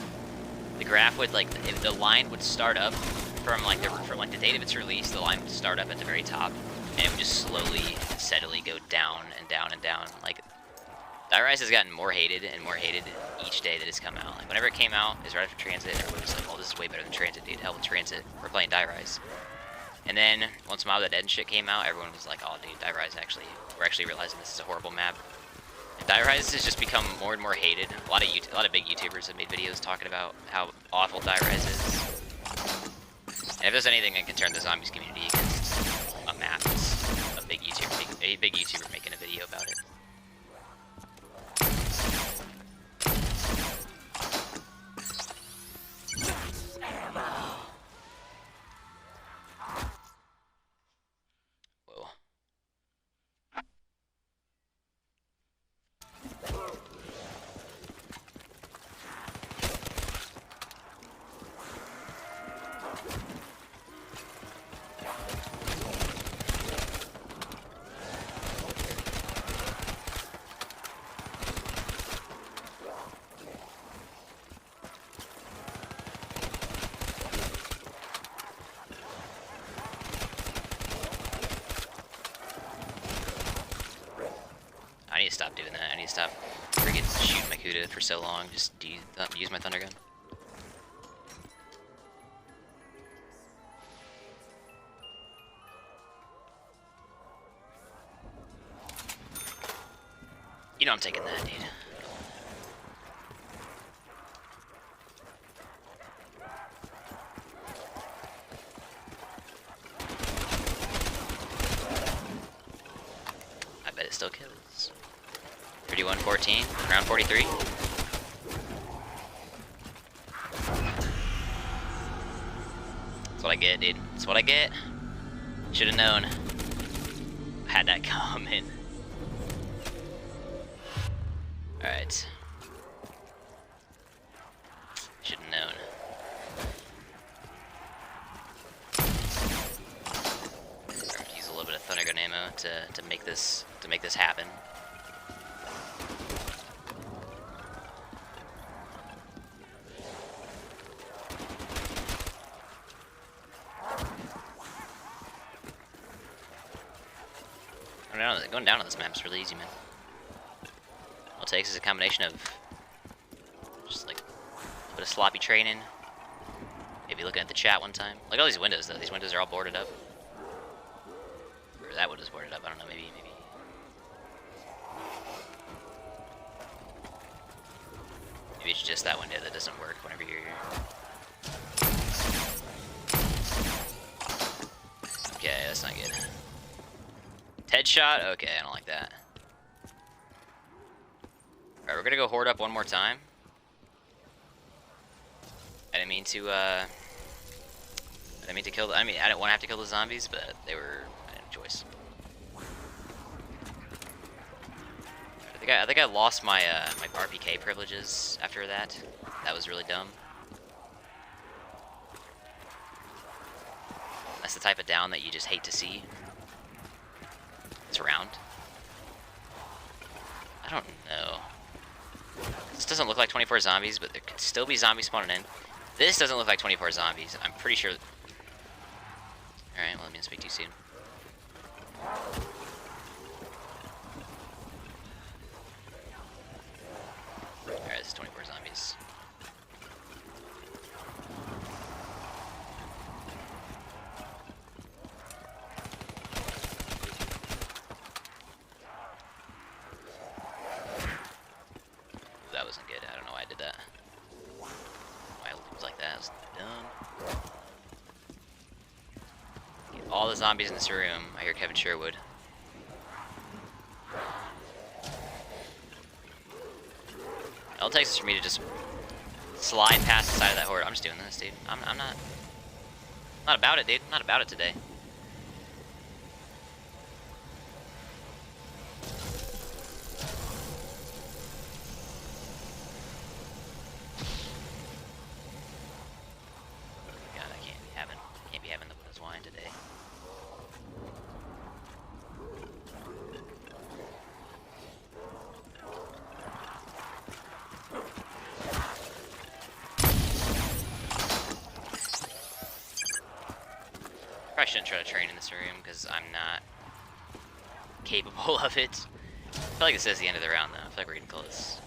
The graph would like the line would start up from like the date of its release. The line would start up at the very top, and it would just slowly, steadily go down and down and down. Like Die Rise has gotten more hated and more hated each day that it's come out. Like whenever it came out, it was right after Transit, and everybody was like, "Oh, this is way better than Transit, dude. Hell with Transit. We're playing Die Rise." And then once Mob of the Dead and shit came out, everyone was like, "Oh, dude, Die Rise we're actually realizing this is a horrible map." And Die Rise has just become more and more hated. A lot of big YouTubers have made videos talking about how awful Die Rise is. And if there's anything that can turn the zombies community against a map, it's a big YouTuber making a video about it. Whoa. I need to stop doing that. I need to stop freaking shooting my Kuda for so long. Just use my Thunder Gun. You know I'm taking that, dude. I bet it still kills. 31-14, round 43. That's what I get, dude. That's what I get. Should have known. I had that coming. Alright. Should have known. Use a little bit of Thunder Gun ammo to make this happen. Going down on this map is really easy, man. All it takes is a combination of just like a bit of sloppy training. Maybe looking at the chat one time. Look at all these windows, though. These windows are all boarded up. Or that window's boarded up. I don't know. Maybe. Maybe it's just that window that doesn't work whenever you're here. Okay, that's not good. Headshot? Okay, I don't like that. Alright, we're gonna go horde up one more time. I didn't mean to kill the, I didn't want to have to kill the zombies, but I didn't have a choice. I think I lost my my RPK privileges after that. That was really dumb. That's the type of down that you just hate to see. It's around. I don't know. This doesn't look like 24 zombies, but there could still be zombies spawning in. This doesn't look like 24 zombies. I'm pretty sure. Alright, well, let me speak to you soon. Alright, this is 24 zombies. That wasn't good. I don't know why I did that. Why it was like that. It was dumb. Get all the zombies in this room. I hear Kevin Sherwood. All it takes is for me to just slide past the side of that horde. I'm just doing this, dude. I'm not about it, dude. I'm not about it today. God, that can't be happening. Probably shouldn't try to train in this room because I'm not capable of it. I feel like this is the end of the round though. I feel like we're getting close.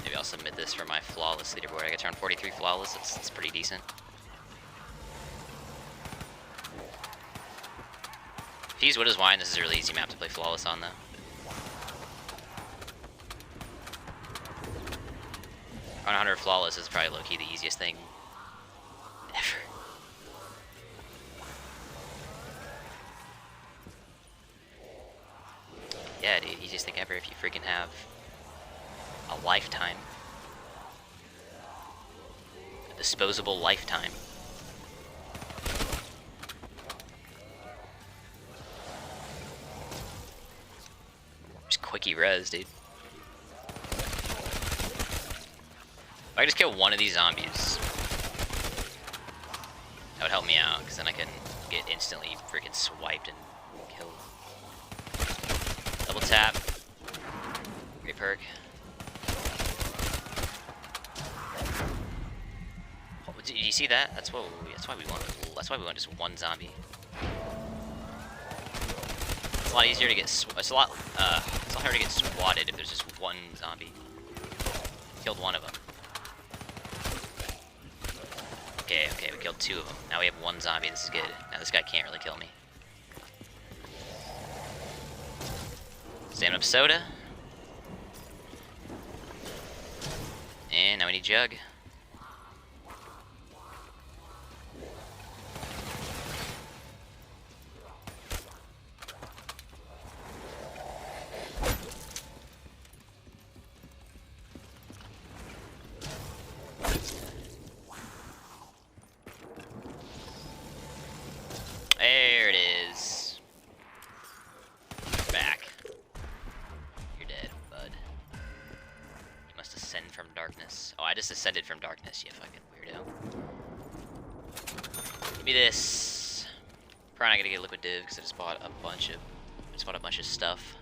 Maybe I'll submit this for my flawless leaderboard. I got to turn 43 flawless. That's pretty decent. If you use Widow's Wine, this is a really easy map to play flawless on though. On 100 flawless is probably low-key the easiest thing ever. Yeah, dude, easiest thing ever if you freaking have a lifetime. A disposable lifetime. Just quickie res, dude. If I could just kill one of these zombies, that would help me out, because then I can get instantly freaking swiped and killed. Double tap. Great perk. Oh, did you see that? That's why we want. That's why we want just one zombie. It's a lot easier to get. It's a lot harder to get swatted if there's just one zombie. Killed one of them. Okay, we killed two of them. Now we have one zombie. This is good. Now this guy can't really kill me. Stamina up soda. And now we need Jug. There it is. Back. You're dead, bud. You must ascend from darkness. Oh, I just ascended from darkness, you fucking weirdo. Give me this. Probably not gonna get liquid div because I just bought a bunch of stuff.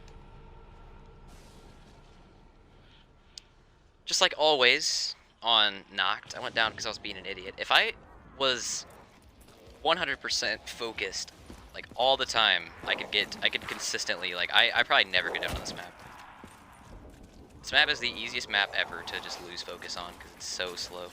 Just like always on Nacht, I went down because I was being an idiot. If I was 100% focused, like all the time, I could consistently, like, I probably never get down on this map. This map is the easiest map ever to just lose focus on because it's so slow.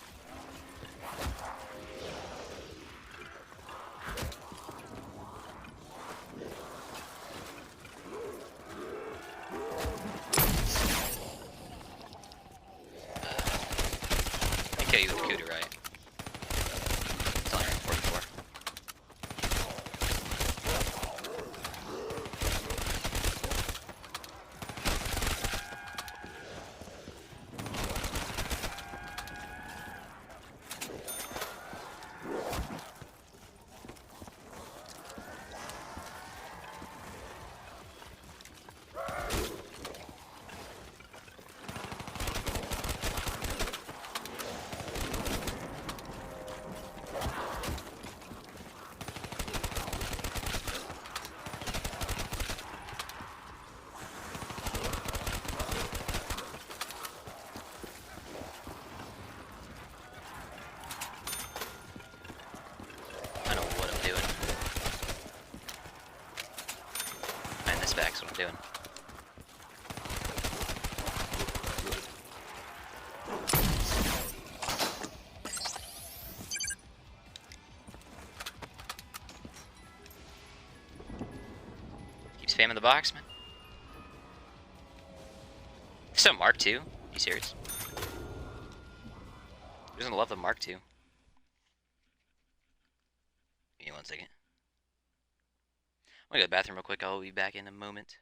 I kill you with the Kuda, right? It's on 44. That's what I'm doing. Keep spamming the box, man. So Mark II? You serious? Who doesn't love the Mark II? Give me 1 second. I'm gonna go to the bathroom real quick. I'll be back in a moment.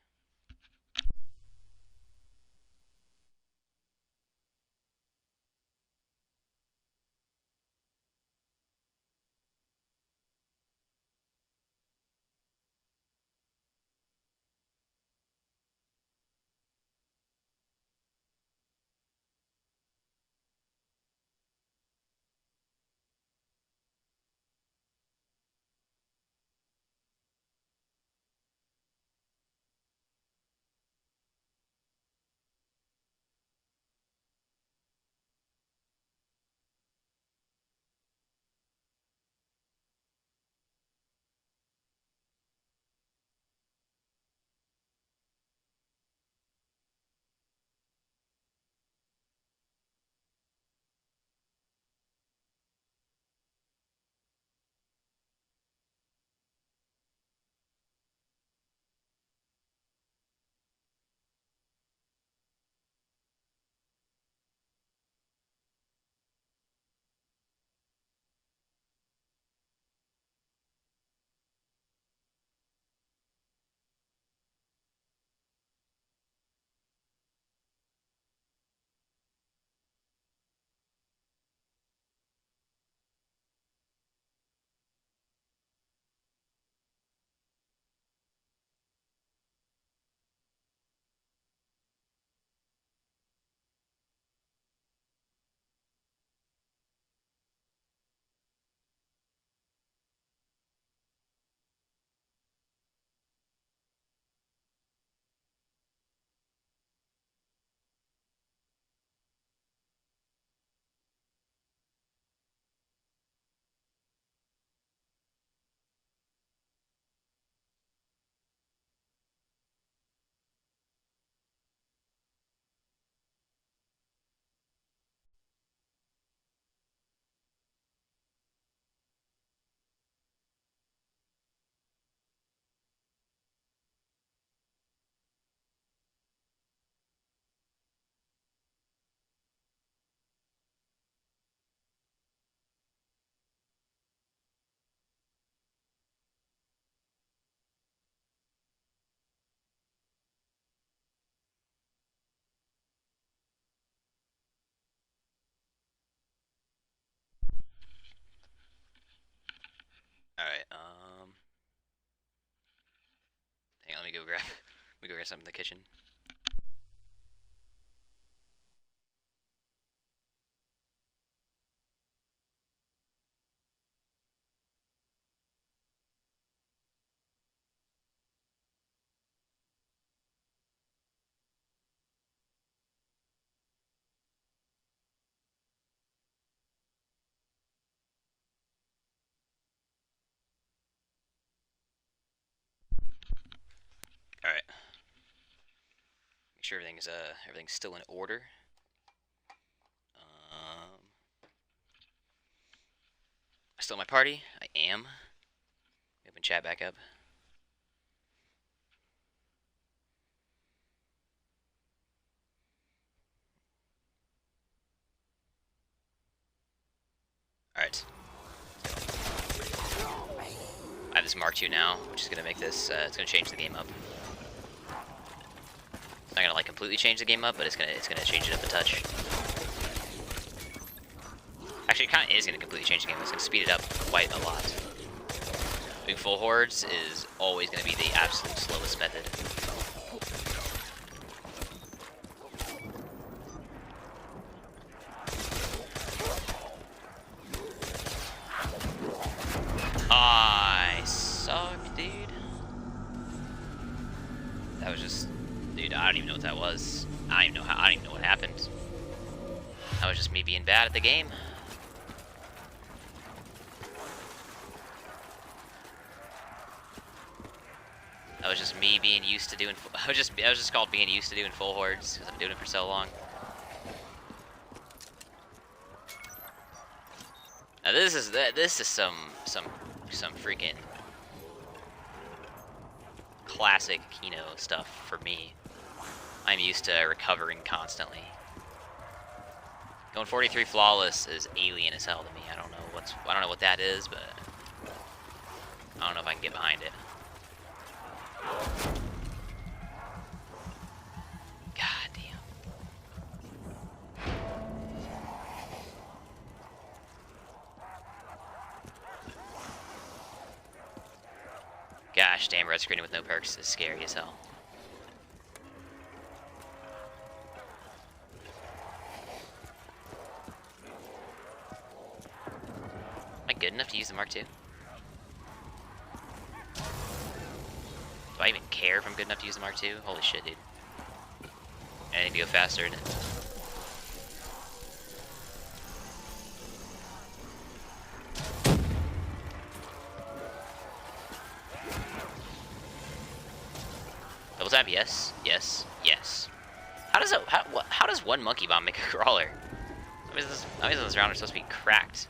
me go get something in the kitchen. All right. Make sure everything's still in order. Still in my party? I am. Open chat back up. Alright. I have this Mark II now, which is going to make this, it's going to change the game up. It's not going to like completely change the game up, but it's going to change it up a touch. Actually, it kind of is going to completely change the game. It's going to speed it up quite a lot. Doing full hordes is always going to be the absolute slowest method. I suck, dude. That was just, dude. I don't even know what that was. I don't even know what happened. That was just me being bad at the game. That was just me being used to doing. I was just called being used to doing full hordes because I've been doing it for so long. Now this is some freaking classic Kino stuff for me. I'm used to recovering constantly. Going 43 flawless is alien as hell to me. I don't know what that is, but I don't know if I can get behind it. God damn. Gosh damn, red screen with no perks is scary as hell. Am I good enough to use the Mark II? Do I even care if I'm good enough to use the Mark II? Holy shit, dude. I need to go faster. Double tap, yes, yes, yes. How does one monkey bomb make a crawler? How many of those rounds are supposed to be cracked?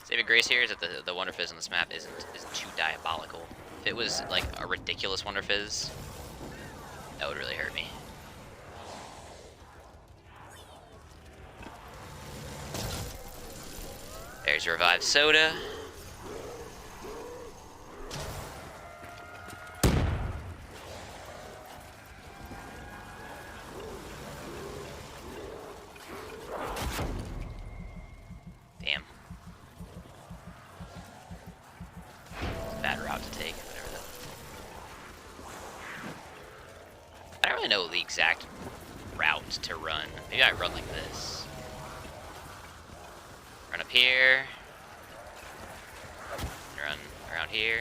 Saving grace here is that the Wonder Fizz on this map isn't too diabolical. If it was like a ridiculous Wonder Fizz, that would really hurt me. There's Revived Soda. Damn. Bad route to take, whatever though. I don't really know the exact route to run. Maybe I run like this. Run up here. Run around here.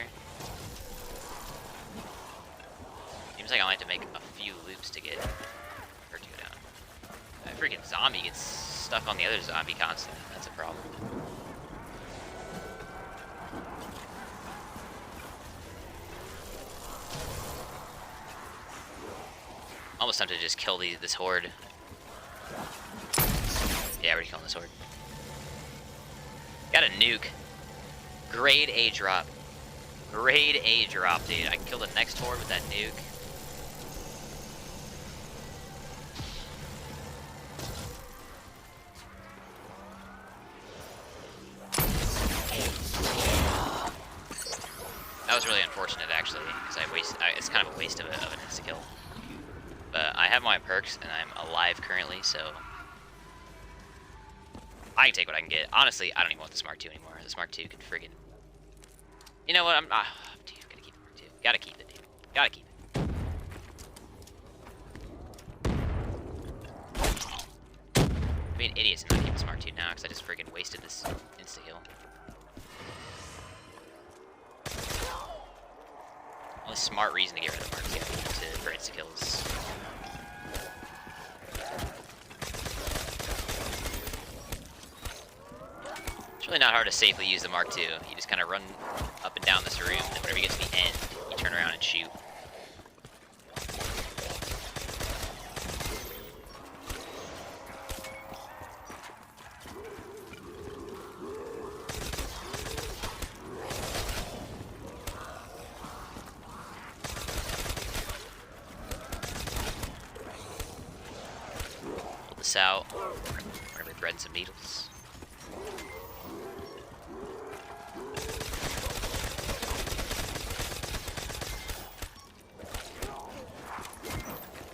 Seems like I might have to make a few loops to get her to go down. That freaking zombie gets stuck on the other zombie constantly. That's a problem. Almost tempted to just kill this horde. Yeah, we're killing this horde. Got a nuke. Grade A drop. Grade A drop, dude. I can kill the next horde with that nuke. That was really unfortunate, actually, because it's kind of a waste of an insta-kill. But I have my perks, and I'm alive currently, so I can take what I can get. Honestly, I don't even want this Mark II anymore. This Mark II can friggin'... You know what? I'm not... dude, gotta keep the Mark II. Gotta keep it, dude. Gotta keep it. I'd be an idiot to not keep this Mark II now, because I just friggin' wasted this insta-heal. Only smart reason to get rid of the Mark II for insta-kills. It's really not hard to safely use the Mark II. You just kind of run up and down this room, and whenever you get to the end, you turn around and shoot. Pull this out. We're gonna be threading some needles.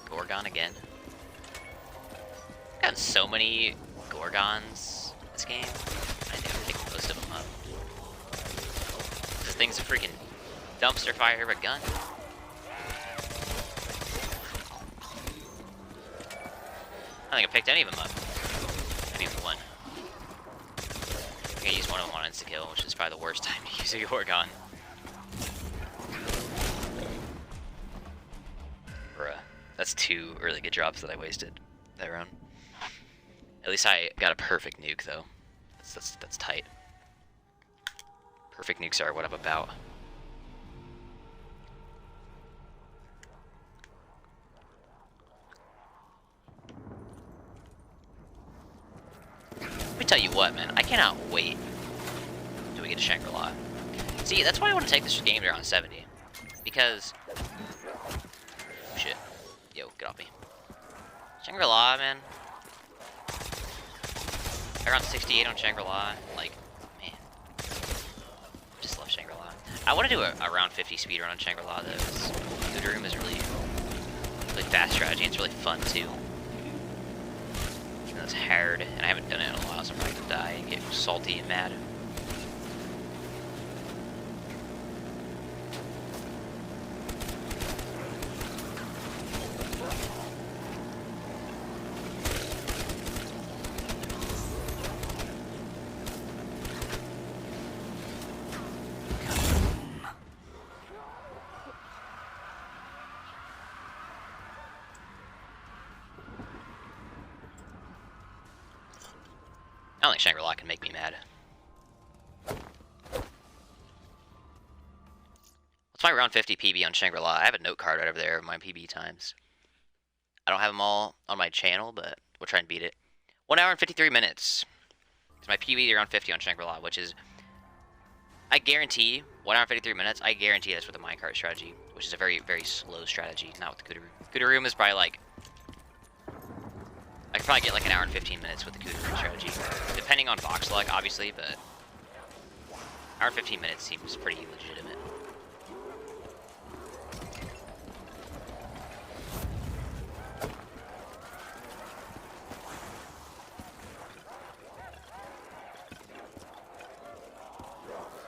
Gorgon again. I've gotten so many Gorgons this game. I never pick most of them up. This thing's a freaking dumpster fire of a gun. I don't think I picked any of them up. Maybe even one. I think I used one of them on insta-kill, which is probably the worst time to use a Gorgon. Bruh. That's 2 really good drops that I wasted that round. At least I got a perfect nuke, though. That's tight. Perfect nukes are what I'm about. Let me tell you what, man. I cannot wait till we get to Shangri-La. See, that's why I want to take this game to around 70. Because... shit. Yo, get off me. Shangri-La, man. Around 68 on Shangri-La. Like, man. Just love Shangri-La. I want to do a round 50 speedrun on Shangri-La, though. Good Room is really fast strategy, and it's really fun, too. And it's hard, and I haven't done it in a while, so I'm probably gonna die and get salty and mad. I don't think Shangri-La can make me mad. What's my round 50 PB on Shangri-La? I have a note card right over there of my PB times. I don't have them all on my channel, but we'll try and beat it. 1 hour and 53 minutes. It's my PB around 50 on Shangri-La, which is... I guarantee, 1 hour and 53 minutes, I guarantee that's with the minecart strategy, which is a very, very slow strategy, not with the Kuda Room. Kuda Room is probably like... I could probably get like 1 hour and 15 minutes with the Kuda Room strategy. Depending on box luck, obviously, but... 1 hour and 15 minutes seems pretty legitimate.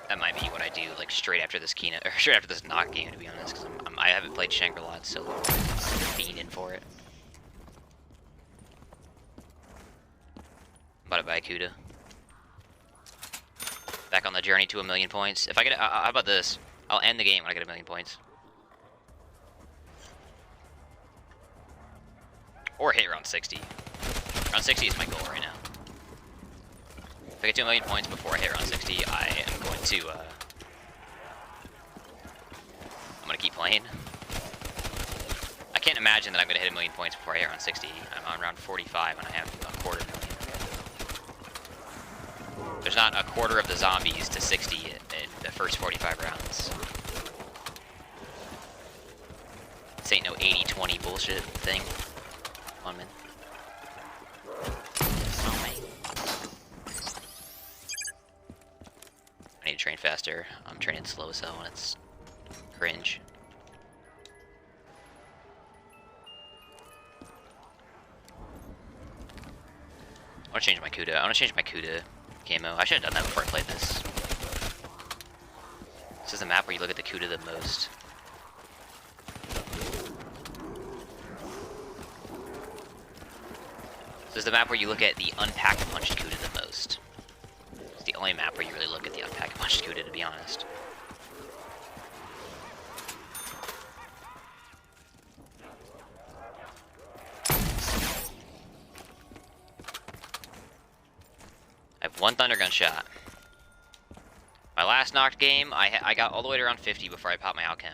That might be what I do, like, straight after this Kina, or straight after this Nacht game, to be honest, because I haven't played Shangri-La in so long. I'm fiending for it. I'm about to buy a Kuda. Back on the journey to 1,000,000 points. If I get, how about this? I'll end the game when I get 1,000,000 points. Or hit around 60. Around 60 is my goal right now. If I get to 1,000,000 points before I hit around 60, I am going to, I'm gonna keep playing. I can't imagine that I'm gonna hit 1,000,000 points before I hit around 60. I'm on around 45 and I have a 250,000. There's not a quarter of the zombies to 60 in the first 45 rounds. This ain't no 80-20 bullshit thing. Come on, man. I need to train faster. I'm training slow as hell and it's cringe. I want to change my Cuda. I want to change my Cuda camo. I should have done that before I played this. This is the map where you look at the Cuda the most. This is the map where you look at the unpacked punched Cuda the most. It's the only map where you really look at the unpacked punched Cuda, to be honest. I have one Thundergun shot. My last Nacht game, I got all the way to around 50 before I popped my Alchem.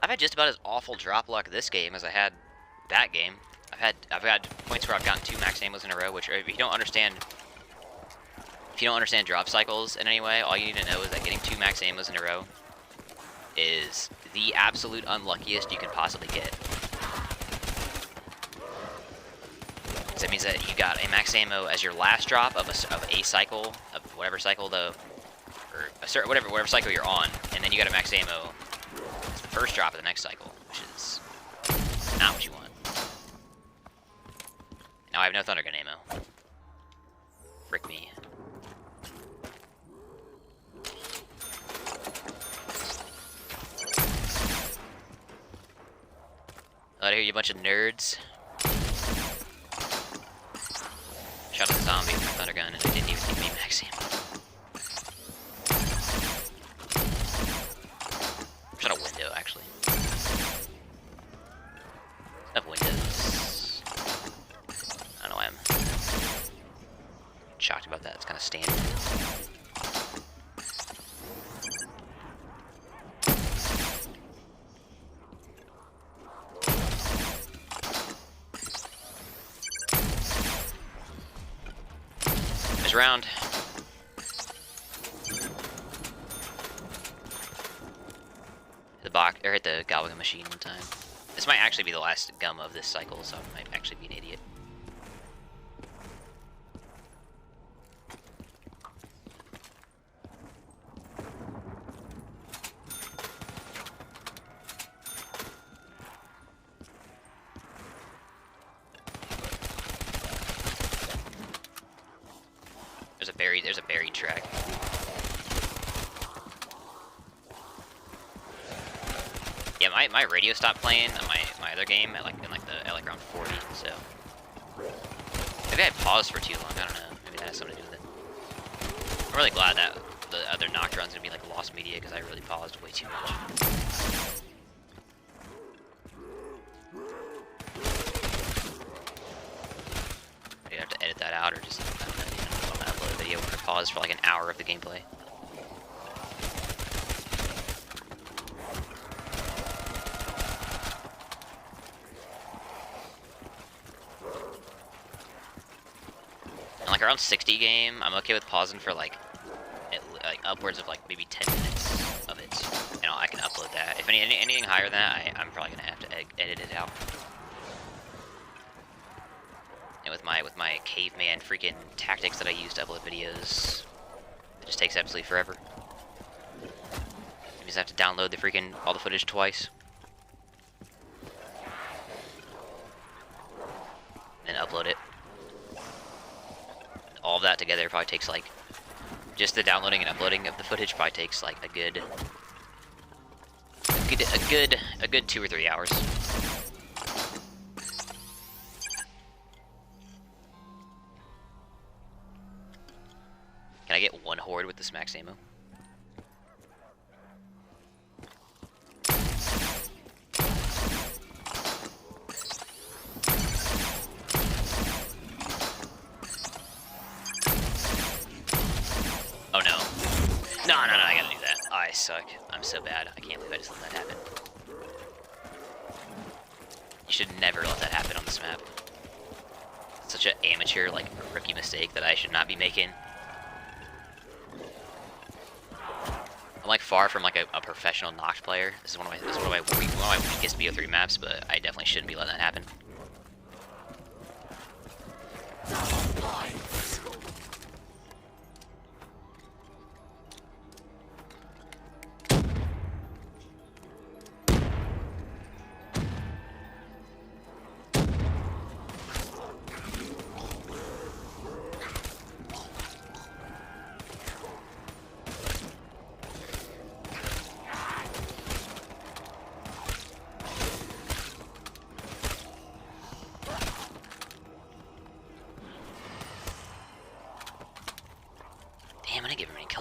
I've had just about as awful drop luck this game as I had that game. I've had points where I've gotten 2 max ammos in a row, which if you don't understand drop cycles in any way, all you need to know is that getting 2 max ammos in a row is the absolute unluckiest you can possibly get. So that means that you got a max ammo as your last drop of a cycle, of whatever cycle whatever cycle you're on, and then you got a max ammo as the first drop of the next cycle, which is not what you want. Now I have no Thundergun ammo. Frick me. Oh, I hear you a bunch of nerds. Shot at the zombie with my Thundergun and it didn't even give me max ammo. Shot a window, actually. Enough windows. I don't know why I'm shocked about that. It's kind of standard. There's a round. The box, or hit the Gobblegum machine one time. This might actually be the last gum of this cycle, so I might actually be an idiot. There's a buried track. Yeah, my radio stopped playing on my other game at like around 40, so maybe I paused for too long. I don't know. Maybe that has something to do with it. I'm really glad that the other Nacht run's gonna be like lost media because I really paused way too much. I'd have to edit that out or just I don't know. I'm gonna upload a video where I pause for like an hour of the gameplay. And like around 60 game, I'm okay with pausing for like upwards of like maybe 10 minutes of it. And I can upload that. If anything higher than that, I'm probably gonna have to edit it out. And with my caveman freaking tactics that I use to upload videos, it just takes absolutely forever. You just have to download the freaking all the footage twice, and then upload it. All of that together probably takes like just the downloading and uploading of the footage probably takes like a good 2 or 3 hours. Can I get one horde with this max ammo? Oh no. No, I gotta do that. I suck. I'm so bad. I can't believe I just let that happen. You should never let that happen on this map. It's such an amateur, like, rookie mistake that I should not be making. I'm like far from like a professional Nacht player. This is one of my weakest BO3 maps, but I definitely shouldn't be letting that happen.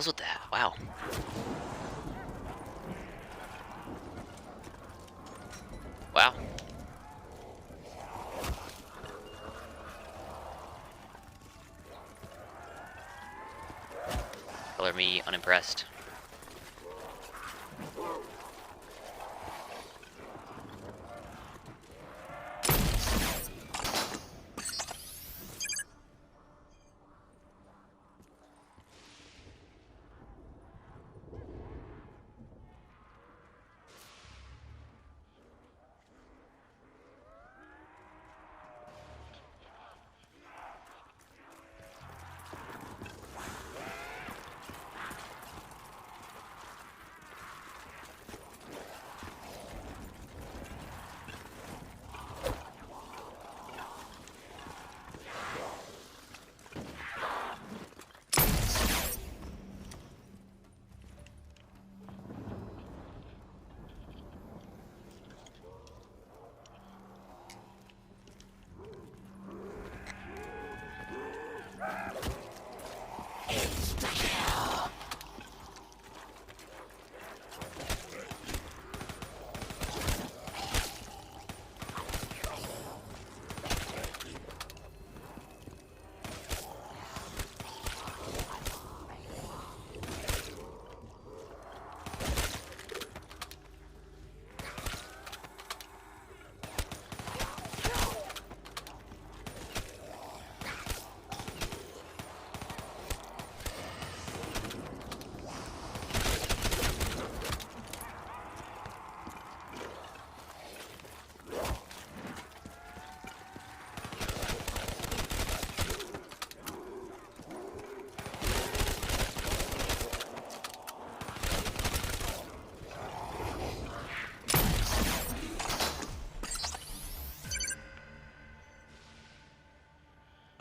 hell's with that? Wow. Wow. Color me unimpressed.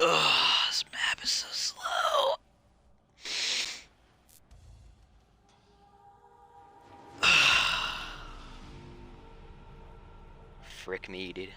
Ugh, this map is so slow. Frick me, dude.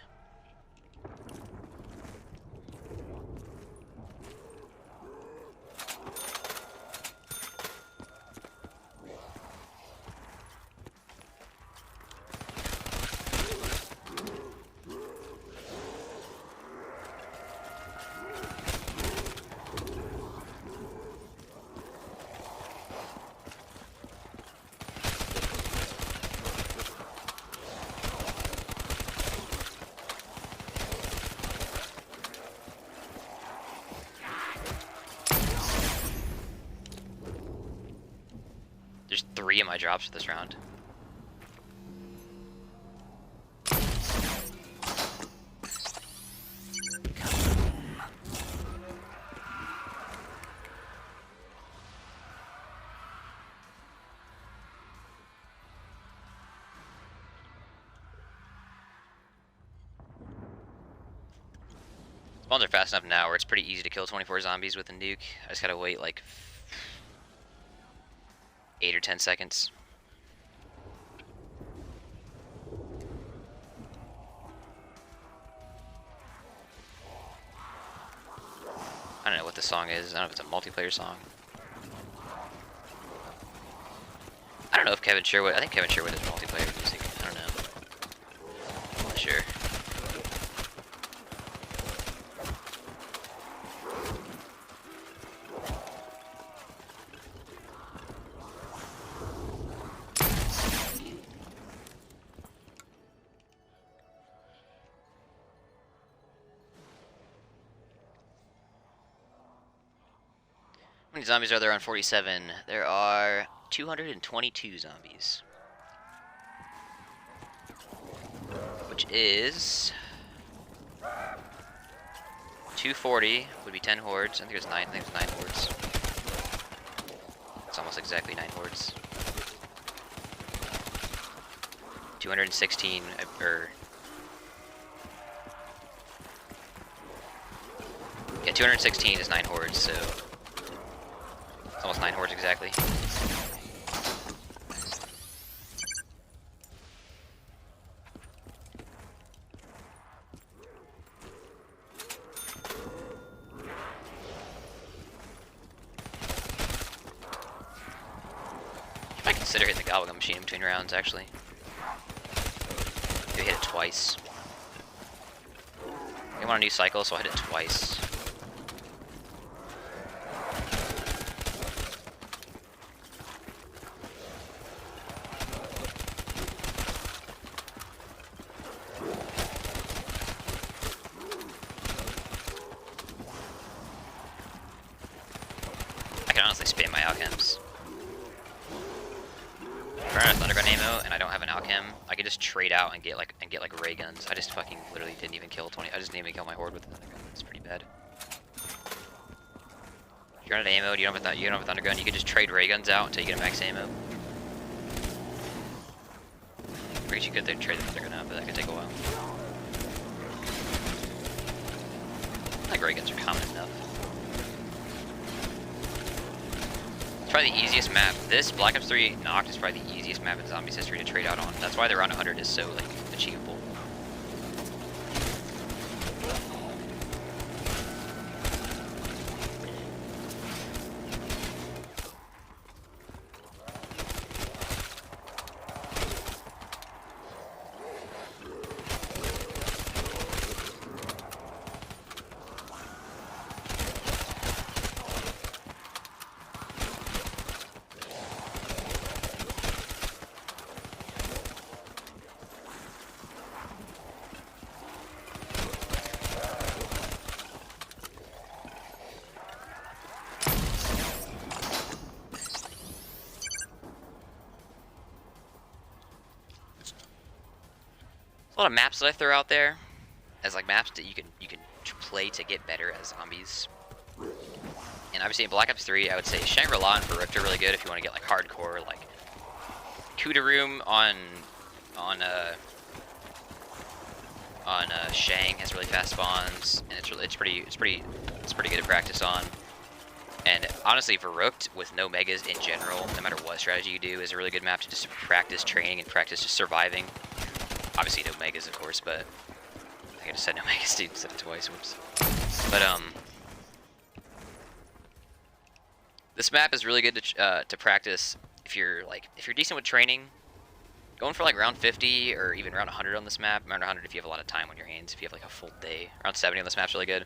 There's 3 of my drops for this round. Spawns are fast enough now where it's pretty easy to kill 24 zombies with a nuke. I just gotta wait like 8 or 10 seconds. I don't know what the song is. I don't know if it's a multiplayer song. I don't know if Kevin Sherwood. I think Kevin Sherwood is multiplayer music. I don't know. I'm not sure. How many zombies are there on 47? There are 222 zombies. Which is 240 would be 10 hordes. I think it's 9. I think it's 9 hordes. It's almost exactly 9 hordes. 216 or yeah, 216 is 9 hordes, so it's almost 9 hordes exactly. gobblegum machine in between rounds, actually. Maybe hit it twice. I want a new cycle, so I'll hit it twice. I can honestly spam my alchems. If I run out of Thundergun ammo and I don't have an alchem, I could just trade out and get like ray guns. I just fucking literally didn't even kill 20. I just didn't even kill my horde with a Thundergun. It's pretty bad. If you're out of ammo, you don't have a Thundergun, you could just trade ray guns out until you get a max ammo. Pretty you could then trade the Thundergun out, but that could take a while. Like ray guns are common enough. It's probably the easiest map. This Black Ops 3 Nacht is probably the easiest map in Zombies history to trade out on. That's why the round 100 is so like achievable. A lot of maps that I throw out there as like maps that you can play to get better as zombies. And obviously in Black Ops 3, I would say Shangri-La and Verruckt are really good if you want to get like hardcore, like Kuda Room on Shang has really fast spawns, and it's pretty good to practice on. And honestly, Verruckt with no megas in general, no matter what strategy you do, is a really good map to just practice training and practice just surviving. Obviously no megas, of course, but I think I just said no megas, dude, said it twice, whoops. But this map is really good to practice if you're decent with training. Going for like round 50 or even round 100 on this map. Round 100 if you have a lot of time on your hands, if you have like a full day. Round 70 on this map's really good.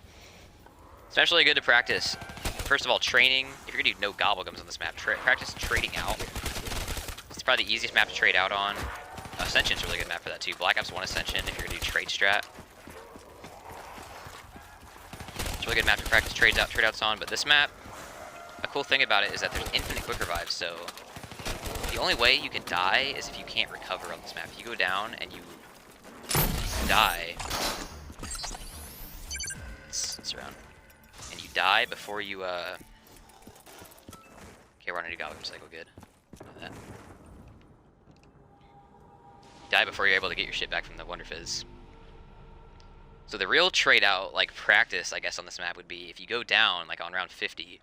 It's actually good to practice. First of all, training. If you're gonna do no gobblegums on this map, practice trading out. It's probably the easiest map to trade out on. Ascension's a really good map for that too. Black Ops 1 Ascension if you're gonna do trade strat. It's a really good map to practice trade outs on, but this map, a cool thing about it is that there's infinite quick revives, so the only way you can die is if you can't recover on this map. If you go down and you die, it's around, and you die before you okay, we're on a new goblin cycle, good. That. Die before you're able to get your shit back from the Wonder Fizz. So the real trade out, like practice, I guess, on this map would be if you go down, like on round 50,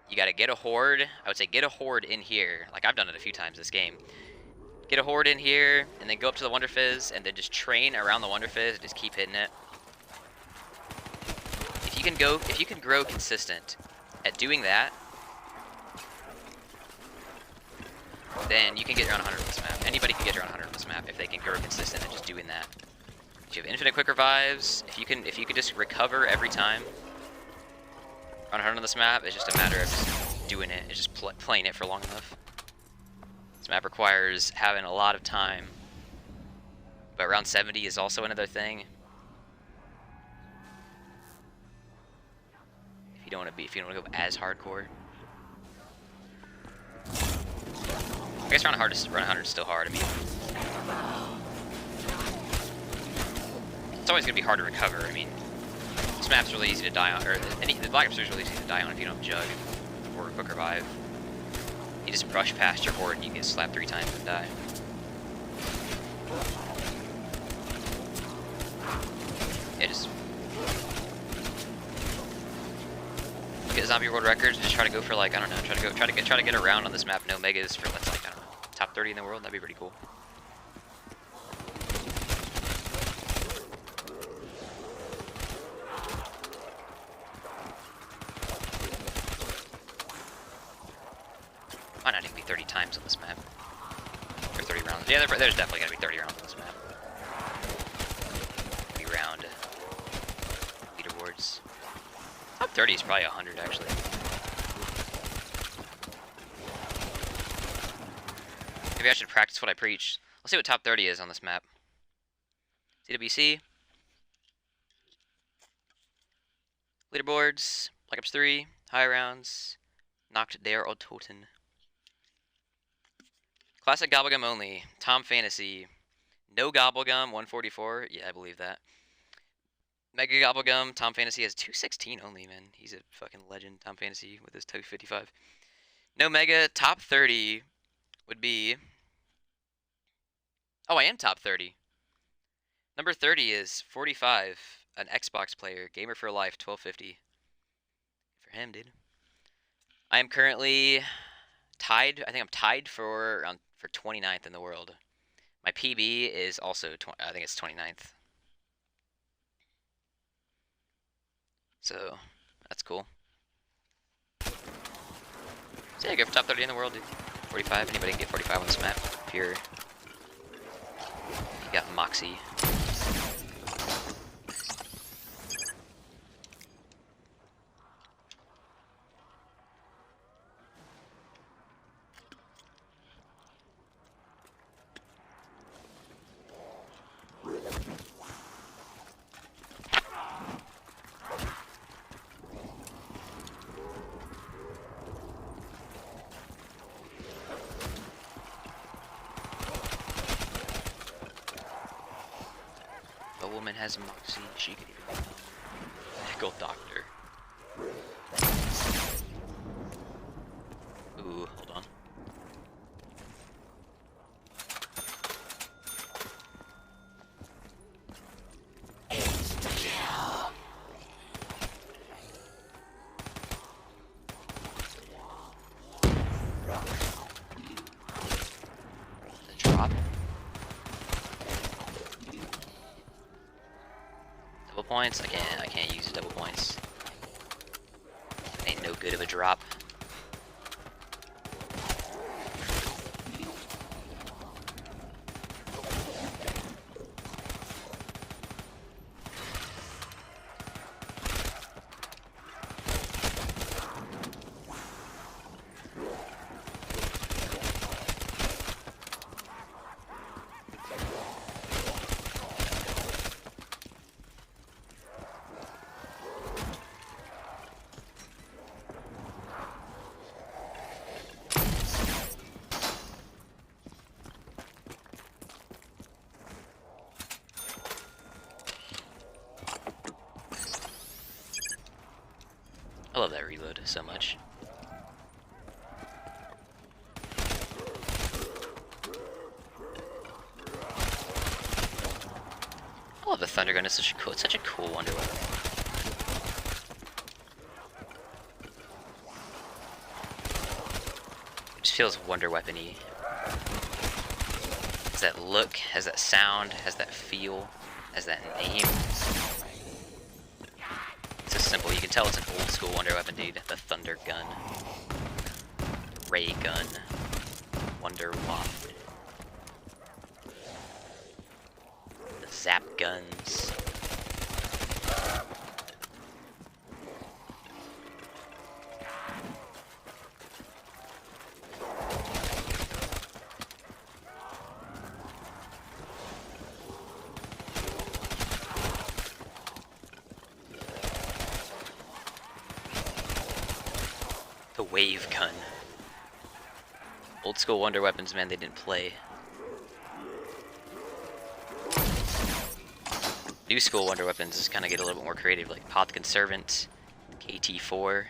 you gotta get a horde. I would say get a horde in here. Like I've done it a few times this game. Get a horde in here, and then go up to the Wonder Fizz, and then just train around the Wonder Fizz, and just keep hitting it. If you can grow consistent at doing that, then you can get around 100 on this map. Anybody can get around 100 on this map if they can grow consistent at just doing that. If you have infinite quick revives, if you can just recover every time around 100 on this map, it's just a matter of just doing it. It's just playing it for long enough. This map requires having a lot of time, but round 70 is also another thing. If you don't want to go as hardcore. I guess round 100 is still hard. I mean, it's always gonna be hard to recover. I mean, this map's really easy to die on, or the Black Ops 3 is really easy to die on if you don't have Jug or a quick revive. You just brush past your horde and you get slapped 3 times and die. Yeah, just look at zombie world records. Just try to go for like, I don't know, try to get around on this map. No megas for let's like, I don't know, top 30 in the world. That'd be pretty cool. Might not even be 30 times on this map. 30 rounds. Yeah, there's definitely gonna be 30 rounds on this map. Round leaderboards. Top 30 is probably 100 actually. Maybe I should practice what I preach. Let's see what top 30 is on this map. CWC. Leaderboards. Black Ops 3. High rounds. Nacht der Toten. Classic Gobblegum only. Tom Fantasy. No Gobblegum, 144. Yeah, I believe that. Mega Gobblegum, Tom Fantasy has 216 only, man. He's a fucking legend, Tom Fantasy, with his 255. No Mega, top 30 would be... Oh, I am top 30. Number 30 is 45, an Xbox player, Gamer for Life, 1250. For him, dude. I am currently tied. I think I'm tied for 29th in the world. My PB is also, I think it's 29th. So, that's cool. So yeah, go for top 30 in the world, dude. 45, anybody can get 45 on this map. If you got Moxie. A woman has Moxie, she could even become a medical doctor. Ooh, hold on. The drop. Double points? I can't use double points. Ain't no good of a drop. I love that reload so much. I love the Thunder Gun. It's such a cool wonder weapon. Just feels wonder weapon-y. Has that look, has that sound, has that feel, has that name. It's just simple. You can tell it's an old school wonder weapon, dude. The Thunder Gun, Ray Gun, Wonder Waft, the Zap Guns. The Wave Gun. Old school wonder weapons, man, they didn't play. New school wonder weapons just kind of get a little bit more creative, like Pothkin Servant, KT4.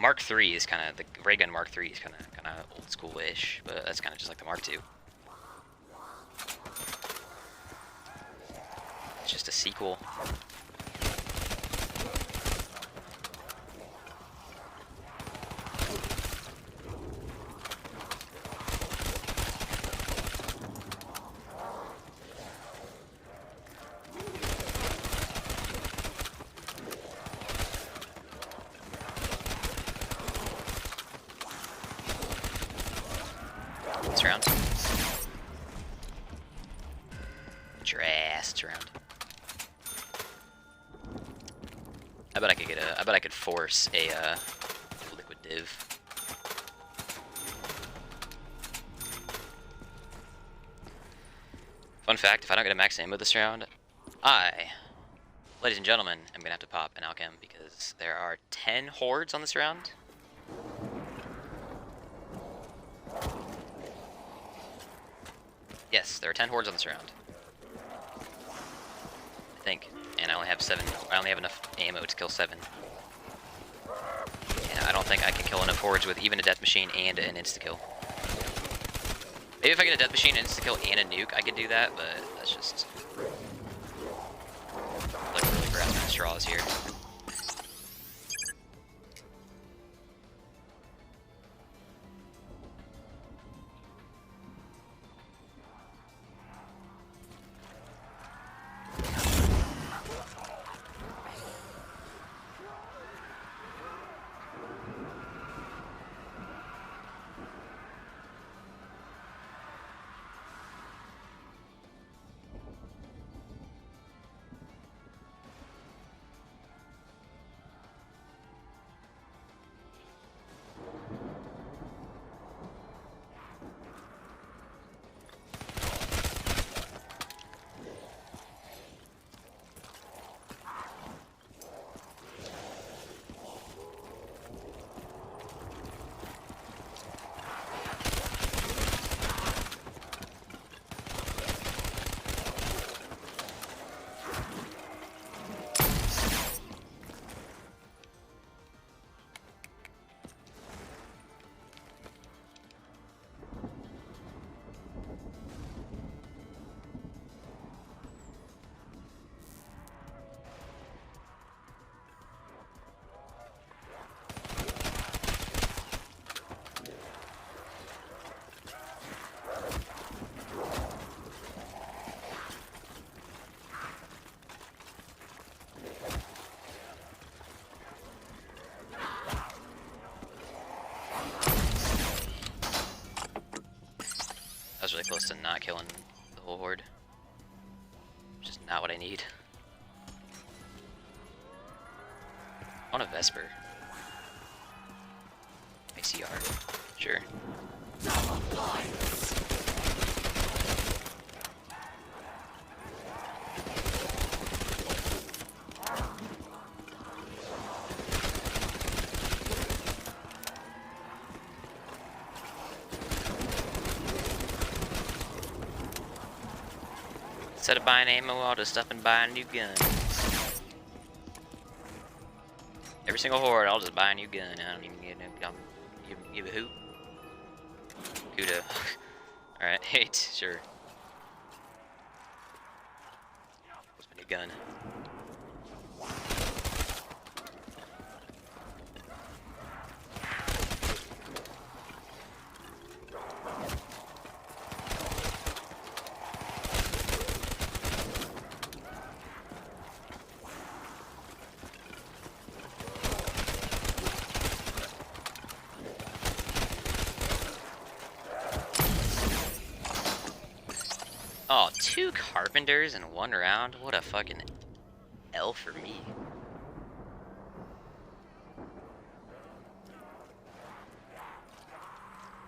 Mark III is kind of, the Ray Gun Mark III is kind of old school-ish, but that's kind of just like the Mark II. It's just a sequel. round. Get your ass round. I bet I could get a. I bet I could force a liquid div. Fun fact: if I don't get a max ammo this round, ladies and gentlemen, I'm gonna have to pop an alchem because there are 10 hordes on this round. Yes, there are 10 hordes on this round. I think. And I only have 7. I only have enough ammo to kill 7. And I don't think I can kill enough hordes with even a death machine and an insta-kill. Maybe if I get a death machine, an insta-kill, and a nuke, I could do that, but that's just... like really grasping at straws here. I was really close to not killing the whole horde. Which is not what I need. I want a Vesper. ICR. Sure. Instead of buying ammo, I'll just up and buy a new gun. Every single horde, I'll just buy a new gun. I don't even get no. Give a hoot. Kuda. Alright, hate, sure. What's my new gun? Oh, 2 carpenters in 1 round? What a fucking L for me.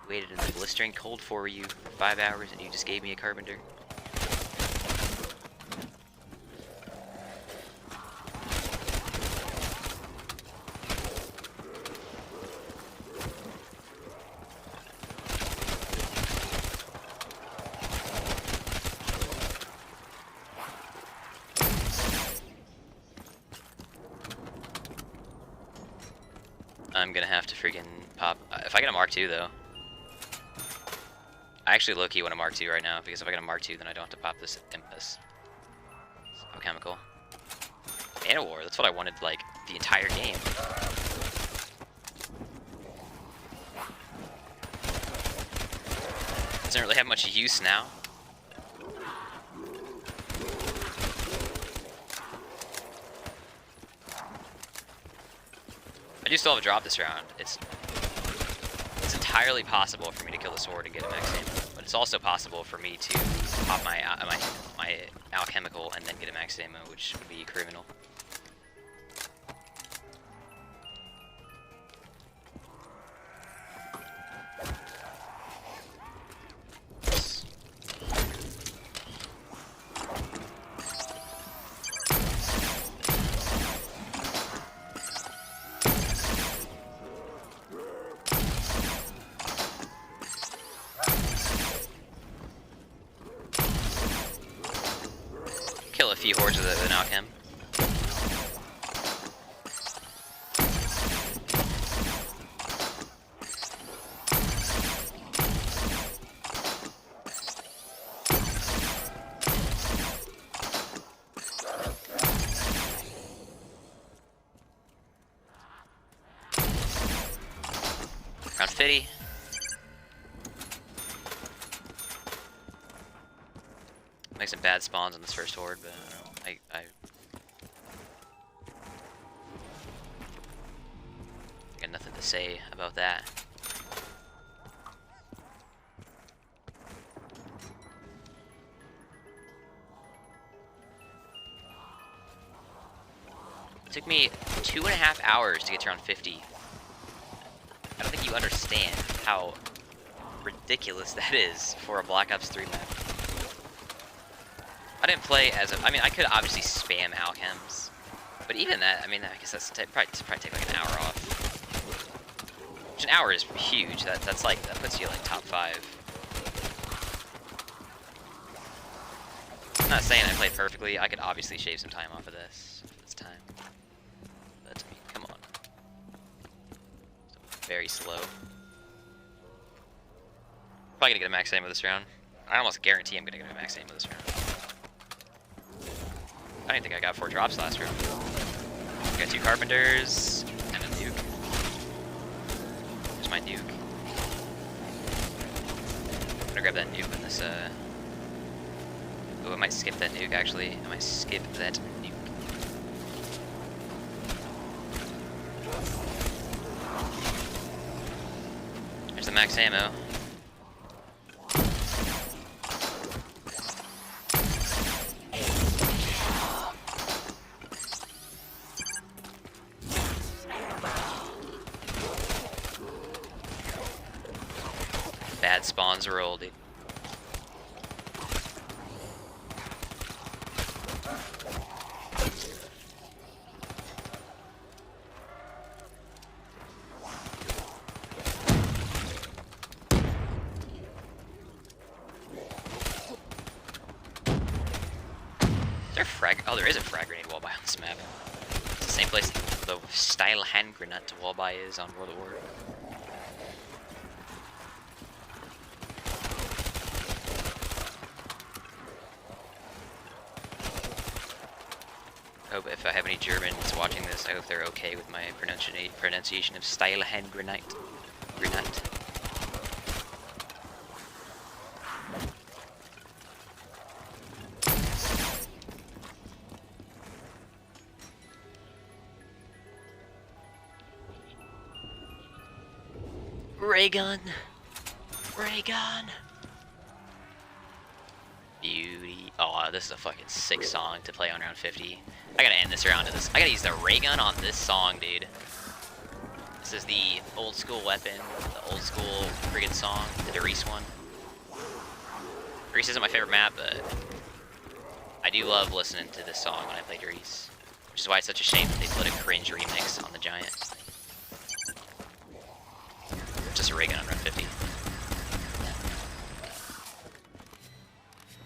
Waited in the blistering cold for you for 5 hours and you just gave me a carpenter. I'm gonna have to freaking pop. If I get a Mark II, though. I actually low-key want a Mark II right now, because if I get a Mark II, then I don't have to pop this Impus. Alchemical. Manowar, that's what I wanted, like, the entire game. Doesn't really have much use now. I do still have a drop this round. It's entirely possible for me to kill the sword and get a max aim, but but it's also possible for me to pop my alchemical and then get a max ammo, which would be criminal. Kill a few hordes with an alchem. Round 50. Make some bad spawns on this first horde, but I got nothing to say about that. It took me 2.5 hours to get to round 50. I don't think you understand how ridiculous that is for a Black Ops 3 map. I didn't play as a... I mean, I could obviously spam alchems, but even that, I mean, I guess that's probably take like an hour off. Which an hour is huge. That's like, that puts you like top 5. I'm not saying I played perfectly. I could obviously shave some time off of this if it's time. But I mean, come on. So very slow. Probably gonna get a max aim with this round. I almost guarantee I'm gonna get a max aim with this round. I didn't think I got 4 drops last round. Got 2 carpenters and a nuke. There's my nuke. I'm gonna grab that nuke in this. Oh, I might skip that nuke actually. I might skip that nuke. There's the max ammo. Bad spawns roll, dude. Is there frag? Oh, there is a frag grenade wall buy on this map. It's the same place the style hand grenade wall buy is on World at War. Hope if I have any Germans watching this, I hope they're okay with my pronunciation of style hand grenade. Ray gun. Beauty. Oh, this is a fucking sick song to play on round 50. I gotta end this round to this. I gotta use the ray gun on this song, dude. This is the old school weapon, the old school friggin' song, the Derice one. Derice isn't my favorite map, but I do love listening to this song when I play Derice. Which is why it's such a shame that they put a cringe remix on the Giant. Just a ray gun on round 50.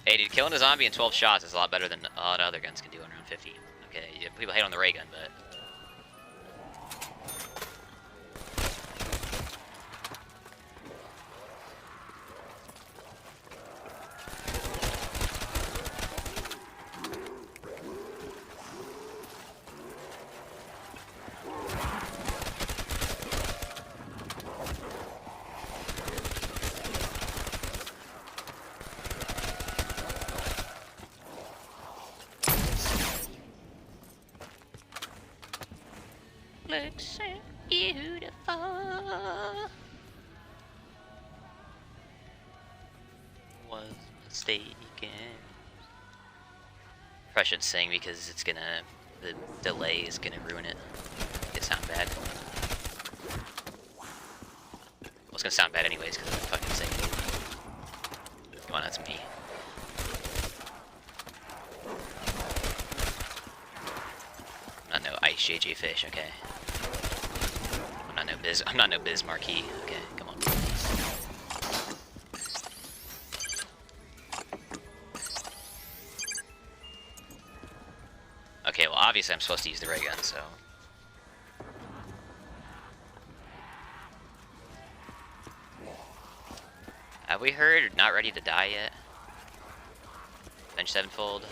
Hey dude, killing a zombie in 12 shots is a lot better than a lot of other guns can do on round 50. Okay, yeah, people hate on the ray gun, but... Looks so beautiful. mistaken. Probably shouldn't sing because it's gonna, the delay is gonna ruin it. It sound bad. Well, it's gonna sound bad anyways because I'm fucking singing. Come on, that's me. I'm not no Ice JJ Fish, okay. I'm not no Biz Marquee, okay, come on. Okay, well obviously I'm supposed to use the ray gun, so. Have we heard Not Ready to Die yet? Bench Sevenfold,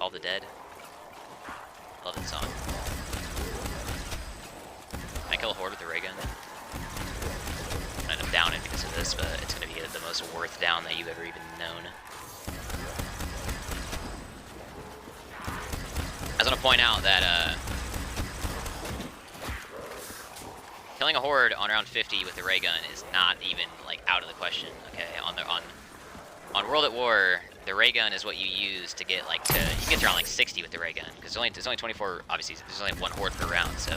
All the Dead. Love that song. Can I kill a horde with the ray gun? I'm gonna end up downing because of this, but it's gonna be the most worth down that you've ever even known. I just want to point out that killing a horde on round 50 with the ray gun is not even like out of the question. Okay, on World at War, the ray gun is what you use to get like you can get to around like 60 with the ray gun because there's only 24. Obviously, there's only one horde per round, so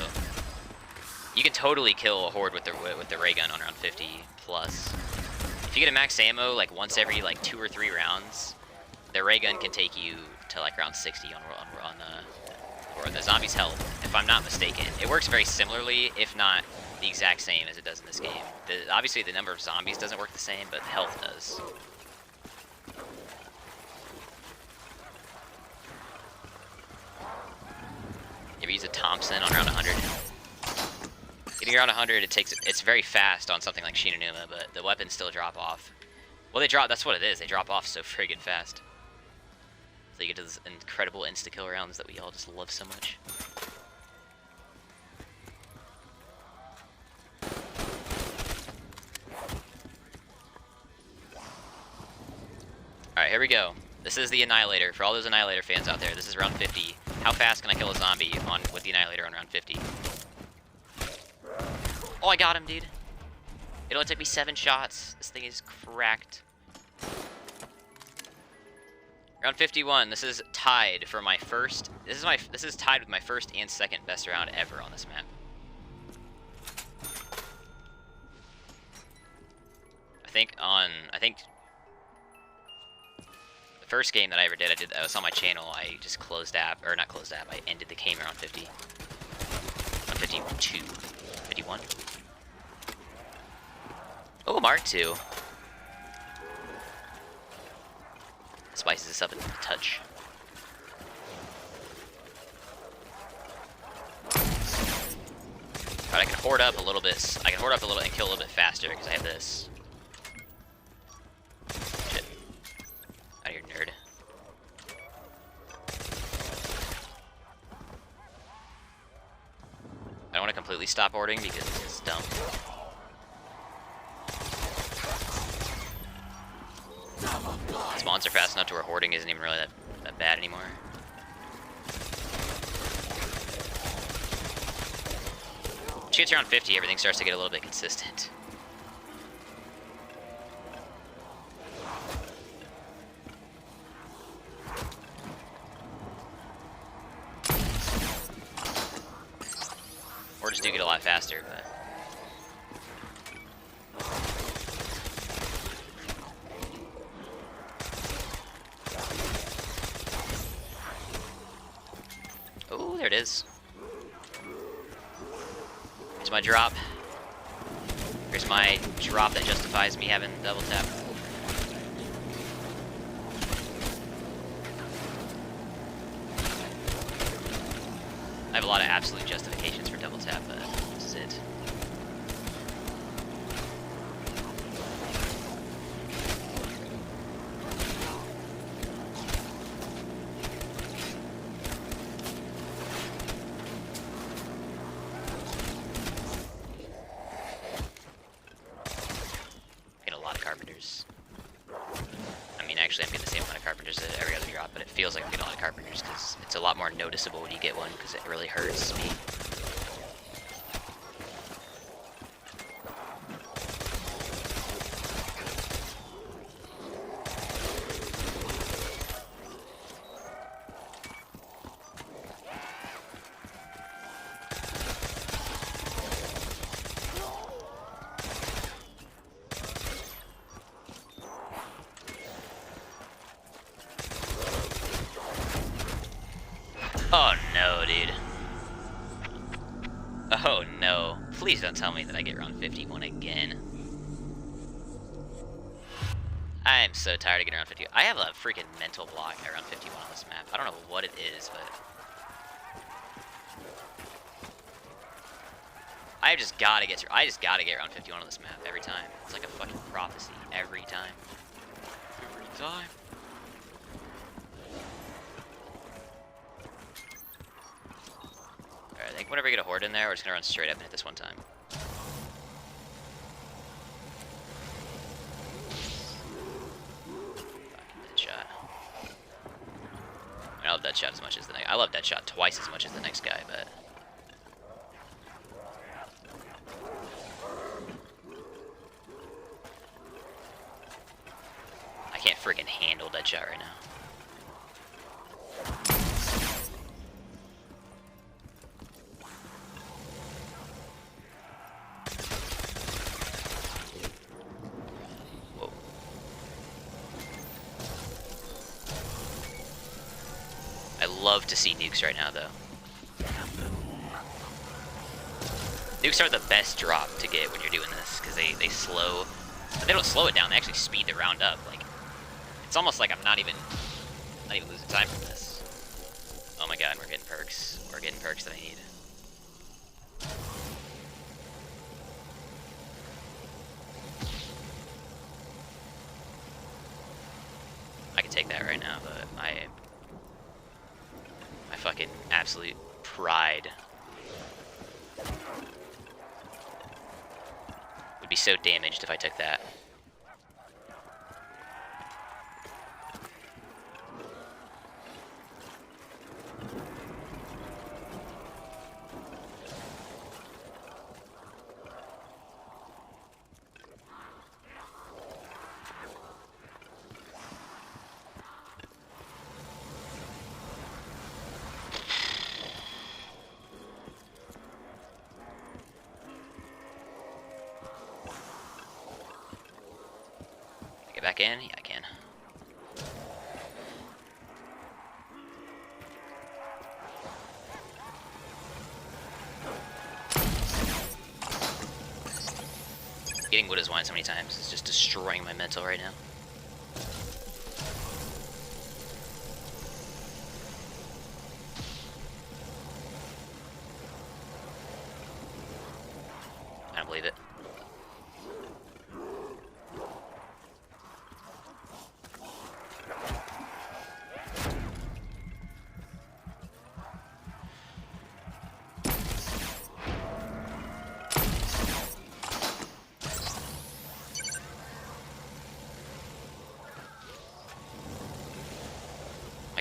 you can totally kill a horde with the ray gun on round 50 plus. If you get a max ammo like once every like 2 or 3 rounds, the ray gun can take you to like round 60 on the zombie's health, if I'm not mistaken. It works very similarly, if not the exact same as it does in this game. Obviously the number of zombies doesn't work the same, but the health does. If you use a Thompson on round 100, getting around 100, it's very fast on something like Shinonuma, but the weapons still drop off. Well, that's what it is. They drop off so friggin' fast. So you get to those incredible insta-kill rounds that we all just love so much. Alright, here we go. This is the Annihilator. For all those Annihilator fans out there, this is round 50. How fast can I kill a zombie with the Annihilator on round 50? Oh, I got him, dude. It only took me 7 shots. This thing is cracked. Round 51. This is tied for my first. This is tied with my first and second best round ever on this map. I think the first game that I ever did, I was on my channel. I just closed app, or not closed app. I ended the game around 50. On 52, 51. Oh, Mark II. Spices this up a touch. But I can hoard up a little bit. I can hoard up a little and kill a little bit faster because I have this. Shit. Out of here, nerd. I don't want to completely stop hoarding because it's dumb. Spawns are fast enough to where hoarding isn't even really that bad anymore. Once you get to around 50, everything starts to get a little bit consistent. Hordes do get a lot faster, but oh, there it is. Here's my drop. Here's my drop that justifies me having double tap. I have a lot of absolute justifications for double tap, but this is it. Carpenters. I mean, actually, I'm getting the same amount of carpenters as every other drop, but it feels like I'm getting a lot of carpenters because it's a lot more noticeable when you get one because it really hurts me. Oh no, dude. Oh no. Please don't tell me that I get round 51 again. I am so tired of getting around 50. I have a freaking mental block at round 51 on this map. I don't know what it is, but I just gotta get through. I just gotta get around 51 on this map every time. It's like a fucking prophecy every time. Every time. Alright, I think whenever we get a horde in there, we're just gonna run straight up and hit this one time. Deadshot. I love Deadshot as much as the next. I love Deadshot twice as much as the next guy, but I can't freaking handle Deadshot right now. Whoa. I love to see nukes right now, though. Nukes are the best drop to get when you're doing this, because they slow. But they don't slow it down, they actually speed the round up. Like, it's almost like I'm not even losing time from this. Oh my god, we're getting perks. We're getting perks that I need. I can take that right now, but my fucking absolute pride would be so damaged if I took that. Back in? Yeah, I can. Getting wood as wine so many times is just destroying my mental right now. I don't believe it.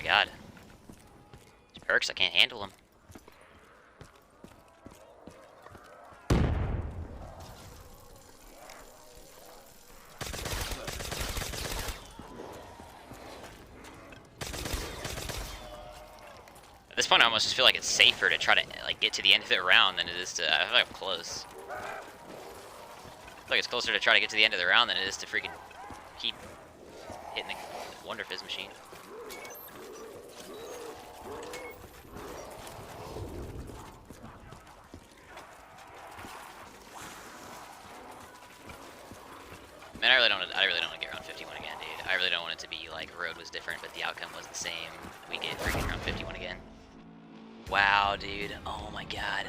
God. These perks, I can't handle them. At this point, I almost just feel like it's safer to try to like get to the end of the round than it is to. I feel like I'm close. I feel like it's closer to try to get to the end of the round than it is to freaking keep hitting the Wonder Fizz machine. Man, I really don't want to get round 51 again, dude. I really don't want it to be like Road was different, but the outcome was the same. We get freaking round 51 again. Wow, dude. Oh my god.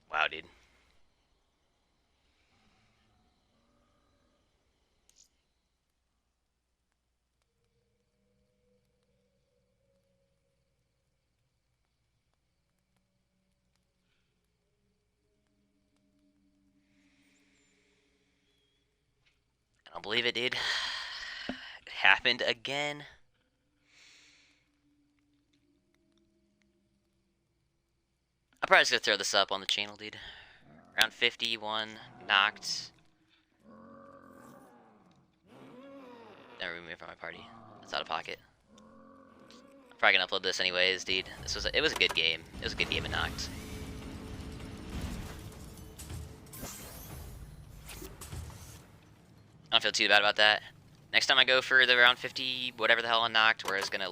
Wow, dude. I don't believe it, dude. It happened again. I'm probably just gonna throw this up on the channel, dude. Round 51, Nacht. Then remove me from my party. That's out of pocket. I'm probably gonna upload this anyways, dude. It was a good game. It was a good game of Nacht. I don't feel too bad about that. Next time I go for the round 50, whatever the hell on Nacht, we're just gonna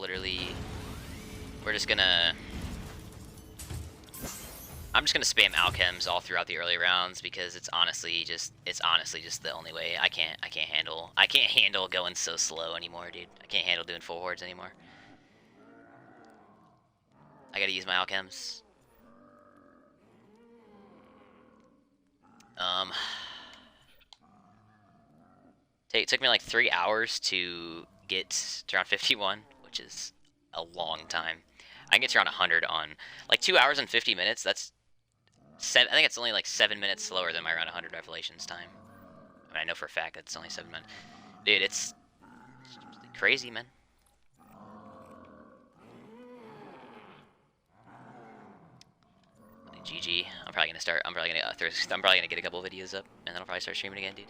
I'm just gonna spam alchems all throughout the early rounds because it's honestly just the only way. I can't handle going so slow anymore, dude. I can't handle doing full hordes anymore. I gotta use my alchems. It took me like 3 hours to get to round 51, which is a long time. I can get to around 100 on like 2 hours and 50 minutes. That's I think it's only like 7 minutes slower than my round 100 revelations time. I mean, I know for a fact that's only 7 minutes. Dude, it's crazy, man. GG. I'm probably gonna get a couple videos up, and then I'll probably start streaming again, dude.